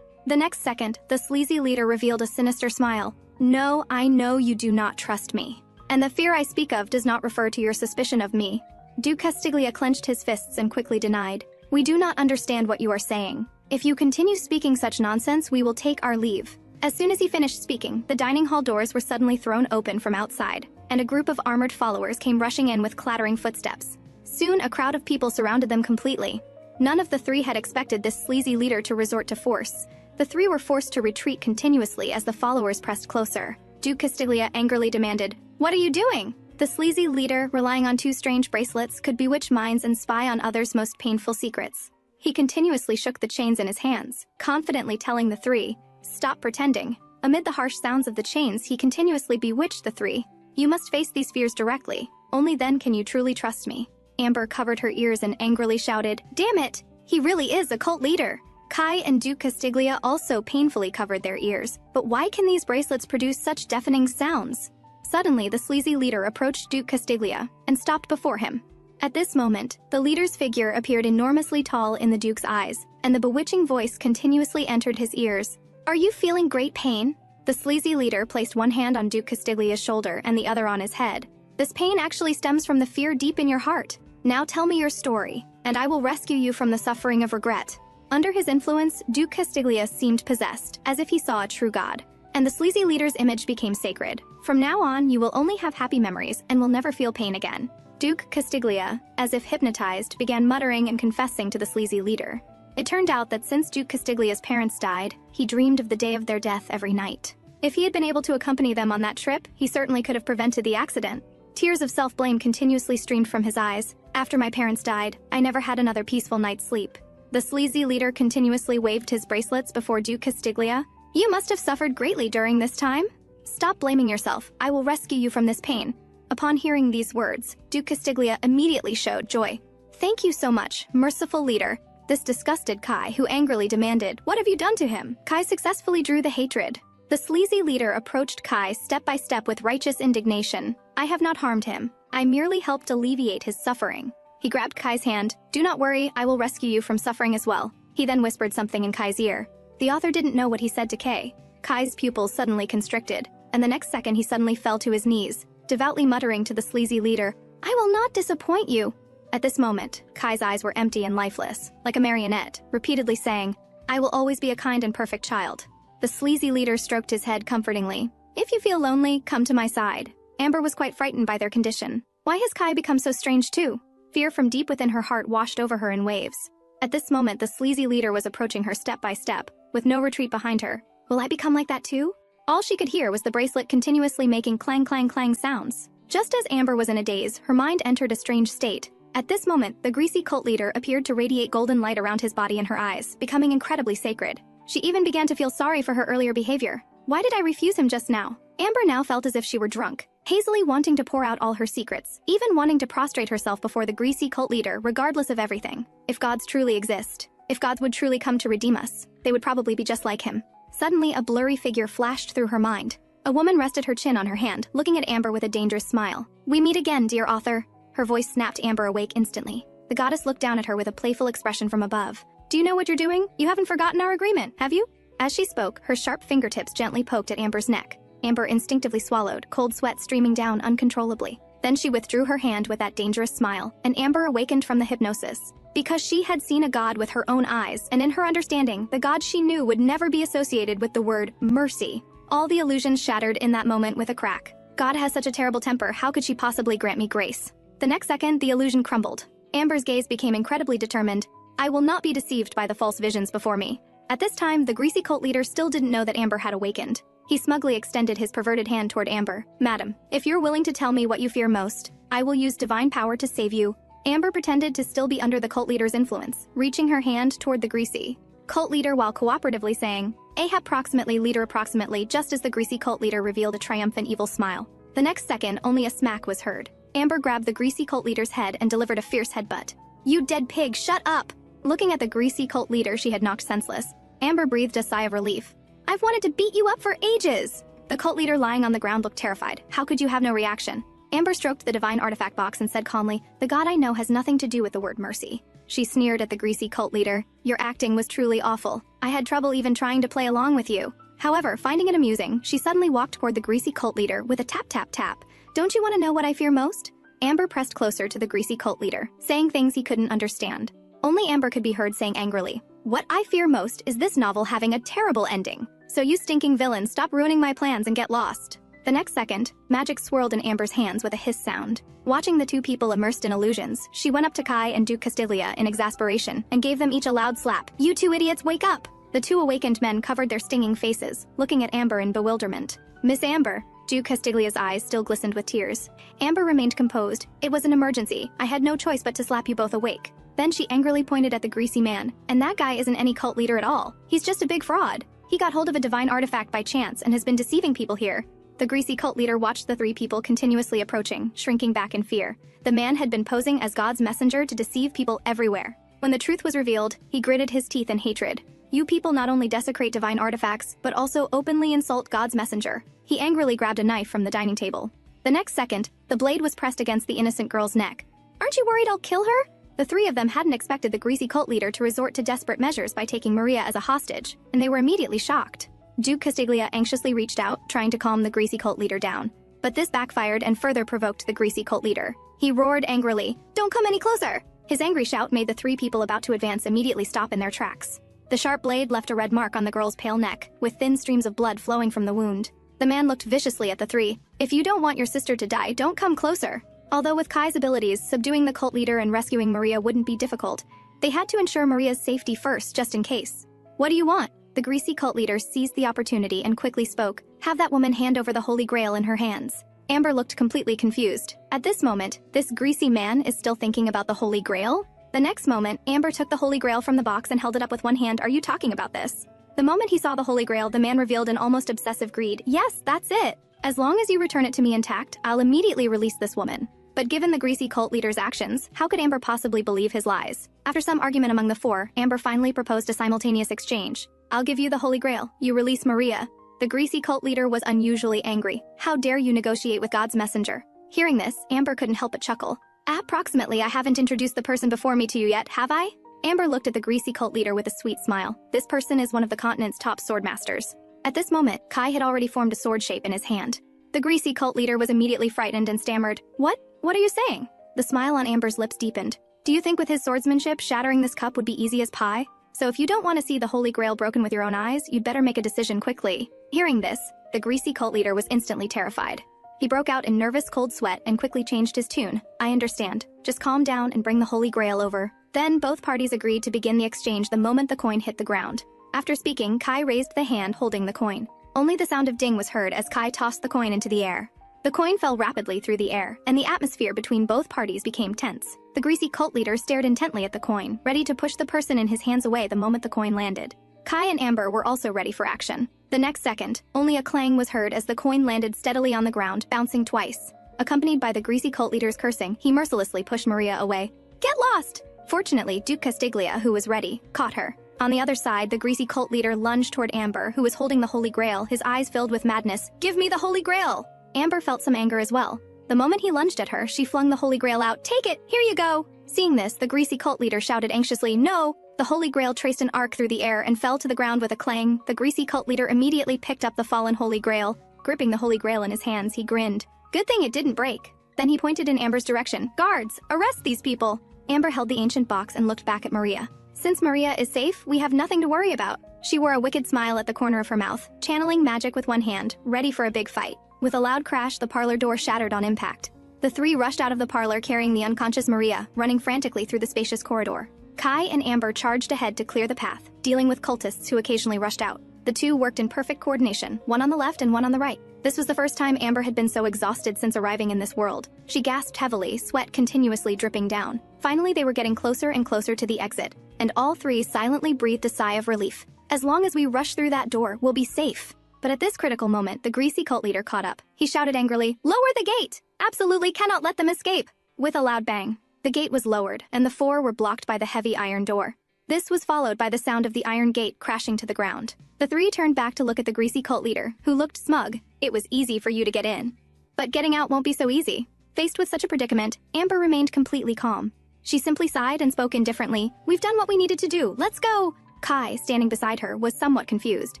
The next second, the sleazy leader revealed a sinister smile. "No, I know you do not trust me. And the fear I speak of does not refer to your suspicion of me." Duke Castiglia clenched his fists and quickly denied, "We do not understand what you are saying. If you continue speaking such nonsense, we will take our leave." As soon as he finished speaking, the dining hall doors were suddenly thrown open from outside, and a group of armored followers came rushing in with clattering footsteps. Soon, a crowd of people surrounded them completely. None of the three had expected this sleazy leader to resort to force. The three were forced to retreat continuously as the followers pressed closer. Duke Castiglia angrily demanded, "What are you doing?" The sleazy leader, relying on two strange bracelets, could bewitch minds and spy on others' most painful secrets. He continuously shook the chains in his hands, confidently telling the three, "Stop pretending." Amid the harsh sounds of the chains, he continuously bewitched the three. "You must face these fears directly. Only then can you truly trust me." Amber covered her ears and angrily shouted, "Damn it! He really is a cult leader!" Kai and Duke Castiglia also painfully covered their ears. But why can these bracelets produce such deafening sounds? Suddenly, the sleazy leader approached Duke Castiglia and stopped before him. At this moment, the leader's figure appeared enormously tall in the Duke's eyes, and the bewitching voice continuously entered his ears. "Are you feeling great pain?" The sleazy leader placed one hand on Duke Castiglia's shoulder and the other on his head. "This pain actually stems from the fear deep in your heart. Now tell me your story, and I will rescue you from the suffering of regret." Under his influence, Duke Castiglia seemed possessed, as if he saw a true god. And the sleazy leader's image became sacred. "From now on, you will only have happy memories and will never feel pain again." Duke Castiglia, as if hypnotized, began muttering and confessing to the sleazy leader. It turned out that since Duke Castiglia's parents died, he dreamed of the day of their death every night. If he had been able to accompany them on that trip, he certainly could have prevented the accident. Tears of self-blame continuously streamed from his eyes. "After my parents died, I never had another peaceful night's sleep." The sleazy leader continuously waved his bracelets before Duke Castiglia. "You must have suffered greatly during this time. Stop blaming yourself. I will rescue you from this pain." Upon hearing these words, Duke Castiglia immediately showed joy. "Thank you so much, merciful leader." This disgusted Kai, who angrily demanded, "What have you done to him?" Kai successfully drew the hatred. The sleazy leader approached Kai step by step with righteous indignation. "I have not harmed him. I merely helped alleviate his suffering." He grabbed Kai's hand. "Do not worry, I will rescue you from suffering as well." He then whispered something in Kai's ear. The author didn't know what he said to Kai. Kai's pupils suddenly constricted, and the next second he suddenly fell to his knees, devoutly muttering to the sleazy leader, "I will not disappoint you." At this moment, Kai's eyes were empty and lifeless, like a marionette, repeatedly saying, "I will always be a kind and perfect child." The sleazy leader stroked his head comfortingly. "If you feel lonely, come to my side." Amber was quite frightened by their condition. Why has Kai become so strange too? Fear from deep within her heart washed over her in waves. At this moment, the sleazy leader was approaching her step by step, with no retreat behind her. Will I become like that too? All she could hear was the bracelet continuously making clang clang clang sounds. Just as Amber was in a daze, her mind entered a strange state. At this moment, the greasy cult leader appeared to radiate golden light around his body and her eyes, becoming incredibly sacred. She even began to feel sorry for her earlier behavior. Why did I refuse him just now? Amber now felt as if she were drunk, hazily wanting to pour out all her secrets, even wanting to prostrate herself before the greasy cult leader regardless of everything. If gods truly exist, if gods would truly come to redeem us, they would probably be just like him. Suddenly, a blurry figure flashed through her mind. A woman rested her chin on her hand, looking at Amber with a dangerous smile. "We meet again, dear author." Her voice snapped Amber awake instantly. The goddess looked down at her with a playful expression from above. "Do you know what you're doing? You haven't forgotten our agreement, have you?" As she spoke, her sharp fingertips gently poked at Amber's neck. Amber instinctively swallowed, cold sweat streaming down uncontrollably. Then she withdrew her hand with that dangerous smile, and Amber awakened from the hypnosis. Because she had seen a god with her own eyes, and in her understanding, the god she knew would never be associated with the word mercy. All the illusions shattered in that moment with a crack. God has such a terrible temper, how could she possibly grant me grace? The next second, the illusion crumbled. Amber's gaze became incredibly determined. I will not be deceived by the false visions before me. At this time, the greasy cult leader still didn't know that Amber had awakened. He smugly extended his perverted hand toward Amber. "Madam, if you're willing to tell me what you fear most, I will use divine power to save you." Amber pretended to still be under the cult leader's influence, reaching her hand toward the greasy cult leader while cooperatively saying, "Ahab approximately, leader approximately," just as the greasy cult leader revealed a triumphant evil smile. The next second, only a smack was heard. Amber grabbed the greasy cult leader's head and delivered a fierce headbutt. "You dead pig, shut up!" Looking at the greasy cult leader she had knocked senseless, Amber breathed a sigh of relief. "I've wanted to beat you up for ages!" The cult leader lying on the ground looked terrified. "How could you have no reaction?" Amber stroked the divine artifact box and said calmly, "The god I know has nothing to do with the word mercy." She sneered at the greasy cult leader. "Your acting was truly awful. I had trouble even trying to play along with you." However, finding it amusing, she suddenly walked toward the greasy cult leader with a tap tap tap. "Don't you want to know what I fear most?" Amber pressed closer to the greasy cult leader, saying things he couldn't understand. Only Amber could be heard saying angrily, "What I fear most is this novel having a terrible ending. So you stinking villain, stop ruining my plans and get lost." The next second, magic swirled in Amber's hands with a hiss sound. Watching the two people immersed in illusions, she went up to Kai and Duke Castiglia in exasperation and gave them each a loud slap. "You two idiots, wake up!" The two awakened men covered their stinging faces, looking at Amber in bewilderment. "Miss Amber." Duke Castiglia's eyes still glistened with tears. Amber remained composed. "It was an emergency. I had no choice but to slap you both awake." Then she angrily pointed at the greasy man. "And that guy isn't any cult leader at all. He's just a big fraud. He got hold of a divine artifact by chance and has been deceiving people here." The greasy cult leader watched the three people continuously approaching, shrinking back in fear. The man had been posing as God's messenger to deceive people everywhere. When the truth was revealed, he gritted his teeth in hatred. "You people not only desecrate divine artifacts, but also openly insult God's messenger." He angrily grabbed a knife from the dining table. The next second, the blade was pressed against the innocent girl's neck. "Aren't you worried I'll kill her?" The three of them hadn't expected the greasy cult leader to resort to desperate measures by taking Maria as a hostage, and they were immediately shocked. Duke Castiglia anxiously reached out, trying to calm the greasy cult leader down. But this backfired and further provoked the greasy cult leader. He roared angrily, "Don't come any closer!" His angry shout made the three people about to advance immediately stop in their tracks. The sharp blade left a red mark on the girl's pale neck, with thin streams of blood flowing from the wound. The man looked viciously at the three. "If you don't want your sister to die, don't come closer." Although with Kai's abilities, subduing the cult leader and rescuing Maria wouldn't be difficult, they had to ensure Maria's safety first, just in case. "What do you want?" The greasy cult leader seized the opportunity and quickly spoke. "Have that woman hand over the Holy Grail in her hands." Amber looked completely confused. At this moment, this greasy man is still thinking about the Holy Grail? The next moment, Amber took the Holy Grail from the box and held it up with one hand. "Are you talking about this?" The moment he saw the Holy Grail, the man revealed in almost obsessive greed. "Yes, that's it. As long as you return it to me intact, I'll immediately release this woman." But given the greasy cult leader's actions, how could Amber possibly believe his lies? After some argument among the four, Amber finally proposed a simultaneous exchange. "I'll give you the Holy Grail. You release Maria." The greasy cult leader was unusually angry. "How dare you negotiate with God's messenger?" Hearing this, Amber couldn't help but chuckle. "Approximately, I haven't introduced the person before me to you yet, have I?" Amber looked at the greasy cult leader with a sweet smile. "This person is one of the continent's top sword masters." At this moment, Kai had already formed a sword shape in his hand. The greasy cult leader was immediately frightened and stammered, What are you saying?" The smile on Amber's lips deepened. "Do you think with his swordsmanship, shattering this cup would be easy as pie? So if you don't want to see the Holy Grail broken with your own eyes, you'd better make a decision quickly." Hearing this, the greasy cult leader was instantly terrified. He broke out in nervous cold sweat and quickly changed his tune. "I understand. Just calm down and bring the Holy Grail over." Then both parties agreed to begin the exchange the moment the coin hit the ground. After speaking, Kai raised the hand holding the coin. Only the sound of ding was heard as Kai tossed the coin into the air. The coin fell rapidly through the air, and the atmosphere between both parties became tense. The greasy cult leader stared intently at the coin, ready to push the person in his hands away the moment the coin landed. Kai and Amber were also ready for action. The next second, only a clang was heard as the coin landed steadily on the ground, bouncing twice. Accompanied by the greasy cult leader's cursing, he mercilessly pushed Maria away. "Get lost!" Fortunately, Duke Castiglia, who was ready, caught her. On the other side, the greasy cult leader lunged toward Amber, who was holding the Holy Grail, his eyes filled with madness. "Give me the Holy Grail!" Amber felt some anger as well. The moment he lunged at her, she flung the Holy Grail out. "Take it! Here you go!" Seeing this, the greasy cult leader shouted anxiously, "No!" The Holy Grail traced an arc through the air and fell to the ground with a clang. The greasy cult leader immediately picked up the fallen Holy Grail. Gripping the Holy Grail in his hands, he grinned. "Good thing it didn't break." Then he pointed in Amber's direction. "Guards, arrest these people!" Amber held the ancient box and looked back at Maria. "Since Maria is safe, we have nothing to worry about." She wore a wicked smile at the corner of her mouth, channeling magic with one hand, ready for a big fight. With a loud crash, the parlor door shattered on impact. The three rushed out of the parlor carrying the unconscious Maria, running frantically through the spacious corridor. Kai and Amber charged ahead to clear the path, dealing with cultists who occasionally rushed out. The two worked in perfect coordination, one on the left and one on the right. This was the first time Amber had been so exhausted since arriving in this world. She gasped heavily, sweat continuously dripping down. Finally, they were getting closer and closer to the exit, and all three silently breathed a sigh of relief. "As long as we rush through that door, we'll be safe." But at this critical moment, the greasy cult leader caught up. He shouted angrily, "Lower the gate! Absolutely cannot let them escape!" With a loud bang, the gate was lowered, and the four were blocked by the heavy iron door. This was followed by the sound of the iron gate crashing to the ground. The three turned back to look at the greasy cult leader, who looked smug. "It was easy for you to get in. But getting out won't be so easy." Faced with such a predicament, Amber remained completely calm. She simply sighed and spoke indifferently. "We've done what we needed to do. Let's go!" Kai, standing beside her, was somewhat confused.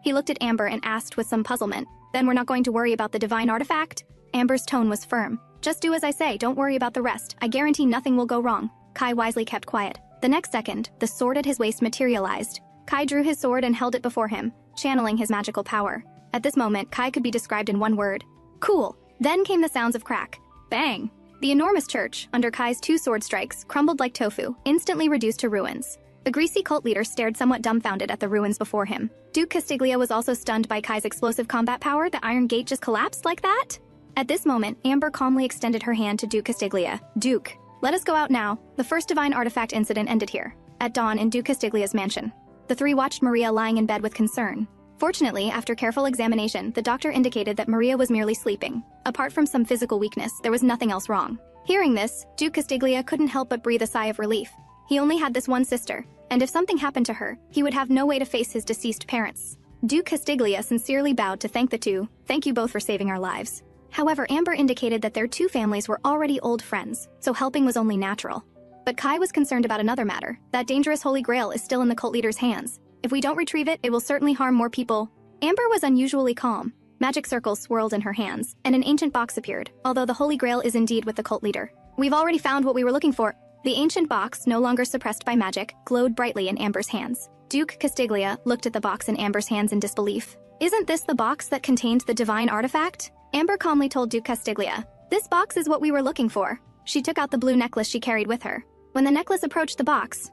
He looked at Amber and asked with some puzzlement, "Then we're not going to worry about the divine artifact?" Amber's tone was firm. "Just do as I say, don't worry about the rest. I guarantee nothing will go wrong." Kai wisely kept quiet. The next second, the sword at his waist materialized. Kai drew his sword and held it before him, channeling his magical power. At this moment, Kai could be described in one word. Cool. Then came the sounds of crack. Bang! The enormous church, under Kai's two sword strikes, crumbled like tofu, instantly reduced to ruins. The greasy cult leader stared somewhat dumbfounded at the ruins before him. Duke Castiglia was also stunned by Kai's explosive combat power. The Iron Gate just collapsed like that? At this moment, Amber calmly extended her hand to Duke Castiglia. Duke, let us go out now. The first divine artifact incident ended here, at dawn in Duke Castiglia's mansion. The three watched Maria lying in bed with concern. Fortunately, after careful examination, the doctor indicated that Maria was merely sleeping. Apart from some physical weakness, there was nothing else wrong. Hearing this, Duke Castiglia couldn't help but breathe a sigh of relief. He only had this one sister, and if something happened to her, he would have no way to face his deceased parents. Duke Castiglia sincerely bowed to thank the two. Thank you both for saving our lives. However, Amber indicated that their two families were already old friends, so helping was only natural. But Kai was concerned about another matter. That dangerous Holy Grail is still in the cult leader's hands. If we don't retrieve it, it will certainly harm more people. Amber was unusually calm. Magic circles swirled in her hands, and an ancient box appeared, although the Holy Grail is indeed with the cult leader. We've already found what we were looking for. The ancient box, no longer suppressed by magic, glowed brightly in Amber's hands. Duke Castiglia looked at the box in Amber's hands in disbelief. Isn't this the box that contained the divine artifact? Amber calmly told Duke Castiglia, this box is what we were looking for. She took out the blue necklace she carried with her. When the necklace approached the box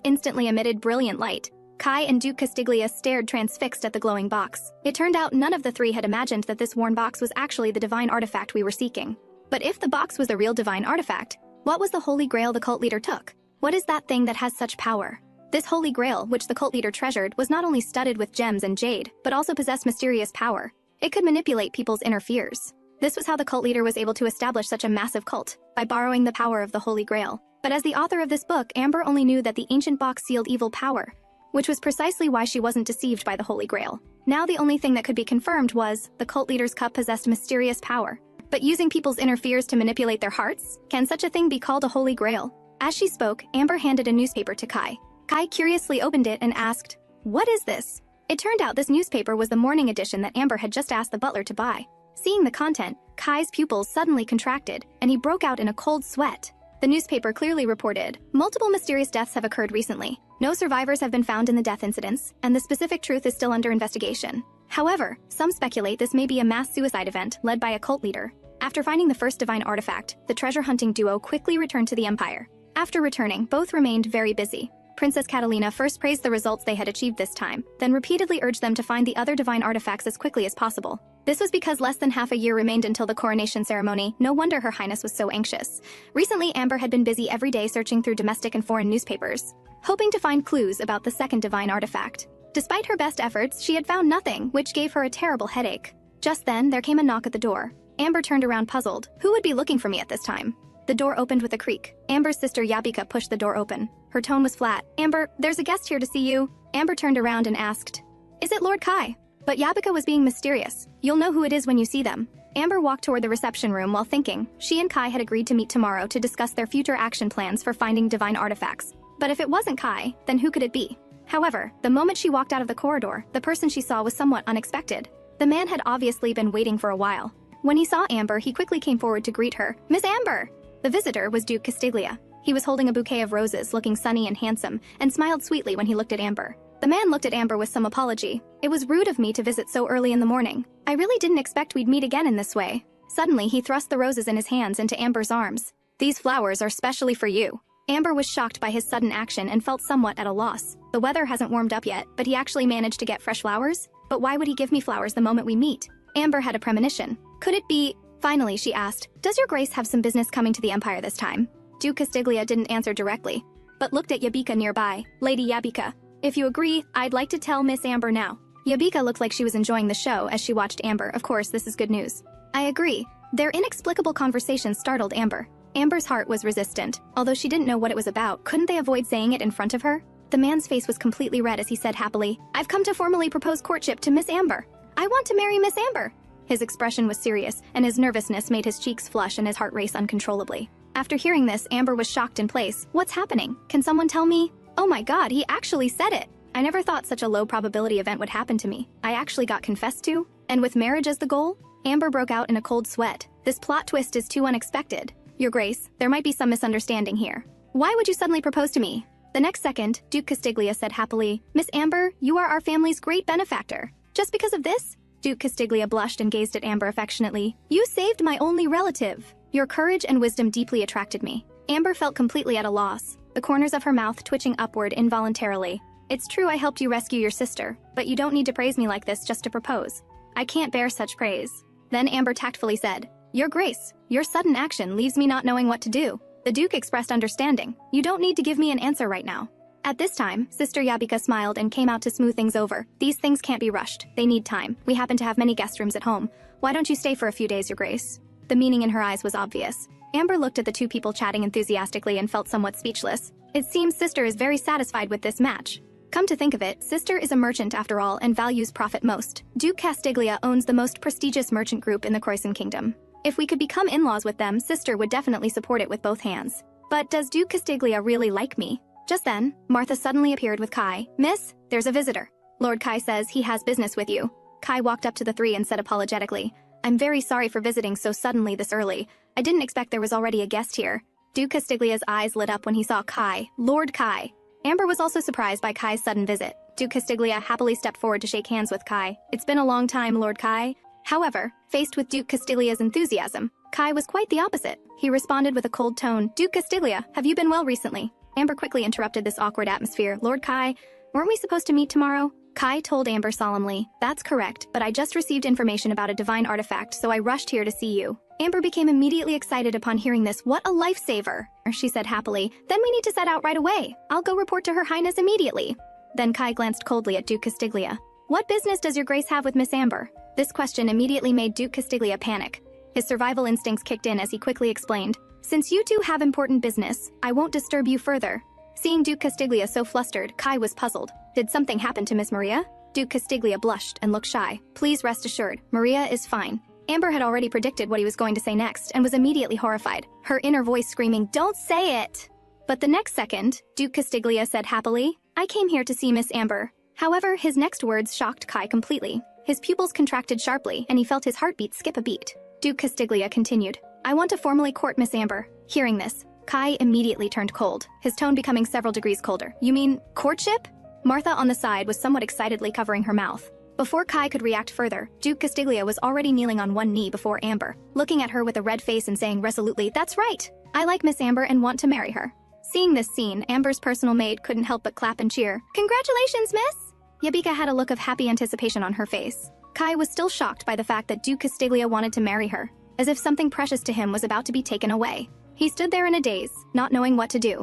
instantly emitted brilliant light. Kai and Duke Castiglia stared transfixed at the glowing box. It turned out none of the three had imagined that this worn box was actually the divine artifact we were seeking. But if the box was the real divine artifact, what was the Holy Grail the cult leader took? What is that thing that has such power? This Holy Grail, which the cult leader treasured, was not only studded with gems and jade, but also possessed mysterious power. It could manipulate people's inner fears. This was how the cult leader was able to establish such a massive cult, by borrowing the power of the Holy Grail. But as the author of this book, Amber only knew that the ancient box sealed evil power, which was precisely why she wasn't deceived by the Holy Grail. Now the only thing that could be confirmed was the cult leader's cup possessed mysterious power. But using people's inner fears to manipulate their hearts? Can such a thing be called a Holy Grail? As she spoke, Amber handed a newspaper to Kai. Kai curiously opened it and asked, what is this? It turned out this newspaper was the morning edition that Amber had just asked the butler to buy. Seeing the content, Kai's pupils suddenly contracted, and he broke out in a cold sweat. The newspaper clearly reported, multiple mysterious deaths have occurred recently. No survivors have been found in the death incidents, and the specific truth is still under investigation. However, some speculate this may be a mass suicide event led by a cult leader. After finding the first divine artifact, the treasure-hunting duo quickly returned to the Empire. After returning, both remained very busy. Princess Catalina first praised the results they had achieved this time, then repeatedly urged them to find the other divine artifacts as quickly as possible. This was because less than half a year remained until the coronation ceremony. No wonder Her Highness was so anxious. Recently, Amber had been busy every day searching through domestic and foreign newspapers, hoping to find clues about the second divine artifact. Despite her best efforts, she had found nothing, which gave her a terrible headache. Just then, there came a knock at the door. Amber turned around puzzled. Who would be looking for me at this time? The door opened with a creak. Amber's sister Yabika pushed the door open. Her tone was flat. Amber, there's a guest here to see you. Amber turned around and asked, is it Lord Kai? But Yabika was being mysterious. You'll know who it is when you see them. Amber walked toward the reception room while thinking. She and Kai had agreed to meet tomorrow to discuss their future action plans for finding divine artifacts. But if it wasn't Kai, then who could it be? However, the moment she walked out of the corridor, the person she saw was somewhat unexpected. The man had obviously been waiting for a while. When he saw Amber, he quickly came forward to greet her. Miss Amber! The visitor was Duke Castiglia. He was holding a bouquet of roses, looking sunny and handsome, and smiled sweetly when he looked at Amber. The man looked at Amber with some apology. It was rude of me to visit so early in the morning. I really didn't expect we'd meet again in this way. Suddenly, he thrust the roses in his hands into Amber's arms. These flowers are specially for you. Amber was shocked by his sudden action and felt somewhat at a loss. The weather hasn't warmed up yet, but he actually managed to get fresh flowers? But why would he give me flowers the moment we meet? Amber had a premonition. Could it be... Finally, she asked, does your grace have some business coming to the Empire this time? Duke Castiglia didn't answer directly, but looked at Yabika nearby. Lady Yabika, if you agree, I'd like to tell Miss Amber now. Yabika looked like she was enjoying the show as she watched Amber. Of course, this is good news. I agree. Their inexplicable conversation startled Amber. Amber's heart was resistant. Although she didn't know what it was about, couldn't they avoid saying it in front of her? The man's face was completely red as he said happily, I've come to formally propose courtship to Miss Amber. I want to marry Miss Amber. His expression was serious, and his nervousness made his cheeks flush and his heart race uncontrollably. After hearing this, Amber was shocked in place. What's happening? Can someone tell me? Oh my god, he actually said it! I never thought such a low probability event would happen to me. I actually got confessed to? And with marriage as the goal? Amber broke out in a cold sweat. This plot twist is too unexpected. Your Grace, there might be some misunderstanding here. Why would you suddenly propose to me? The next second, Duke Castiglia said happily, Miss Amber, you are our family's great benefactor. Just because of this? Duke Castiglia blushed and gazed at Amber affectionately. You saved my only relative. Your courage and wisdom deeply attracted me. Amber felt completely at a loss. the corners of her mouth twitching upward involuntarily. It's true I helped you rescue your sister, but you don't need to praise me like this just to propose. I can't bear such praise. Then Amber tactfully said, Your Grace, your sudden action leaves me not knowing what to do. The Duke expressed understanding. You don't need to give me an answer right now. At this time, Sister Yabika smiled and came out to smooth things over. These things can't be rushed. They need time. We happen to have many guest rooms at home. Why don't you stay for a few days, Your Grace? The meaning in her eyes was obvious. Amber looked at the two people chatting enthusiastically and felt somewhat speechless. It seems Sister is very satisfied with this match. Come to think of it, Sister is a merchant after all and values profit most. Duke Castiglia owns the most prestigious merchant group in the Croissant Kingdom. If we could become in-laws with them, Sister would definitely support it with both hands. But does Duke Castiglia really like me? Just then, Martha suddenly appeared with Kai. Miss, there's a visitor. Lord Kai says he has business with you. Kai walked up to the three and said apologetically, I'm very sorry for visiting so suddenly this early. I didn't expect there was already a guest here. Duke Castiglia's eyes lit up when he saw Kai. Lord Kai. Amber was also surprised by Kai's sudden visit. Duke Castiglia happily stepped forward to shake hands with Kai. It's been a long time, Lord Kai. However, faced with Duke Castiglia's enthusiasm, Kai was quite the opposite. He responded with a cold tone, Duke Castiglia, have you been well recently? Amber quickly interrupted this awkward atmosphere. Lord Kai, weren't we supposed to meet tomorrow? Kai told Amber solemnly, That's correct, but I just received information about a divine artifact, so I rushed here to see you. Amber became immediately excited upon hearing this. What a lifesaver, she said happily. Then we need to set out right away. I'll go report to Her Highness immediately. Then Kai glanced coldly at Duke Castiglia. What business does your Grace have with Miss Amber? This question immediately made Duke Castiglia panic. His survival instincts kicked in as he quickly explained, Since you two have important business, I won't disturb you further. Seeing Duke Castiglia so flustered, Kai was puzzled. Did something happen to Miss Maria? Duke Castiglia blushed and looked shy. Please rest assured, Maria is fine. Amber had already predicted what he was going to say next and was immediately horrified, her inner voice screaming, Don't say it! But the next second, Duke Castiglia said happily, I came here to see Miss Amber. However, his next words shocked Kai completely. His pupils contracted sharply and he felt his heartbeat skip a beat. Duke Castiglia continued, I want to formally court Miss Amber. Hearing this, Kai immediately turned cold, his tone becoming several degrees colder. You mean, courtship? Martha on the side was somewhat excitedly covering her mouth. Before Kai could react further, Duke Castiglia was already kneeling on one knee before Amber, looking at her with a red face and saying resolutely, That's right! I like Miss Amber and want to marry her. Seeing this scene, Amber's personal maid couldn't help but clap and cheer. Congratulations, miss! Yabika had a look of happy anticipation on her face. Kai was still shocked by the fact that Duke Castiglia wanted to marry her, as if something precious to him was about to be taken away. He stood there in a daze, not knowing what to do.